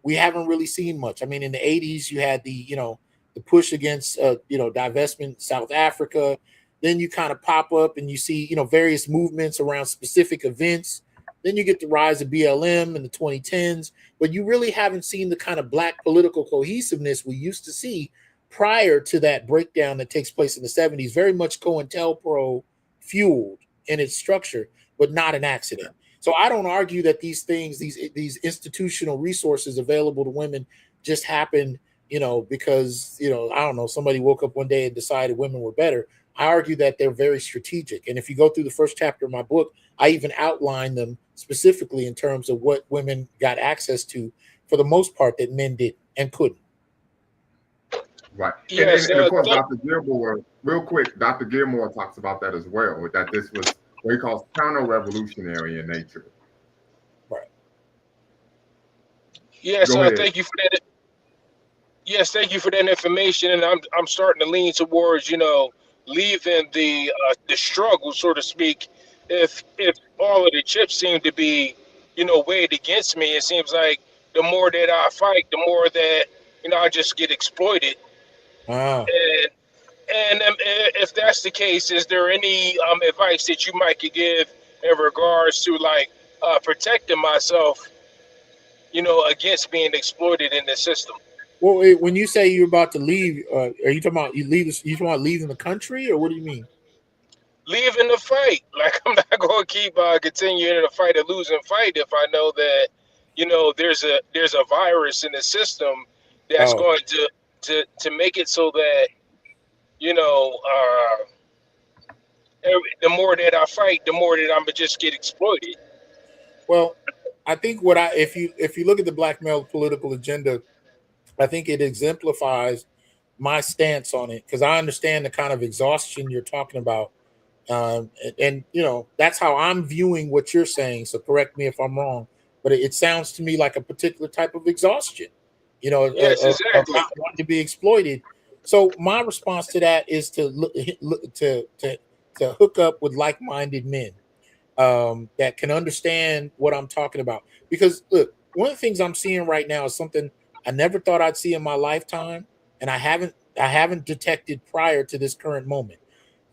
we haven't really seen much. I mean, in the 80s, you had the push against, divestment in South Africa. Then you kind of pop up and you see, various movements around specific events. Then you get the rise of BLM in the 2010s, but you really haven't seen the kind of black political cohesiveness we used to see prior to that breakdown that takes place in the 70s, very much COINTELPRO fueled in its structure, but not an accident. So I don't argue that these things, these institutional resources available to women just happened, because, I don't know, somebody woke up one day and decided women were better. I argue that they're very strategic. And if you go through the first chapter of my book, I even outline them specifically in terms of what women got access to for the most part that men didn't and couldn't. Right. Yes, and of course, Dr. Gilmore, real quick, Dr. Gilmore talks about that as well, that this was what he calls counter-revolutionary in nature. Right. Yes, thank you for that. Yes, thank you for that information. And I'm starting to lean towards, leaving the struggle, so to speak. If all of the chips seem to be, weighed against me, it seems like the more that I fight, the more that I just get exploited. Ah. And if that's the case, is there any advice that you might could give in regards to protecting myself, against being exploited in the system? Well, when you say you're about to leave, are you talking about you talking about leaving the country, or what do you mean? Leaving the fight. Like, I'm not going to keep continuing to fight a losing fight if I know that, there's a virus in the system that's going to make it so that, the more that I fight, the more that I'm gonna just get exploited. Well, I think if you look at the black male political agenda, I think it exemplifies my stance on it, because I understand the kind of exhaustion you're talking about. And that's how I'm viewing what you're saying. So correct me if I'm wrong, but it sounds to me like a particular type of exhaustion, Yes, exactly. Not wanting to be exploited. So my response to that is to hook up with like-minded men. that can understand what I'm talking about. Because look, one of the things I'm seeing right now is something I never thought I'd see in my lifetime, and I haven't detected prior to this current moment.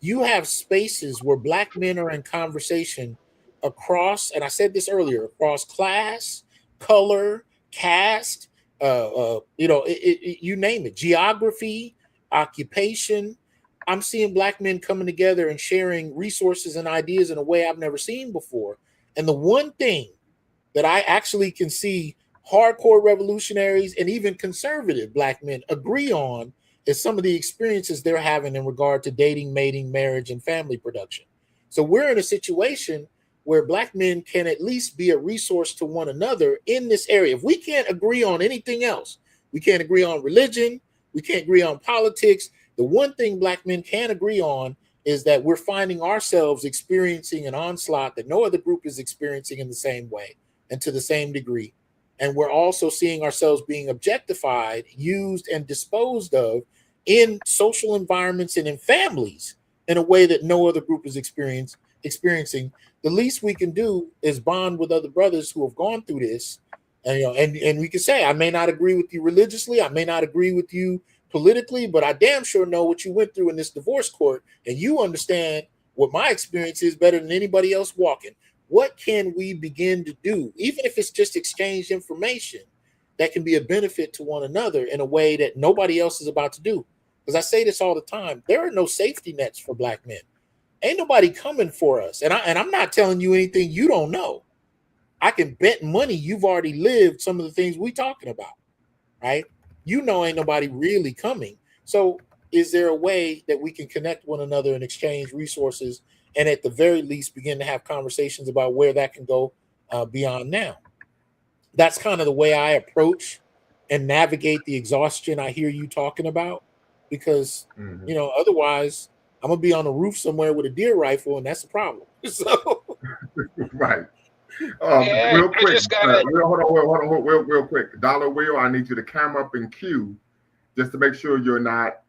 You have spaces where Black men are in conversation across, and I said this earlier, across class, color, caste, you name it, geography, occupation. I'm seeing Black men coming together and sharing resources and ideas in a way I've never seen before. And the one thing that I actually can see hardcore revolutionaries and even conservative Black men agree on is some of the experiences they're having in regard to dating, mating, marriage, and family production. So we're in a situation where Black men can at least be a resource to one another in this area. If we can't agree on anything else, we can't agree on religion, we can't agree on politics. The one thing Black men can agree on is that we're finding ourselves experiencing an onslaught that no other group is experiencing in the same way and to the same degree. And we're also seeing ourselves being objectified, used, and disposed of in social environments and in families in a way that no other group is experiencing. The least we can do is bond with other brothers who have gone through this. And we can say, I may not agree with you religiously, I may not agree with you politically, but I damn sure know what you went through in this divorce court, and you understand what my experience is better than anybody else walking. What can we begin to do, even if it's just exchange information that can be a benefit to one another in a way that nobody else is about to do? Because I say this all the time, there are no safety nets for Black men. Ain't nobody coming for us. And I'm not telling you anything you don't know. I can bet money you've already lived some of the things we talking about, right? You know ain't nobody really coming. So is there a way that we can connect one another and exchange resources and at the very least begin to have conversations about where that can go beyond now? That's kind of the way I approach and navigate the exhaustion I hear you talking about, because, otherwise I'm going to be on a roof somewhere with a deer rifle, and that's the problem. So, right. Real quick, real quick. Dollar Will, I need you to cam up in queue just to make sure you're not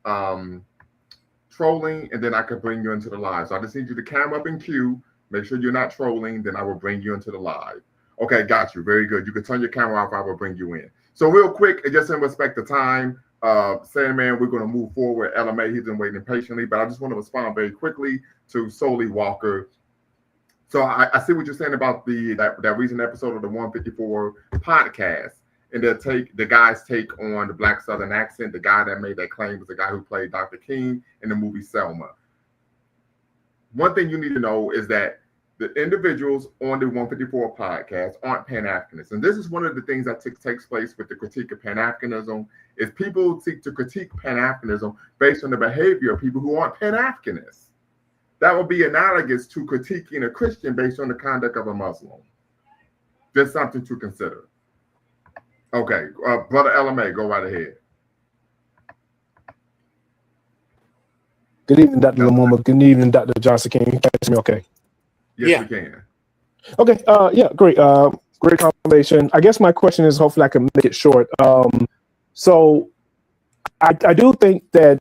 trolling, and then I can bring you into the live. So I just need you to cam up in queue, make sure you're not trolling, then I will bring you into the live. Okay, got you. Very good. You can turn your camera off, I will bring you in. So real quick, just in respect to time, Sandman, we're going to move forward. LMA, he's been waiting patiently, but I just want to respond very quickly to Solely Walker. So I see what you're saying about that recent episode of the 154 podcast, and the guy's take on the Black Southern accent. The guy that made that claim was the guy who played Dr. King in the movie Selma. One thing you need to know is that the individuals on the 154 podcast aren't Pan-Africanists. And this is one of the things that takes place with the critique of Pan-Africanism, is people seek to critique Pan-Africanism based on the behavior of people who aren't Pan-Africanists. That would be analogous to critiquing a Christian based on the conduct of a Muslim. Just something to consider. Okay, Brother LMA, go right ahead. Good evening, Dr. Lumumba. Good evening, Dr. Johnson. Can you catch me okay? Yes, we can. Okay, yeah, great. Great conversation. I guess my question is, hopefully I can make it short. So I do think that,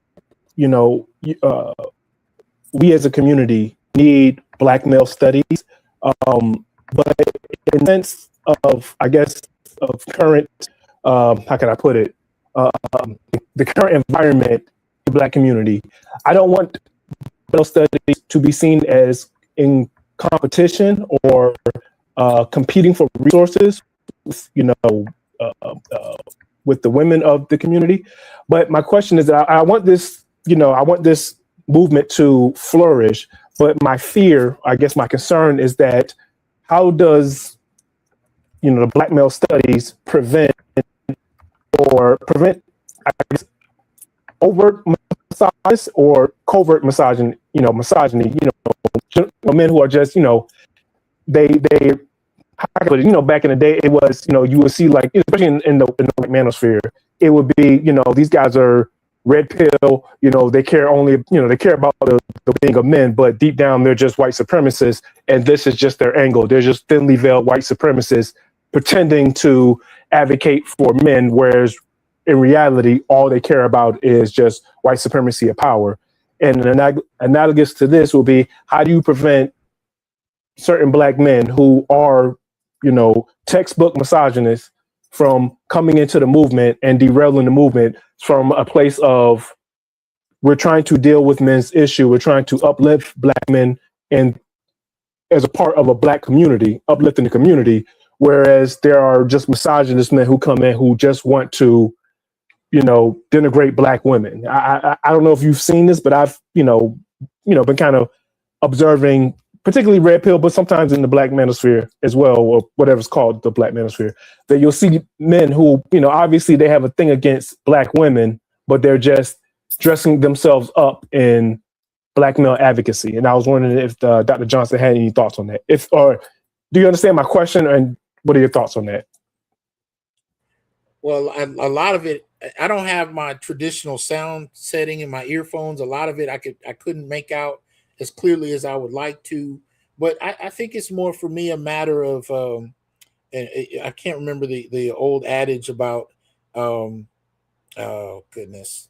we as a community need Black male studies, but in the sense of, I guess, of current, how can I put it, the current environment in the Black community, I don't want male studies to be seen as in competition or competing for resources, with the women of the community. But my question is that I want this, I want this movement to flourish, but my fear, I guess my concern is that how does, the Black male studies prevent, I guess, overt misogyny or covert misogyny, men who are just, they back in the day, it was, you would see, like, especially in the white manosphere, it would be, these guys are red pill, they care only, they care about the being of men, but deep down they're just white supremacists, and this is just their angle. They're just thinly veiled white supremacists pretending to advocate for men, whereas in reality, all they care about is just white supremacy of power. And analogous to this will be, how do you prevent certain black men who are, textbook misogynists from coming into the movement and derailing the movement from a place of, we're trying to deal with men's issue. We're trying to uplift black men and as a part of a black community, uplifting the community. Whereas there are just misogynist men who come in who just want to, denigrate black women. I don't know if you've seen this, but I've, been kind of observing, particularly red pill, but sometimes in the black manosphere as well, or whatever's called the black manosphere, that you'll see men who, obviously they have a thing against black women, but they're just dressing themselves up in black male advocacy. And I was wondering if Dr. Johnson had any thoughts on that. Or do you understand my question? And what are your thoughts on that? Well, a lot of it, I don't have my traditional sound setting in my earphones. A lot of it I couldn't make out as clearly as I would like to. But I think it's more for me a matter of, and I can't remember the old adage about, oh goodness,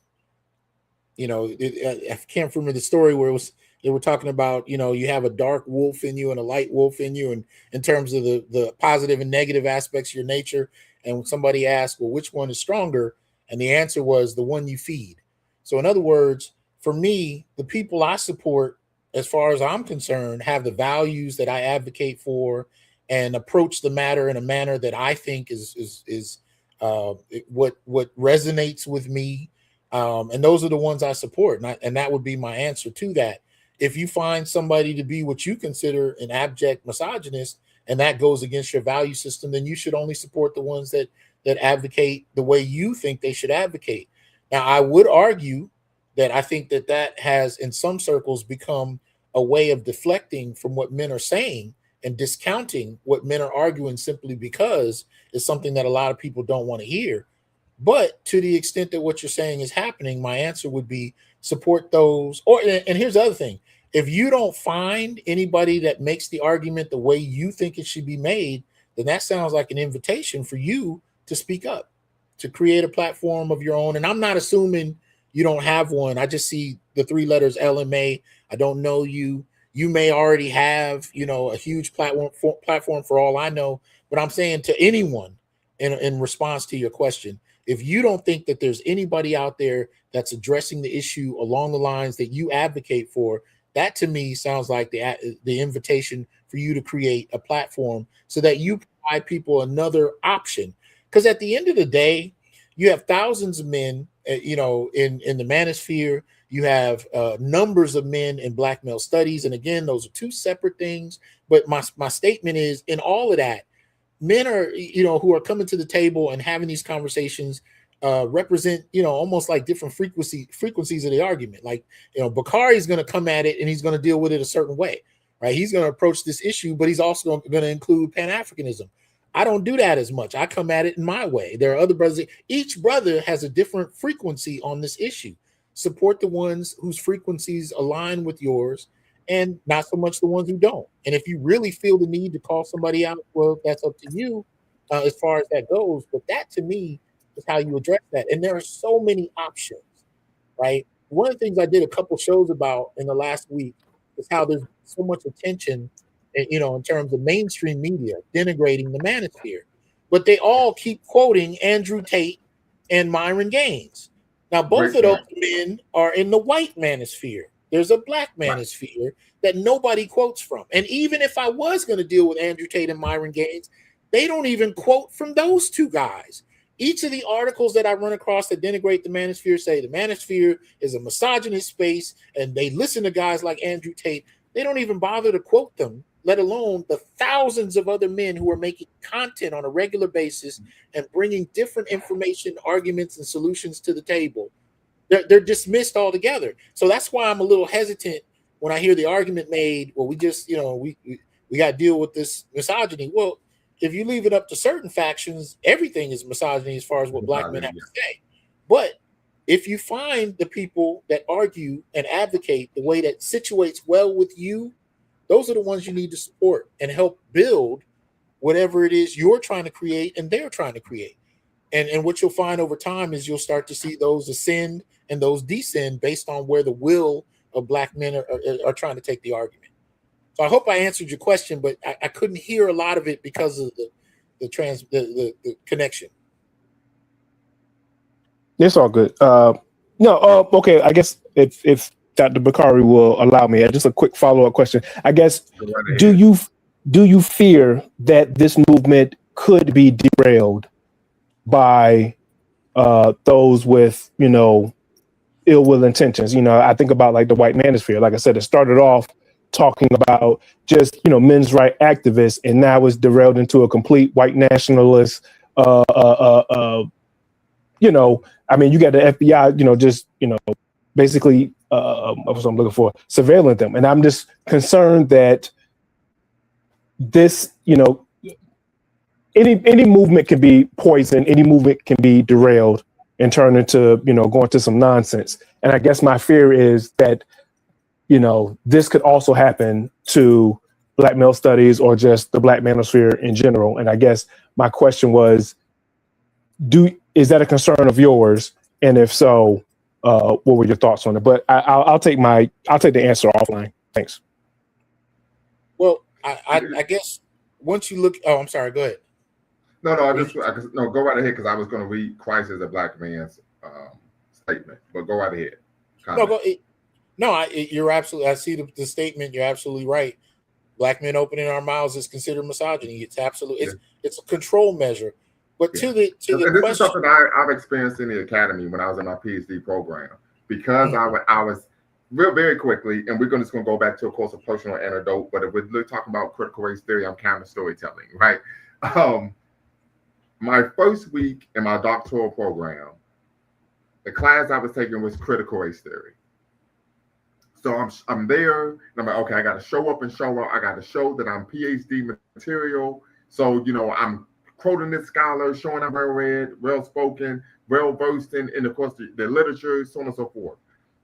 I can't remember the story where they were talking about, you have a dark wolf in you and a light wolf in you, and in terms of the positive and negative aspects of your nature. And when somebody asked, well, which one is stronger? And the answer was the one you feed. So in other words, for me, the people I support, as far as I'm concerned, have the values that I advocate for and approach the matter in a manner that I think is what resonates with me. And those are the ones I support. And that would be my answer to that. If you find somebody to be what you consider an abject misogynist, and that goes against your value system, then you should only support the ones that advocate the way you think they should advocate. Now, I would argue that I think that has, in some circles, become a way of deflecting from what men are saying and discounting what men are arguing simply because it's something that a lot of people don't want to hear. But to the extent that what you're saying is happening, my answer would be support those. And here's the other thing. If you don't find anybody that makes the argument the way you think it should be made, then that sounds like an invitation for you to speak up, to create a platform of your own. And I'm not assuming you don't have one. I just see the three letters LMA. I don't know you. You may already have, a huge platform for all I know. But I'm saying to anyone in response to your question, if you don't think that there's anybody out there that's addressing the issue along the lines that you advocate for, that to me sounds like the invitation for you to create a platform so that you provide people another option. Because at the end of the day, you have thousands of men, in the manosphere. You have numbers of men in black male studies. And again, those are two separate things. But my statement is, in all of that, men are, who are coming to the table and having these conversations represent, almost like different frequencies of the argument. Like, Bakari is going to come at it and he's going to deal with it a certain way, right? He's going to approach this issue, but he's also going to include Pan-Africanism. I don't do that as much. I come at it in my way. There are other brothers. Each brother has a different frequency on this issue. Support the ones whose frequencies align with yours and not so much the ones who don't. And if you really feel the need to call somebody out, well, that's up to you as far as that goes. But that, to me, is how you address that. And there are so many options, right? One of the things I did a couple shows about in the last week is how there's so much attention, in terms of mainstream media denigrating the manosphere. But they all keep quoting Andrew Tate and Myron Gaines. Now, both of those men are in the white manosphere. There's a black manosphere that nobody quotes from. And even if I was going to deal with Andrew Tate and Myron Gaines, they don't even quote from those two guys. Each of the articles that I run across that denigrate the manosphere say the manosphere is a misogynist space, and they listen to guys like Andrew Tate. They don't even bother to quote them, let alone the thousands of other men who are making content on a regular basis and bringing different information, arguments, and solutions to the table. They're dismissed altogether. So that's why I'm a little hesitant when I hear the argument made, well, we just, we got to deal with this misogyny. Well, if you leave it up to certain factions, everything is misogyny as far as what black men have to say. But if you find the people that argue and advocate the way that situates well with you, those are the ones you need to support and help build whatever it is you're trying to create and they're trying to create. And what you'll find over time is you'll start to see those ascend and those descend based on where the will of black men are trying to take the argument. So I hope I answered your question, but I couldn't hear a lot of it because of the connection. It's all good. No, okay. I guess if Dr. Bakari will allow me, just a quick follow-up question. I guess, do you fear that this movement could be derailed by those with, ill will intentions? I think about like the white manosphere. Like I said, it started off talking about just, men's rights activists, and now it's derailed into a complete white nationalist, I mean, you got the FBI, basically, what I'm looking for, surveilling them. And I'm just concerned that this, any movement can be poisoned, any movement can be derailed and turn into, going to some nonsense. And I guess my fear is that, this could also happen to Black male studies or just the Black manosphere in general. And I guess my question was, is that a concern of yours? And if so, what were your thoughts on it? But I'll take the answer offline. Thanks. Well, I guess once you look, I'm sorry, go ahead. No, go right ahead, because I was going to read Christ as a Black man's statement, but go right ahead. You're absolutely, I see the statement. You're absolutely right. Black men opening our mouths is considered misogyny. It's absolutely, it's a control measure. But to the this question, is something I've experienced in the academy when I was in my PhD program, because I was very quickly, and we're just going to go back to, of course, a personal anecdote. But if we're talking about critical race theory, I'm kind of storytelling, right? My first week in my doctoral program, the class I was taking was critical race theory. So I'm there, and I'm like, okay, I got to show up and show out. I got to show that I'm PhD material. So, I'm quoting this scholar, showing I'm well-read, well-spoken, well-versed in of course, the literature, so on and so forth.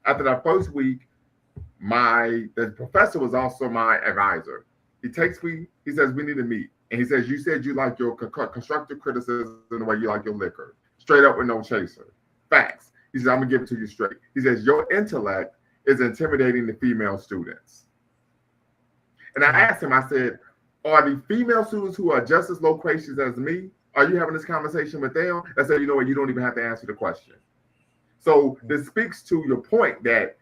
After that first week, the professor was also my advisor. He takes me, he says, we need to meet. And he says, you said you like your constructive criticism the way you like your liquor. Straight up with no chaser. Facts. He says, I'm going to give it to you straight. He says, your intellect is intimidating the female students. And I asked him, I said, are the female students who are just as loquacious as me, are you having this conversation with them? I said, you know what, you don't even have to answer the question. So this speaks to your point that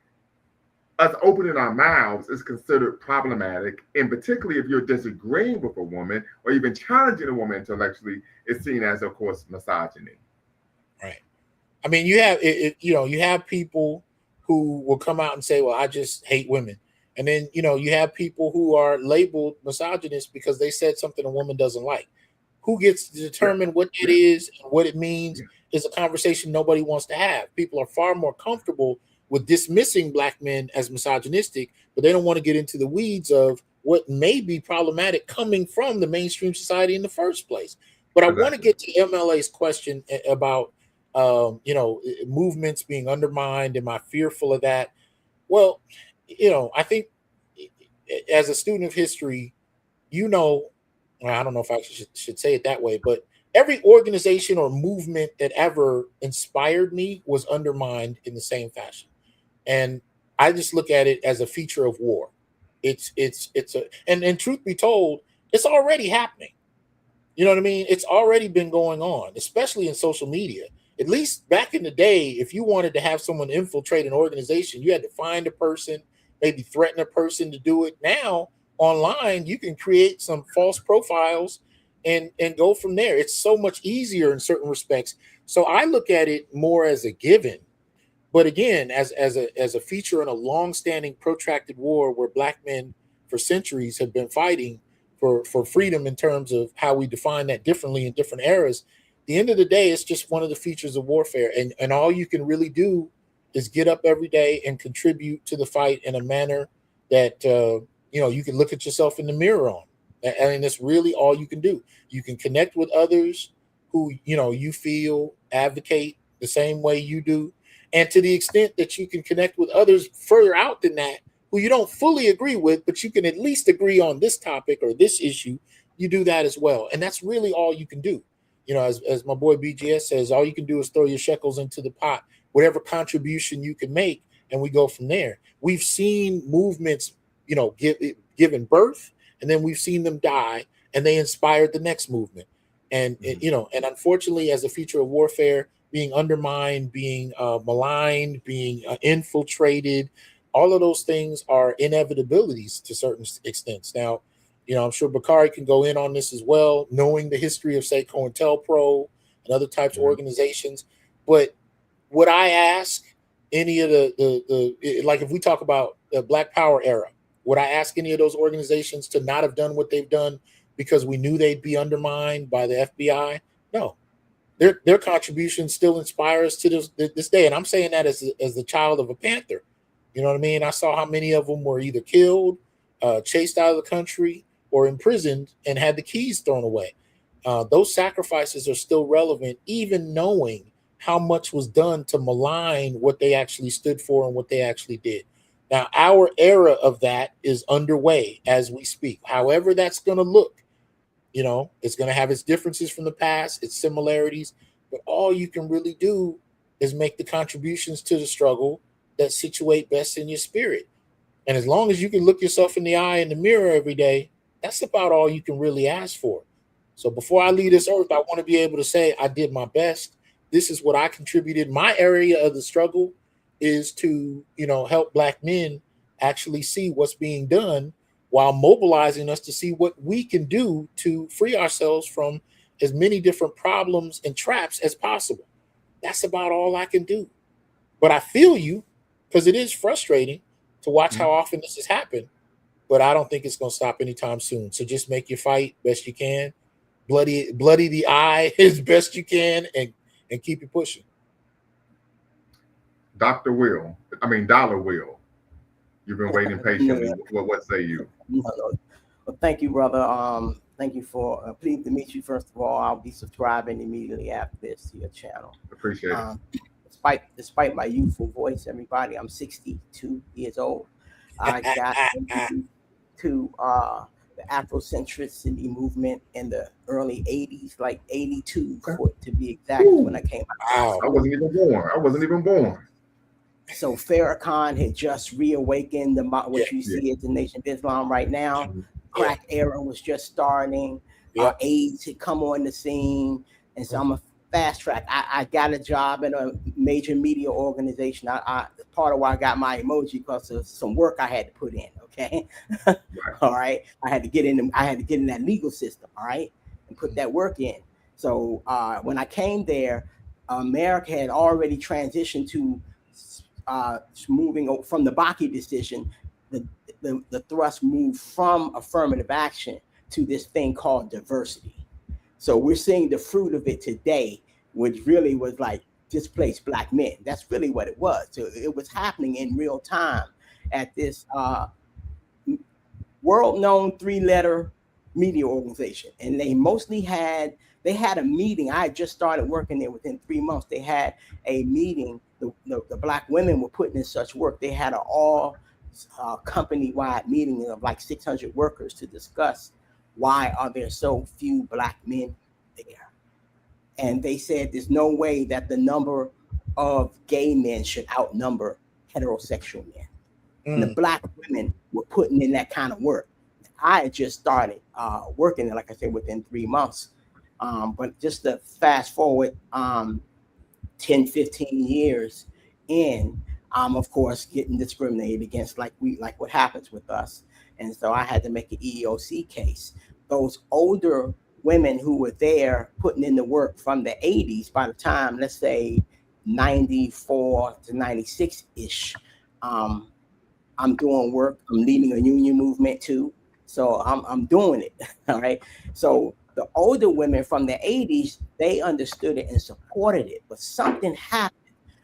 us opening our mouths is considered problematic, and particularly if you're disagreeing with a woman or even challenging a woman intellectually, it's seen as, of course, misogyny. Right. I mean, you have people who will come out and say, well, I just hate women. And then, you have people who are labeled misogynist because they said something a woman doesn't like. Who gets to determine what it is and what it means is a conversation nobody wants to have. People are far more comfortable with dismissing Black men as misogynistic, but they don't want to get into the weeds of what may be problematic coming from the mainstream society in the first place. But I want to get to MLA's question about, movements being undermined. Am I fearful of that? Well, I think as a student of history, I don't know if I should say it that way, but every organization or movement that ever inspired me was undermined in the same fashion. And I just look at it as a feature of war. And truth be told, it's already happening. You know what I mean? It's already been going on, especially in social media. At least back in the day, if you wanted to have someone infiltrate an organization, you had to find a person, maybe threaten a person to do it. Now, online, you can create some false profiles and go from there. It's so much easier in certain respects. So I look at it more as a given. But again, as a feature in a long-standing, protracted war where Black men for centuries have been fighting for freedom in terms of how we define that differently in different eras, at the end of the day, it's just one of the features of warfare. And all you can really do is get up every day and contribute to the fight in a manner that, you can look at yourself in the mirror on. And that's really all you can do. You can connect with others who, you feel advocate the same way you do. And to the extent that you can connect with others further out than that, who you don't fully agree with, but you can at least agree on this topic or this issue, you do that as well. And that's really all you can do. As my boy BGS says, all you can do is throw your shekels into the pot, whatever contribution you can make, and we go from there. We've seen movements given birth, and then we've seen them die, and they inspired the next movement. And and unfortunately, as a future of warfare, being undermined, being maligned, being infiltrated, all of those things are inevitabilities to certain extents. Now, I'm sure Bakari can go in on this as well, knowing the history of, say, COINTELPRO and other types of organizations. But would I ask any of the like, if we talk about the Black Power era, would I ask any of those organizations to not have done what they've done because we knew they'd be undermined by the FBI? No. Their contribution still inspires to this day. And I'm saying that as the child of a Panther. You know what I mean? I saw how many of them were either killed, chased out of the country, or imprisoned and had the keys thrown away. Those sacrifices are still relevant, even knowing how much was done to malign what they actually stood for and what they actually did. Now, our era of that is underway as we speak. However that's going to look, it's going to have its differences from the past, its similarities, but all you can really do is make the contributions to the struggle that situate best in your spirit. And as long as you can look yourself in the eye in the mirror every day, that's about all you can really ask for. So before I leave this earth, I want to be able to say I did my best. This is what I contributed. My area of the struggle is to, help Black men actually see what's being done while mobilizing us to see what we can do to free ourselves from as many different problems and traps as possible. That's about all I can do. But I feel you, because it is frustrating to watch how often this has happened. But I don't think it's going to stop anytime soon. So just make your fight best you can, bloody the eye as best you can, and keep it pushing. Dollar Will, you've been waiting patiently. What say you? Well, thank you, brother. Thank you for pleased to meet you. First of all, I'll be subscribing immediately after this to your channel. Appreciate it. Despite my youthful voice, everybody, I'm 62 years old. I got into the Afrocentricity movement in the early 80s, like 82 to be exact, when I came out. Wow. I wasn't even born. So Farrakhan had just reawakened what you see as the Nation of Islam right now. Crack era was just starting. AIDS had come on the scene. And so I'm a fast track. I got a job in a major media organization. I part of why I got my emoji, because of some work I had to put in. Okay. All right. I had to get in that legal system. All right. And put that work in. So when I came there, America had already transitioned to moving from the Bakke decision. The thrust moved from affirmative action to this thing called diversity. So we're seeing the fruit of it today, which really was like displaced Black men. That's really what it was. So it was happening in real time at this world-known 3-letter media organization. And they mostly had a meeting. I had just started working there within 3 months. They had a meeting. The Black women were putting in such work. They had an all company-wide meeting of like 600 workers to discuss why are there so few Black men there. And they said there's no way that the number of gay men should outnumber heterosexual men. And the Black women were putting in that kind of work. I had just started working there, like I said, within 3 months. But just to fast forward 10, 15 years in, I'm of course getting discriminated against like what happens with us. And so I had to make an EEOC case. Those older women who were there putting in the work from the 80s, by the time, let's say 94 to 96-ish, I'm doing work. I'm leading a union movement too. So I'm doing it. All right. So the older women from the 80s, they understood it and supported it. But something happened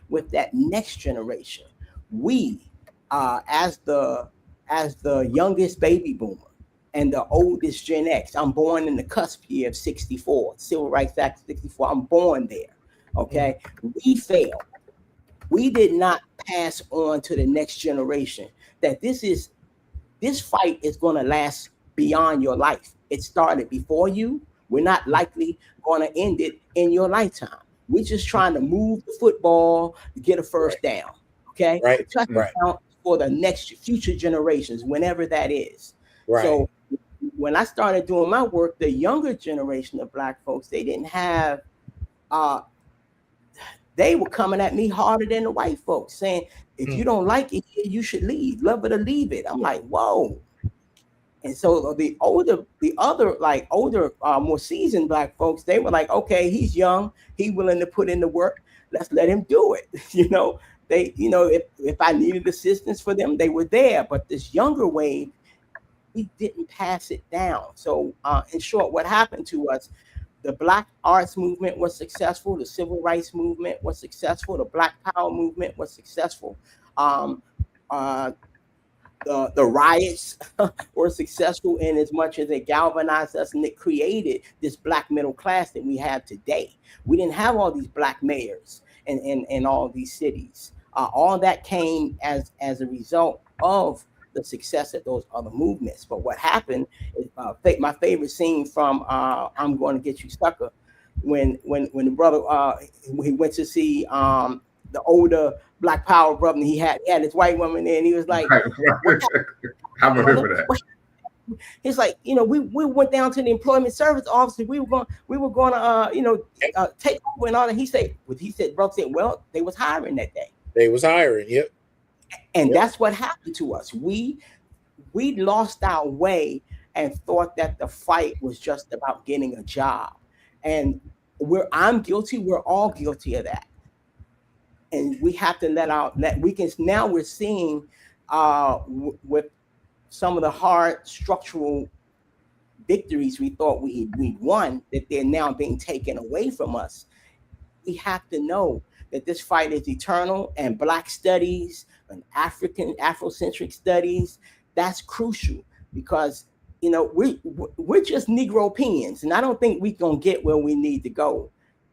with that next generation. We, as the youngest baby boomer and the oldest Gen X, I'm born in the cusp year of 64, Civil Rights Act 64. I'm born there. Okay. We failed. We did not pass on to the next generation that this fight is going to last beyond your life. It started before you. We're not likely going to end it in your lifetime. We're just trying to move the football to get a first down. Okay. Right. Touchdown, for the next future generations, whenever that is. Right. So when I started doing my work, the younger generation of Black folks, they didn't have, they were coming at me harder than the white folks, saying, if you don't like it, you should leave. Love it or leave it. I'm like, whoa. And so the older, more seasoned Black folks, they were like, okay, he's young, he's willing to put in the work. Let's let him do it. They, if I needed assistance for them, they were there. But this younger wave, we didn't pass it down. So in short, what happened to us, the Black arts movement was successful. The civil rights movement was successful. The Black power movement was successful. The riots were successful in as much as they galvanized us, and it created this Black middle class that we have today. We didn't have all these Black mayors in all these cities. All that came as a result of the success of those other movements. But what happened is my favorite scene from I'm Going to Get You Sucker, when the brother he went to see the older Black power brother, and he had his white woman there, and he was like, I remember that. He's like, we went down to the employment service office. We were going to take over and all that. He said, brother said, well, they was hiring that day. They was hiring, yep. And that's what happened to us. We lost our way and thought that the fight was just about getting a job. And I'm guilty. We're all guilty of that. And we have to we're seeing with some of the hard structural victories we thought we'd won, that they're now being taken away from us. We have to know that this fight is eternal, and Black studies and Afrocentric studies, that's crucial, because we're just Negropeans, and I don't think we're gonna get where we need to go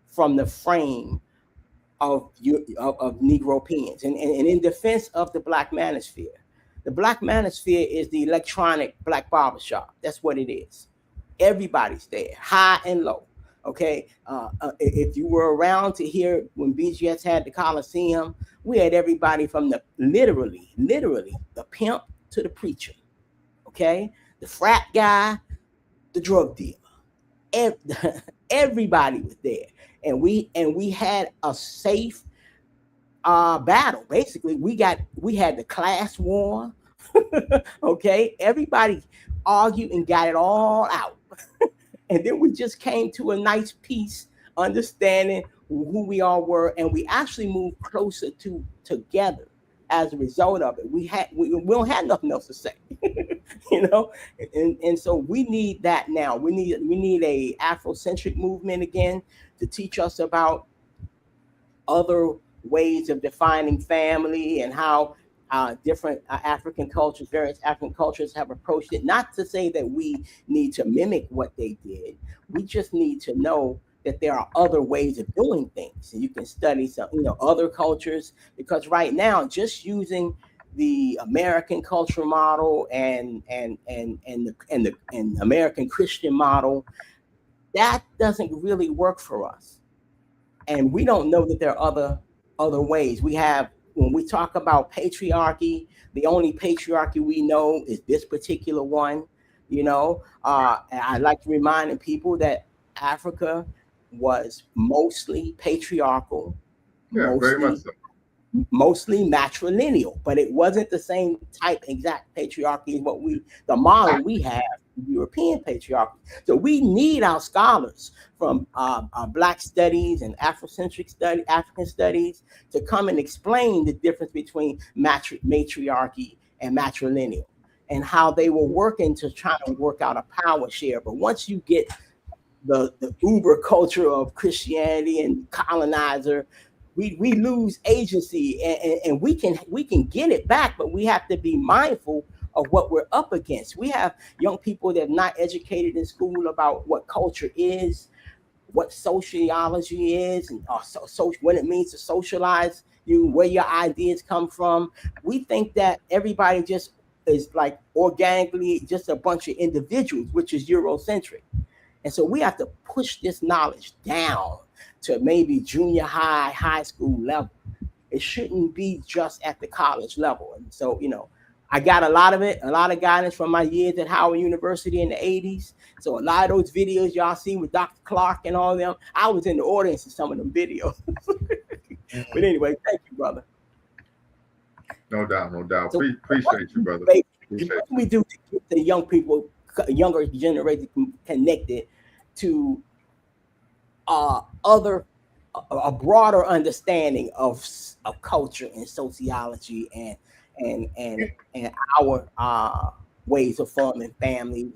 from the frame of Negropeans. And in defense of the Black manosphere, the Black manosphere is the electronic Black barbershop. That's what it is. Everybody's there, high and low. Okay, if you were around to hear when BGS had the Coliseum, we had everybody from the literally the pimp to the preacher. Okay, the frat guy, the drug dealer, everybody was there, and we had a safe battle. Basically, we had the class war. Okay, everybody argued and got it all out. And then we just came to a nice peace, understanding who we all were, and we actually moved closer together as a result of it. We don't have nothing else to say, and so we need that now. We need a Afrocentric movement again to teach us about other ways of defining family and how different various African cultures have approached it. Not to say that we need to mimic what they did. We just need to know that there are other ways of doing things, and you can study some, other cultures. Because right now, just using the American cultural model and the American Christian model, that doesn't really work for us. And we don't know that there are other ways. When we talk about patriarchy, the only patriarchy we know is this particular one. And I like to remind people that Africa was mostly patriarchal, very much so. Mostly matrilineal, but it wasn't the same exact patriarchy as the model we have, European patriarchy. So we need our scholars from Black studies and African studies to come and explain the difference between matriarchy and matrilineal, and how they were working to try to work out a power share. But once you get the uber culture of Christianity and colonizer, we lose agency, and we can get it back, but we have to be mindful of what we're up against. We have young people that are not educated in school about what culture is, what sociology is, and what it means to socialize you, where your ideas come from. We think that everybody just is like organically just a bunch of individuals, which is Eurocentric. And so we have to push this knowledge down to maybe junior high school level. It shouldn't be just at the college level. And so, I got a lot of guidance from my years at Howard University in the 80s. So a lot of those videos y'all see with Dr. Clark and all of them, I was in the audience in some of them videos. But anyway, thank you, brother. No doubt. So Appreciate you, brother. What can we do to get the younger generation connected to a broader understanding of culture and sociology and our ways of forming families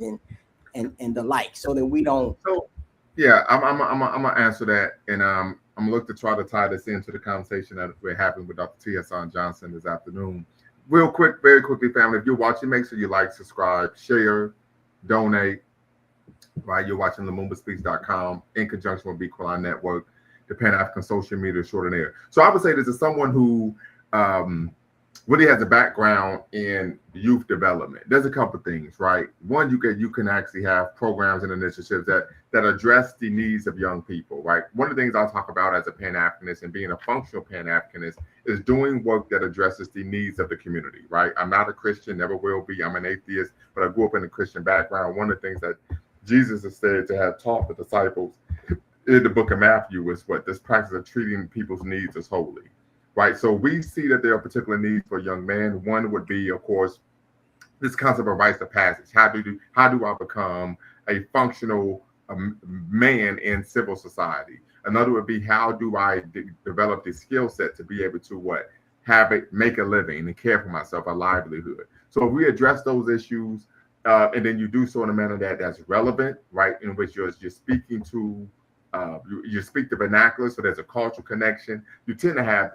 and the like, so that we don't. So yeah, I'm gonna answer that, and I'm gonna look to try to tie this into the conversation that we're having with Dr. T. Hasan Johnson this afternoon. Real quick, very quickly, family, if you're watching, make sure you like, subscribe, share, donate. Right, you're watching LumumbaSpeaks.com in conjunction with Bequalon Network, the Pan-African social media extraordinaire. So I would say this is someone who really has a background in youth development. There's a couple of things, right? One, you can actually have programs and initiatives that address the needs of young people, right? One of the things I'll talk about as a Pan-Africanist and being a functional Pan-Africanist is doing work that addresses the needs of the community, right? I'm not a Christian, never will be. I'm an atheist, but I grew up in a Christian background. One of the things that Jesus is said to have taught the disciples in the book of Matthew was this practice of treating people's needs as holy, right? So we see that there are particular needs for young men. One would be, of course, this concept of rites of passage. How do I become a functional man in civil society? Another would be, how do I develop the skill set to be able to make a living and care for myself, a livelihood. So if we address those issues, and then you do so in a manner that's relevant, right? In which you're speaking to, you speak the vernacular, so there's a cultural connection. You tend to have,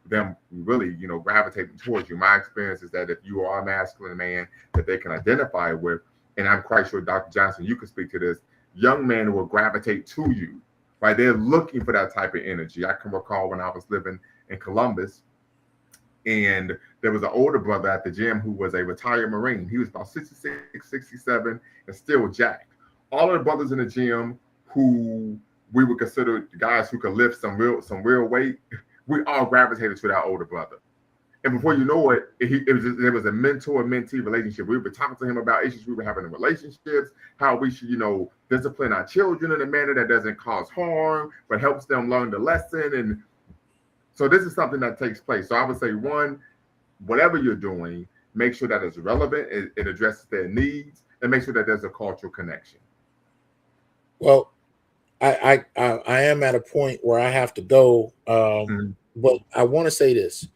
them really, gravitating towards you. My experience is that if you are a masculine man that they can identify with, and I'm quite sure Dr. Johnson, you can speak to this, young men will gravitate to you, right? They're looking for that type of energy. I can recall when I was living in Columbus, and there was an older brother at the gym who was a retired Marine. He was about 66, 67, and still jacked. All of the brothers in the gym who we would consider guys who could lift some real weight, we all gravitated to that older brother. And before you know it, there was a mentor-mentee relationship. We were talking to him about issues we were having in relationships, how we should, discipline our children in a manner that doesn't cause harm, but helps them learn the lesson. And so this is something that takes place. So I would say, one, whatever you're doing, make sure that it's relevant, it addresses their needs, and make sure that there's a cultural connection. Well, I am at a point where I have to go, but I want to say this,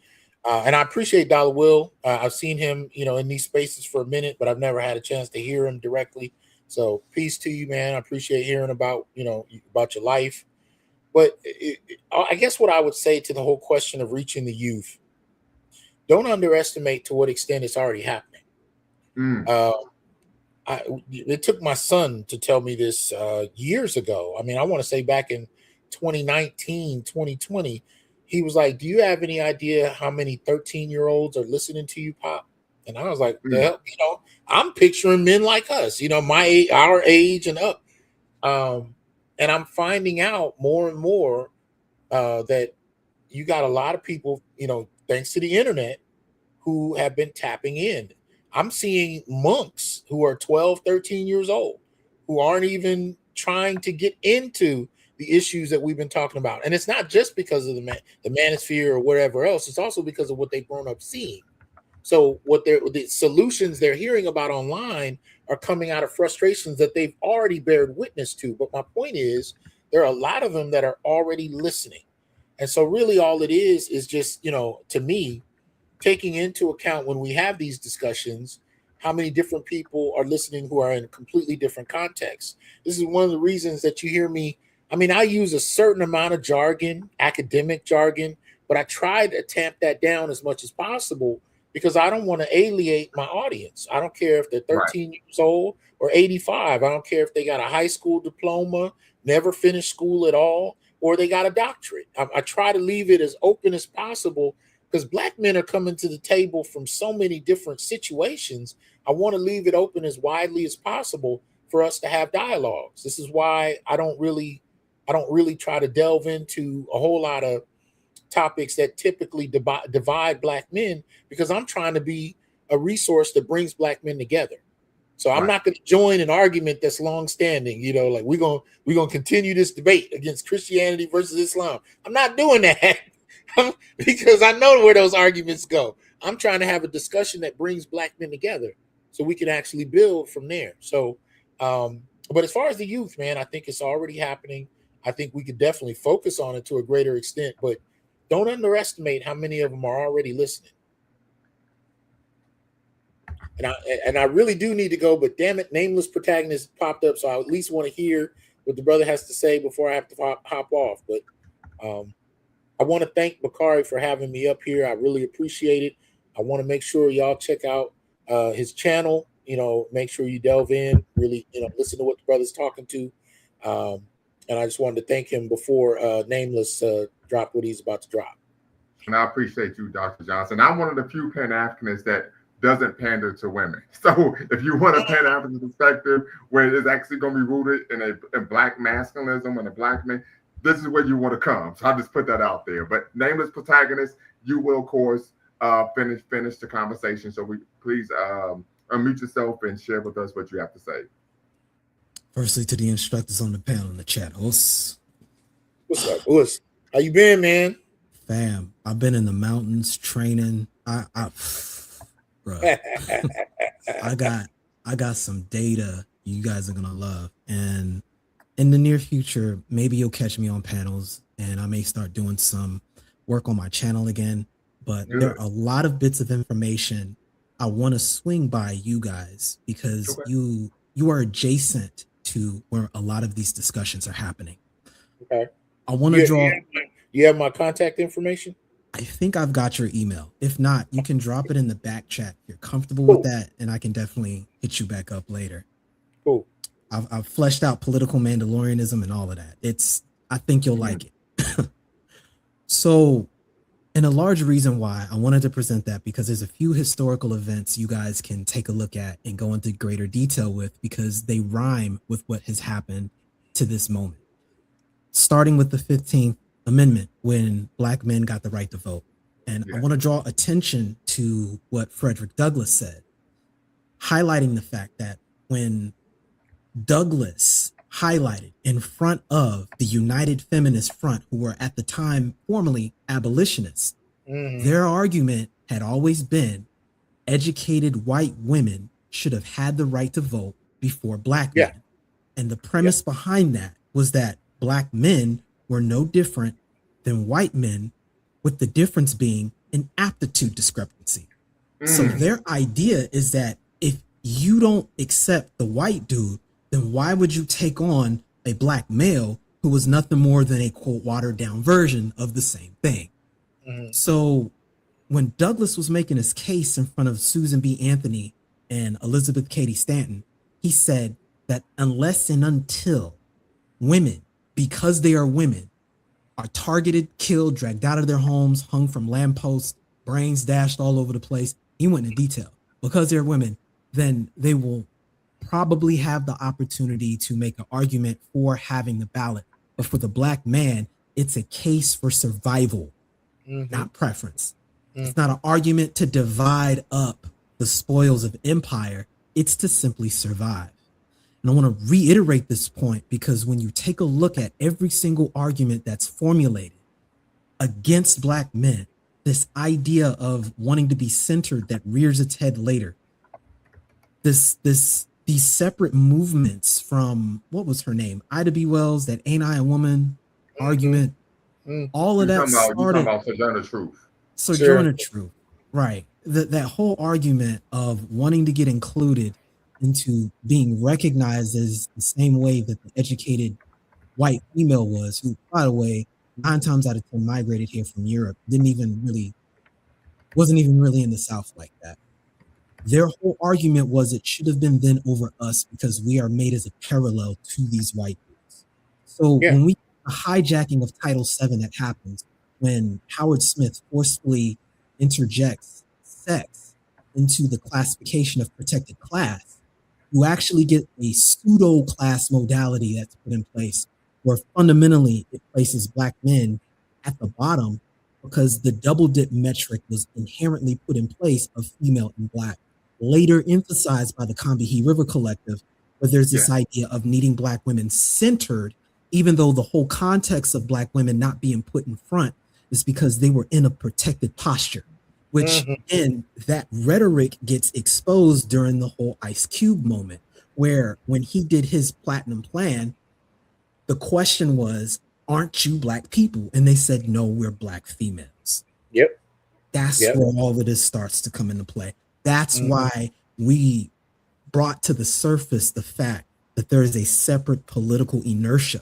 and I appreciate Dollar Will. I've seen him, in these spaces for a minute, but I've never had a chance to hear him directly. So peace to you, man. I appreciate hearing about about your life. But I guess what I would say to the whole question of reaching the youth, don't underestimate to what extent it's already happening. It took my son to tell me this years ago. I mean, I want to say back in 2019, 2020, he was like, do you have any idea how many 13-year-olds are listening to you, Pop? And I was like, I'm picturing men like us, our age and up. And I'm finding out more and more that you got a lot of people, thanks to the internet, who have been tapping in. I'm seeing monks who are 12, 13 years old, who aren't even trying to get into the issues that we've been talking about. And it's not just because of the manosphere or whatever else. It's also because of what they've grown up seeing. So the solutions they're hearing about online are coming out of frustrations that they've already bared witness to. But my point is, there are a lot of them that are already listening. And so really all it is just, to me, taking into account when we have these discussions, how many different people are listening who are in completely different contexts. This is one of the reasons that you hear me. I mean, I use a certain amount of jargon, academic jargon, but I try to tamp that down as much as possible because I don't want to alienate my audience. I don't care if they're 13 years old or 85. I don't care if they got a high school diploma, never finished school at all, or they got a doctorate. I try to leave it as open as possible because Black men are coming to the table from so many different situations. I want to leave it open as widely as possible for us to have dialogues. This is why I don't really try to delve into a whole lot of topics that typically divide Black men, because I'm trying to be a resource that brings Black men together. So I'm not going to join an argument that's long-standing, you know, like we're gonna continue this debate against Christianity versus Islam. I'm not doing that because I know where those arguments go. I'm trying to have a discussion that brings Black men together so we can actually build from there. So, but as far as the youth, man, I think it's already happening. I think we could definitely focus on it to a greater extent, but don't underestimate how many of them are already listening. And I really do need to go, but damn it, Nameless Protagonist popped up, so I at least want to hear what the brother has to say before I have to hop off. But I want to thank Bakari for having me up here. I really appreciate it. I want to make sure y'all check out his channel. You know, make sure you delve in, really, you know, listen to what the brother's talking to. And I just wanted to thank him before Nameless dropped what he's about to drop. And I appreciate you, Dr. Johnson. I'm one of the few Pan-Africanists that doesn't pander to women. So if you want a Pan-African perspective where it's actually going to be rooted in Black masculinism and a Black man, this is where you want to come. So I'll just put that out there. But Nameless Protagonist, you will, of course, finish the conversation. So please unmute yourself and share with us what you have to say. Firstly, to the instructors on the panel in the chat. What's up, What's? How you been, man? Fam, I've been in the mountains training. Bro, I got some data you guys are gonna love, and in the near future, maybe you'll catch me on panels, and I may start doing some work on my channel again. But there are a lot of bits of information I want to swing by you guys because you are adjacent to where a lot of these discussions are happening. Okay. I want to draw. You have my contact information? I think I've got your email. If not, you can drop it in the back chat. If you're comfortable with that, and I can definitely hit you back up later. Cool. I've fleshed out political Mandalorianism and all of that. I think you'll like it. So, and a large reason why I wanted to present that, because there's a few historical events you guys can take a look at and go into greater detail with, because they rhyme with what has happened to this moment. Starting with the 15th Amendment, when Black men got the right to vote. And I want to draw attention to what Frederick Douglass said, highlighting the fact that when Douglass highlighted in front of the United Feminist Front, who were at the time formerly abolitionists, their argument had always been educated white women should have had the right to vote before Black men. And the premise behind that was that Black men were no different than white men, with the difference being an aptitude discrepancy. So their idea is that if you don't accept the white dude, then why would you take on a Black male who was nothing more than a quote watered down version of the same thing? So when Douglass was making his case in front of Susan B. Anthony and Elizabeth Cady Stanton, he said that unless and until women, because they are women, are targeted, killed, dragged out of their homes, hung from lampposts, brains dashed all over the place, he went into detail, because they're women, then they will probably have the opportunity to make an argument for having the ballot. But for the Black man, it's a case for survival, not preference. It's not an argument to divide up the spoils of empire. It's to simply survive. And I want to reiterate this point, because when you take a look at every single argument that's formulated against Black men, this idea of wanting to be centered that rears its head later, these separate movements from, what was her name? Ida B. Wells, that Ain't I a Woman argument, all of that started. About Sojourner Truth. Sojourner Truth, right. That whole argument of wanting to get included into being recognized as the same way that the educated white female was, who, by the way, 9 times out of 10 migrated here from Europe, wasn't even really in the South like that. Their whole argument was it should have been then over us because we are made as a parallel to these white dudes. So when we a hijacking of Title VII that happens, when Howard Smith forcefully interjects sex into the classification of protected class, you actually get a pseudo class modality that's put in place where fundamentally it places Black men at the bottom because the double dip metric was inherently put in place of female and black, later emphasized by the Combahee River Collective, where there's this idea of needing black women centered, even though the whole context of black women not being put in front is because they were in a protected posture, which then that rhetoric gets exposed during the whole Ice Cube moment, where when he did his platinum plan, the question was, aren't you black people? And they said, no, we're black females. Yep. That's where all of this starts to come into play. That's why we brought to the surface the fact that there is a separate political inertia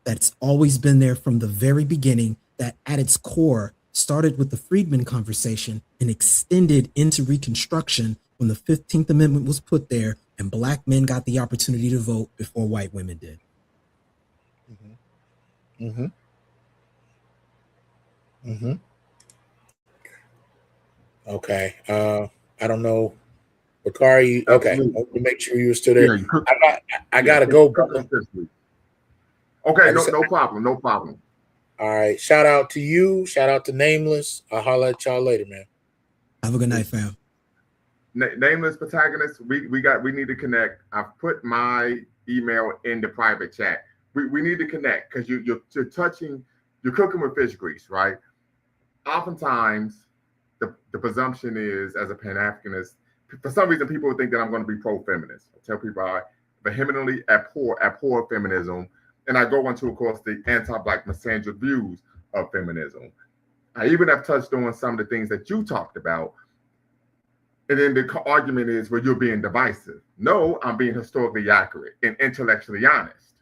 that's always been there from the very beginning, that at its core started with the Freedmen conversation and extended into Reconstruction when the 15th Amendment was put there and black men got the opportunity to vote before white women did. Okay. I don't know. Bakari, okay. Make sure you were still there. I gotta go. Okay, no problem. No problem. All right. Shout out to you. Shout out to Nameless. I'll holler at y'all later, man. Have a good night, fam. Nameless protagonist, we need to connect. I've put my email in the private chat. We need to connect because you're cooking with fish grease, right? Oftentimes, the presumption is, as a Pan-Africanist, for some reason, people would think that I'm going to be pro-feminist. I tell people I vehemently abhor feminism, and I go into, of course, the anti-black misandric views of feminism. I even have touched on some of the things that you talked about. And then the argument is, well, you're being divisive. No, I'm being historically accurate and intellectually honest,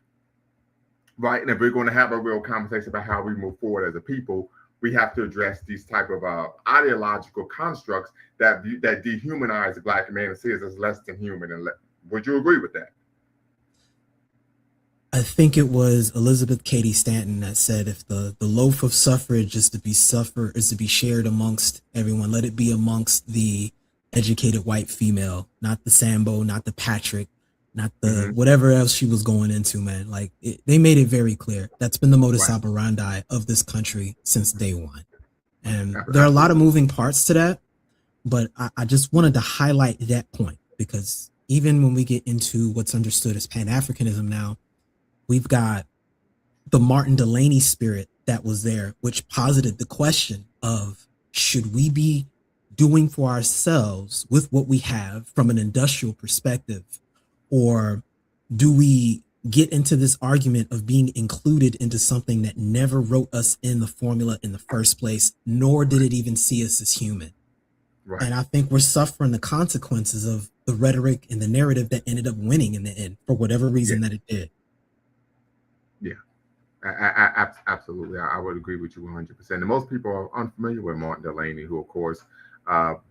right? And if we're going to have a real conversation about how we move forward as a people, we have to address these type of ideological constructs that dehumanize the black man and see us as less than human. And would you agree with that? I think it was Elizabeth Cady Stanton that said, if the loaf of suffrage is to be shared amongst everyone, let it be amongst the educated white female, not the Sambo, not the Patrick, not the whatever else she was going into, man. Like they made it very clear. That's been the modus operandi of this country since day one. And there are a lot of moving parts to that, but I just wanted to highlight that point, because even when we get into what's understood as Pan-Africanism now, we've got the Martin Delany spirit that was there, which posited the question of, should we be doing for ourselves with what we have from an industrial perspective, or do we get into this argument of being included into something that never wrote us in the formula in the first place, nor did it even see us as human? Right. And I think we're suffering the consequences of the rhetoric and the narrative that ended up winning in the end for whatever reason that it did. Yeah, I absolutely. I would agree with you 100%. And most people are unfamiliar with Martin Delany, who, of course,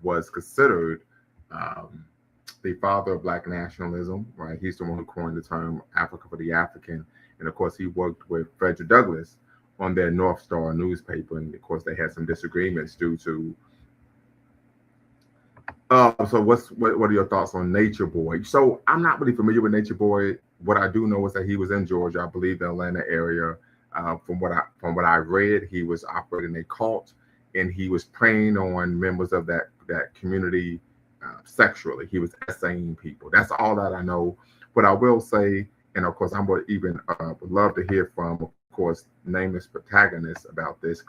was considered the father of Black nationalism, right? He's the one who coined the term Africa for the African. And of course, he worked with Frederick Douglass on their North Star newspaper. And of course, they had some disagreements due to. So what are your thoughts on Nature Boy? So I'm not really familiar with Nature Boy. What I do know is that he was in Georgia, I believe the Atlanta area. From what I read, he was operating a cult, and he was preying on members of that community sexually. He was essaying people. That's all that I know. But I will say, and of course, I would even would love to hear from, of course, nameless protagonists about this,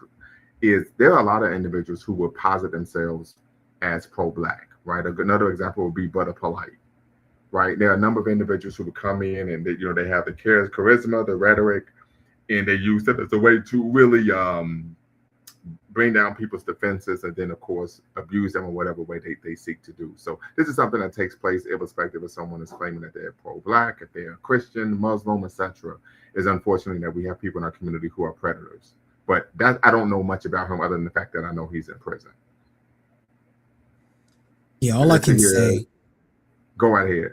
is there are a lot of individuals who will posit themselves as pro-Black, right? Another example would be Butter Polite, right? There are a number of individuals who would come in and they have the charisma, the rhetoric, and they use it as a way to really bring down people's defenses and then, of course, abuse them in whatever way they seek to do. So this is something that takes place irrespective of someone is claiming that they're pro-Black, if they're Christian, Muslim, etc. It's unfortunately that we have people in our community who are predators. But that I don't know much about him other than the fact that I know he's in prison. Yeah, all I can say. Go right ahead.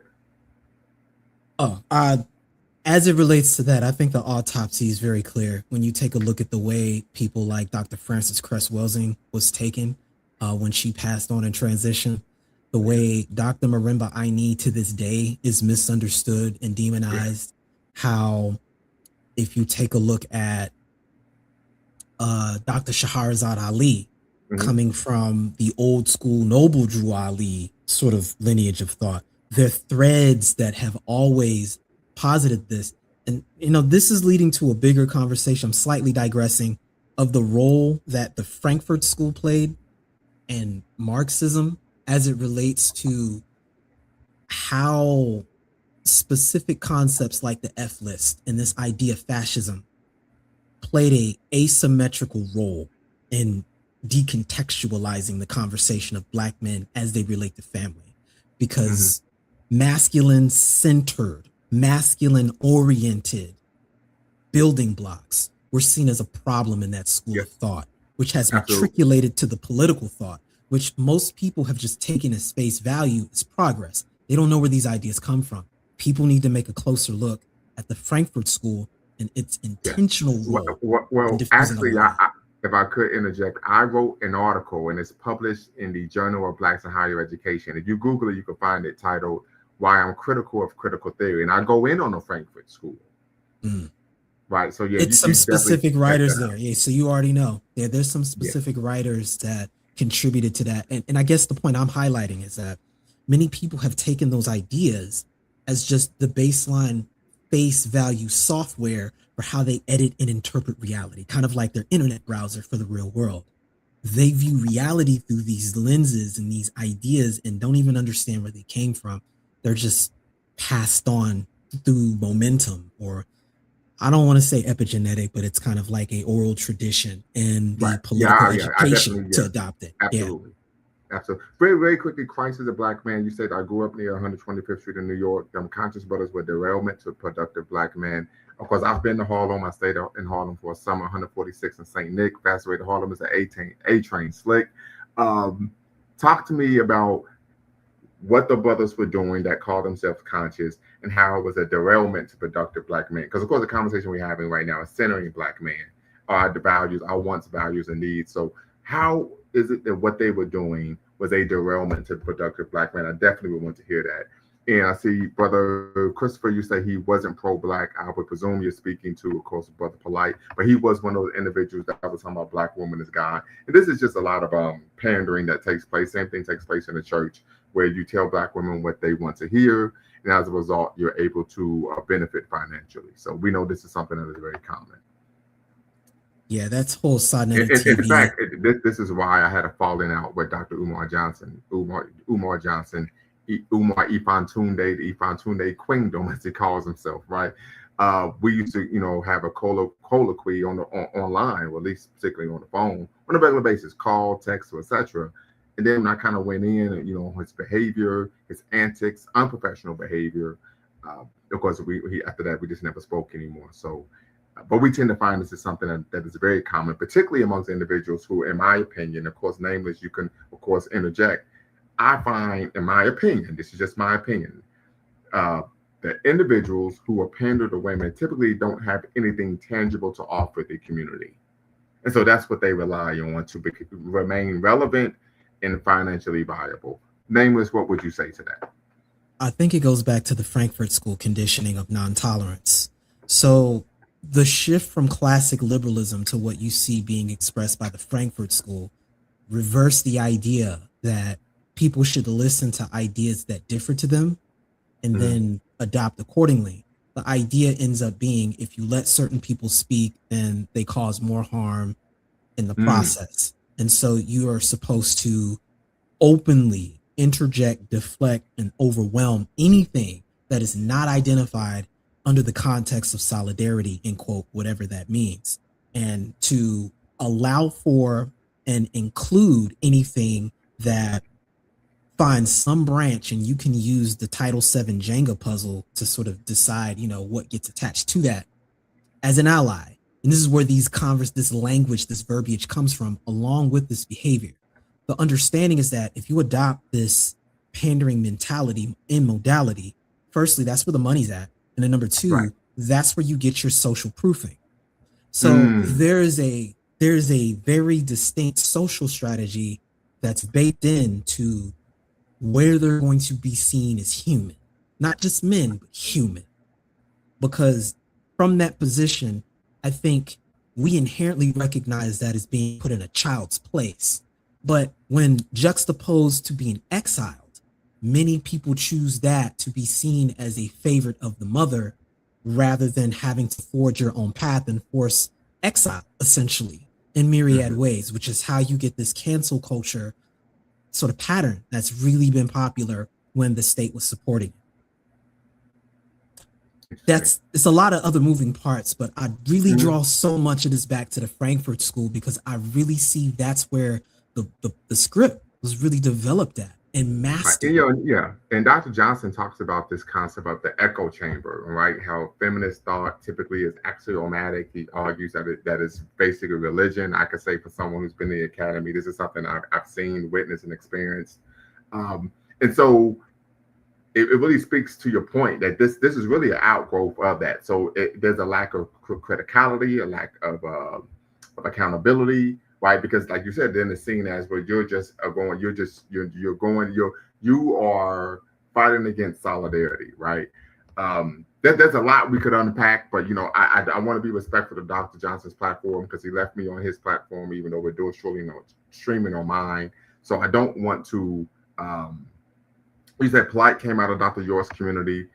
As it relates to that, I think the autopsy is very clear when you take a look at the way people like Dr. Frances Cress Welsing was taken when she passed on in transition. The way Dr. Marimba Aini to this day is misunderstood and demonized. How, if you take a look at Dr. Shahrazad Ali, Mhm. coming from the old school Noble Drew Ali sort of lineage of thought. They're threads that have always posited this. And, this is leading to a bigger conversation. I'm slightly digressing of the role that the Frankfurt School played and Marxism as it relates to how specific concepts like the F list and this idea of fascism played a asymmetrical role in decontextualizing the conversation of Black men as they relate to family, because masculine centered, masculine oriented building blocks were seen as a problem in that school of thought, which has matriculated to the political thought, which most people have just taken as face value as progress. They don't know where these ideas come from. People need to make a closer look at the Frankfurt School and its intentional role. Well, actually, if I could interject, I wrote an article and it's published in the Journal of Blacks in Higher Education. If you Google it, you can find it titled "Why I'm Critical of Critical Theory," and I go in on the Frankfurt School. Right. So it's some specific writers there. Yeah. So you already know. Yeah, there's some specific writers that contributed to that. And I guess the point I'm highlighting is that many people have taken those ideas as just the baseline face value software for how they edit and interpret reality, kind of like their internet browser for the real world. They view reality through these lenses and these ideas and don't even understand where they came from. They're just passed on through momentum, or I don't want to say epigenetic, but it's kind of like a oral tradition and the political education to adopt it. Absolutely. Absolutely. Very, very quickly, Christ is a Black man. You said I grew up near 125th Street in New York. Them Conscious Brothers were derailment to productive Black men. Of course, I've been to Harlem. I stayed in Harlem for a summer, 146 in St. Nick. Fast way to Harlem is an A-train slick. Talk to me about what the brothers were doing that called themselves conscious and how it was a derailment to productive Black men. Because, of course, the conversation we're having right now is centering Black men, our values, our wants, values, and needs. So how is it that what they were doing was a derailment to productive Black men? I definitely would want to hear that. And I see Brother Christopher, you say he wasn't pro-Black. I would presume you're speaking to, of course, Brother Polite, but he was one of those individuals that was talking about Black woman as God. And this is just a lot of pandering that takes place. Same thing takes place in the church, where you tell Black women what they want to hear, and as a result, you're able to benefit financially. So we know this is something that is very common. Yeah, that's whole Sodnetic TV. In fact, this is why I had a falling out with Dr. Umar Johnson, Umar Ifantunde, the Ifantunde Queendom, as he calls himself, right? We used to, have a colloquy online, or at least particularly on the phone, on a regular basis, call, text, etc. And then I kind of went in, and, his behavior, his antics, unprofessional behavior. Of course, after that, we just never spoke anymore. So, but we tend to find this is something that is very common, particularly amongst individuals who, in my opinion, of course, nameless, you can, of course, interject. I find, in my opinion, this is just my opinion, that individuals who are pander to women typically don't have anything tangible to offer the community. And so that's what they rely on to remain relevant and financially viable. Nameless, what would you say to that? I think it goes back to the Frankfurt School conditioning of non-tolerance. So the shift from classic liberalism to what you see being expressed by the Frankfurt School reversed the idea that people should listen to ideas that differ to them and then adopt accordingly. The idea ends up being, if you let certain people speak, then they cause more harm in the process. And so you are supposed to openly interject, deflect, and overwhelm anything that is not identified under the context of solidarity, in quote, whatever that means, and to allow for and include anything that finds some branch, and you can use the Title VII Jenga puzzle to sort of decide, what gets attached to that as an ally. And this is where this language, this verbiage comes from, along with this behavior. The understanding is that if you adopt this pandering mentality in modality, firstly, that's where the money's at. And then number two, that's where you get your social proofing. So there's a very distinct social strategy that's baked into where they're going to be seen as human, not just men, but human. Because from that position, I think we inherently recognize that as being put in a child's place. But when juxtaposed to being exiled, many people choose that to be seen as a favorite of the mother rather than having to forge your own path and force exile, essentially, in myriad ways, which is how you get this cancel culture sort of pattern that's really been popular when the state was supporting it. It's a lot of other moving parts, but I really draw so much of this back to the Frankfurt School because I really see that's where the script was really developed at and mastered. Yeah, and Dr. Johnson talks about this concept of the echo chamber, right? How feminist thought typically is axiomatic. He argues that is basically religion. I could say for someone who's been in the academy, this is something I've seen, witnessed, and experienced. And so it really speaks to your point that this is really an outgrowth of that. So there's a lack of criticality, a lack of accountability, right? Because like you said, then it's seen as where you are fighting against solidarity, right? There's a lot we could unpack, but I want to be respectful of Dr. Johnson's platform because he left me on his platform, even though we're doing streaming on mine. So I don't want to. You said polite came out of Dr. York's community.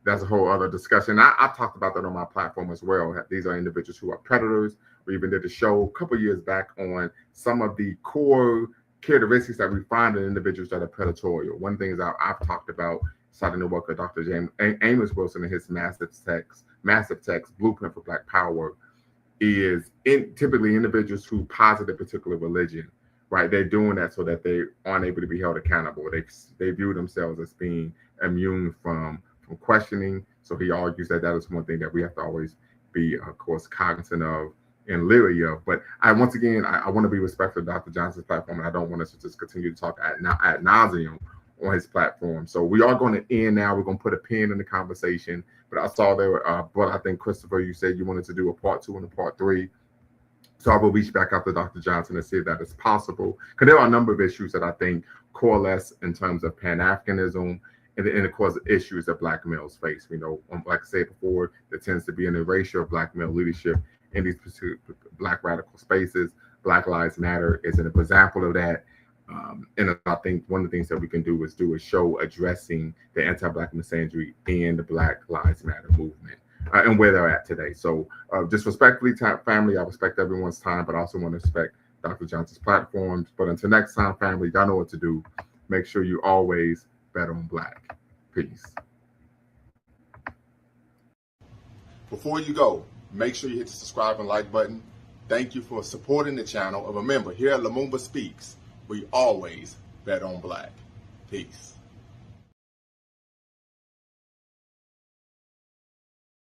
That's a whole other discussion. I've talked about that on my platform as well. These are individuals who are predators. We even did a show a couple years back on some of the core characteristics that we find in individuals that are predatory. One thing is I've talked about, starting to work with Dr. Amos Wilson in his massive text, Blueprint for Black Power, is typically individuals who posit a particular religion. Right, they're doing that so that they aren't able to be held accountable. They view themselves as being immune from questioning. So he argues that is one thing that we have to always be, of course, cognizant of and leery of. But I want to be respectful of Dr. Johnson's platform, and I don't want us to just continue to talk ad nauseum on his platform. So we are going to end now. We're going to put a pin in the conversation. But I saw there, but I think Christopher, you said you wanted to do a part 2 and a part 3. So I will reach back out to Dr. Johnson and see if that is possible. Because there are a number of issues that I think coalesce in terms of Pan-Africanism and of course, issues that Black males face. Like I said before, there tends to be an erasure of Black male leadership in these Black radical spaces. Black Lives Matter is an example of that. And I think one of the things that we can do is do a show addressing the anti-Black misandry in the Black Lives Matter movement. And where they're at today. So just respectfully, family, I respect everyone's time, but I also want to respect Dr. Johnson's platforms. But until next time, family, y'all know what to do. Make sure you always bet on Black. Peace. Before you go, make sure you hit the subscribe and like button. Thank you for supporting the channel. And remember, here at Lumumba Speaks, we always bet on Black. Peace.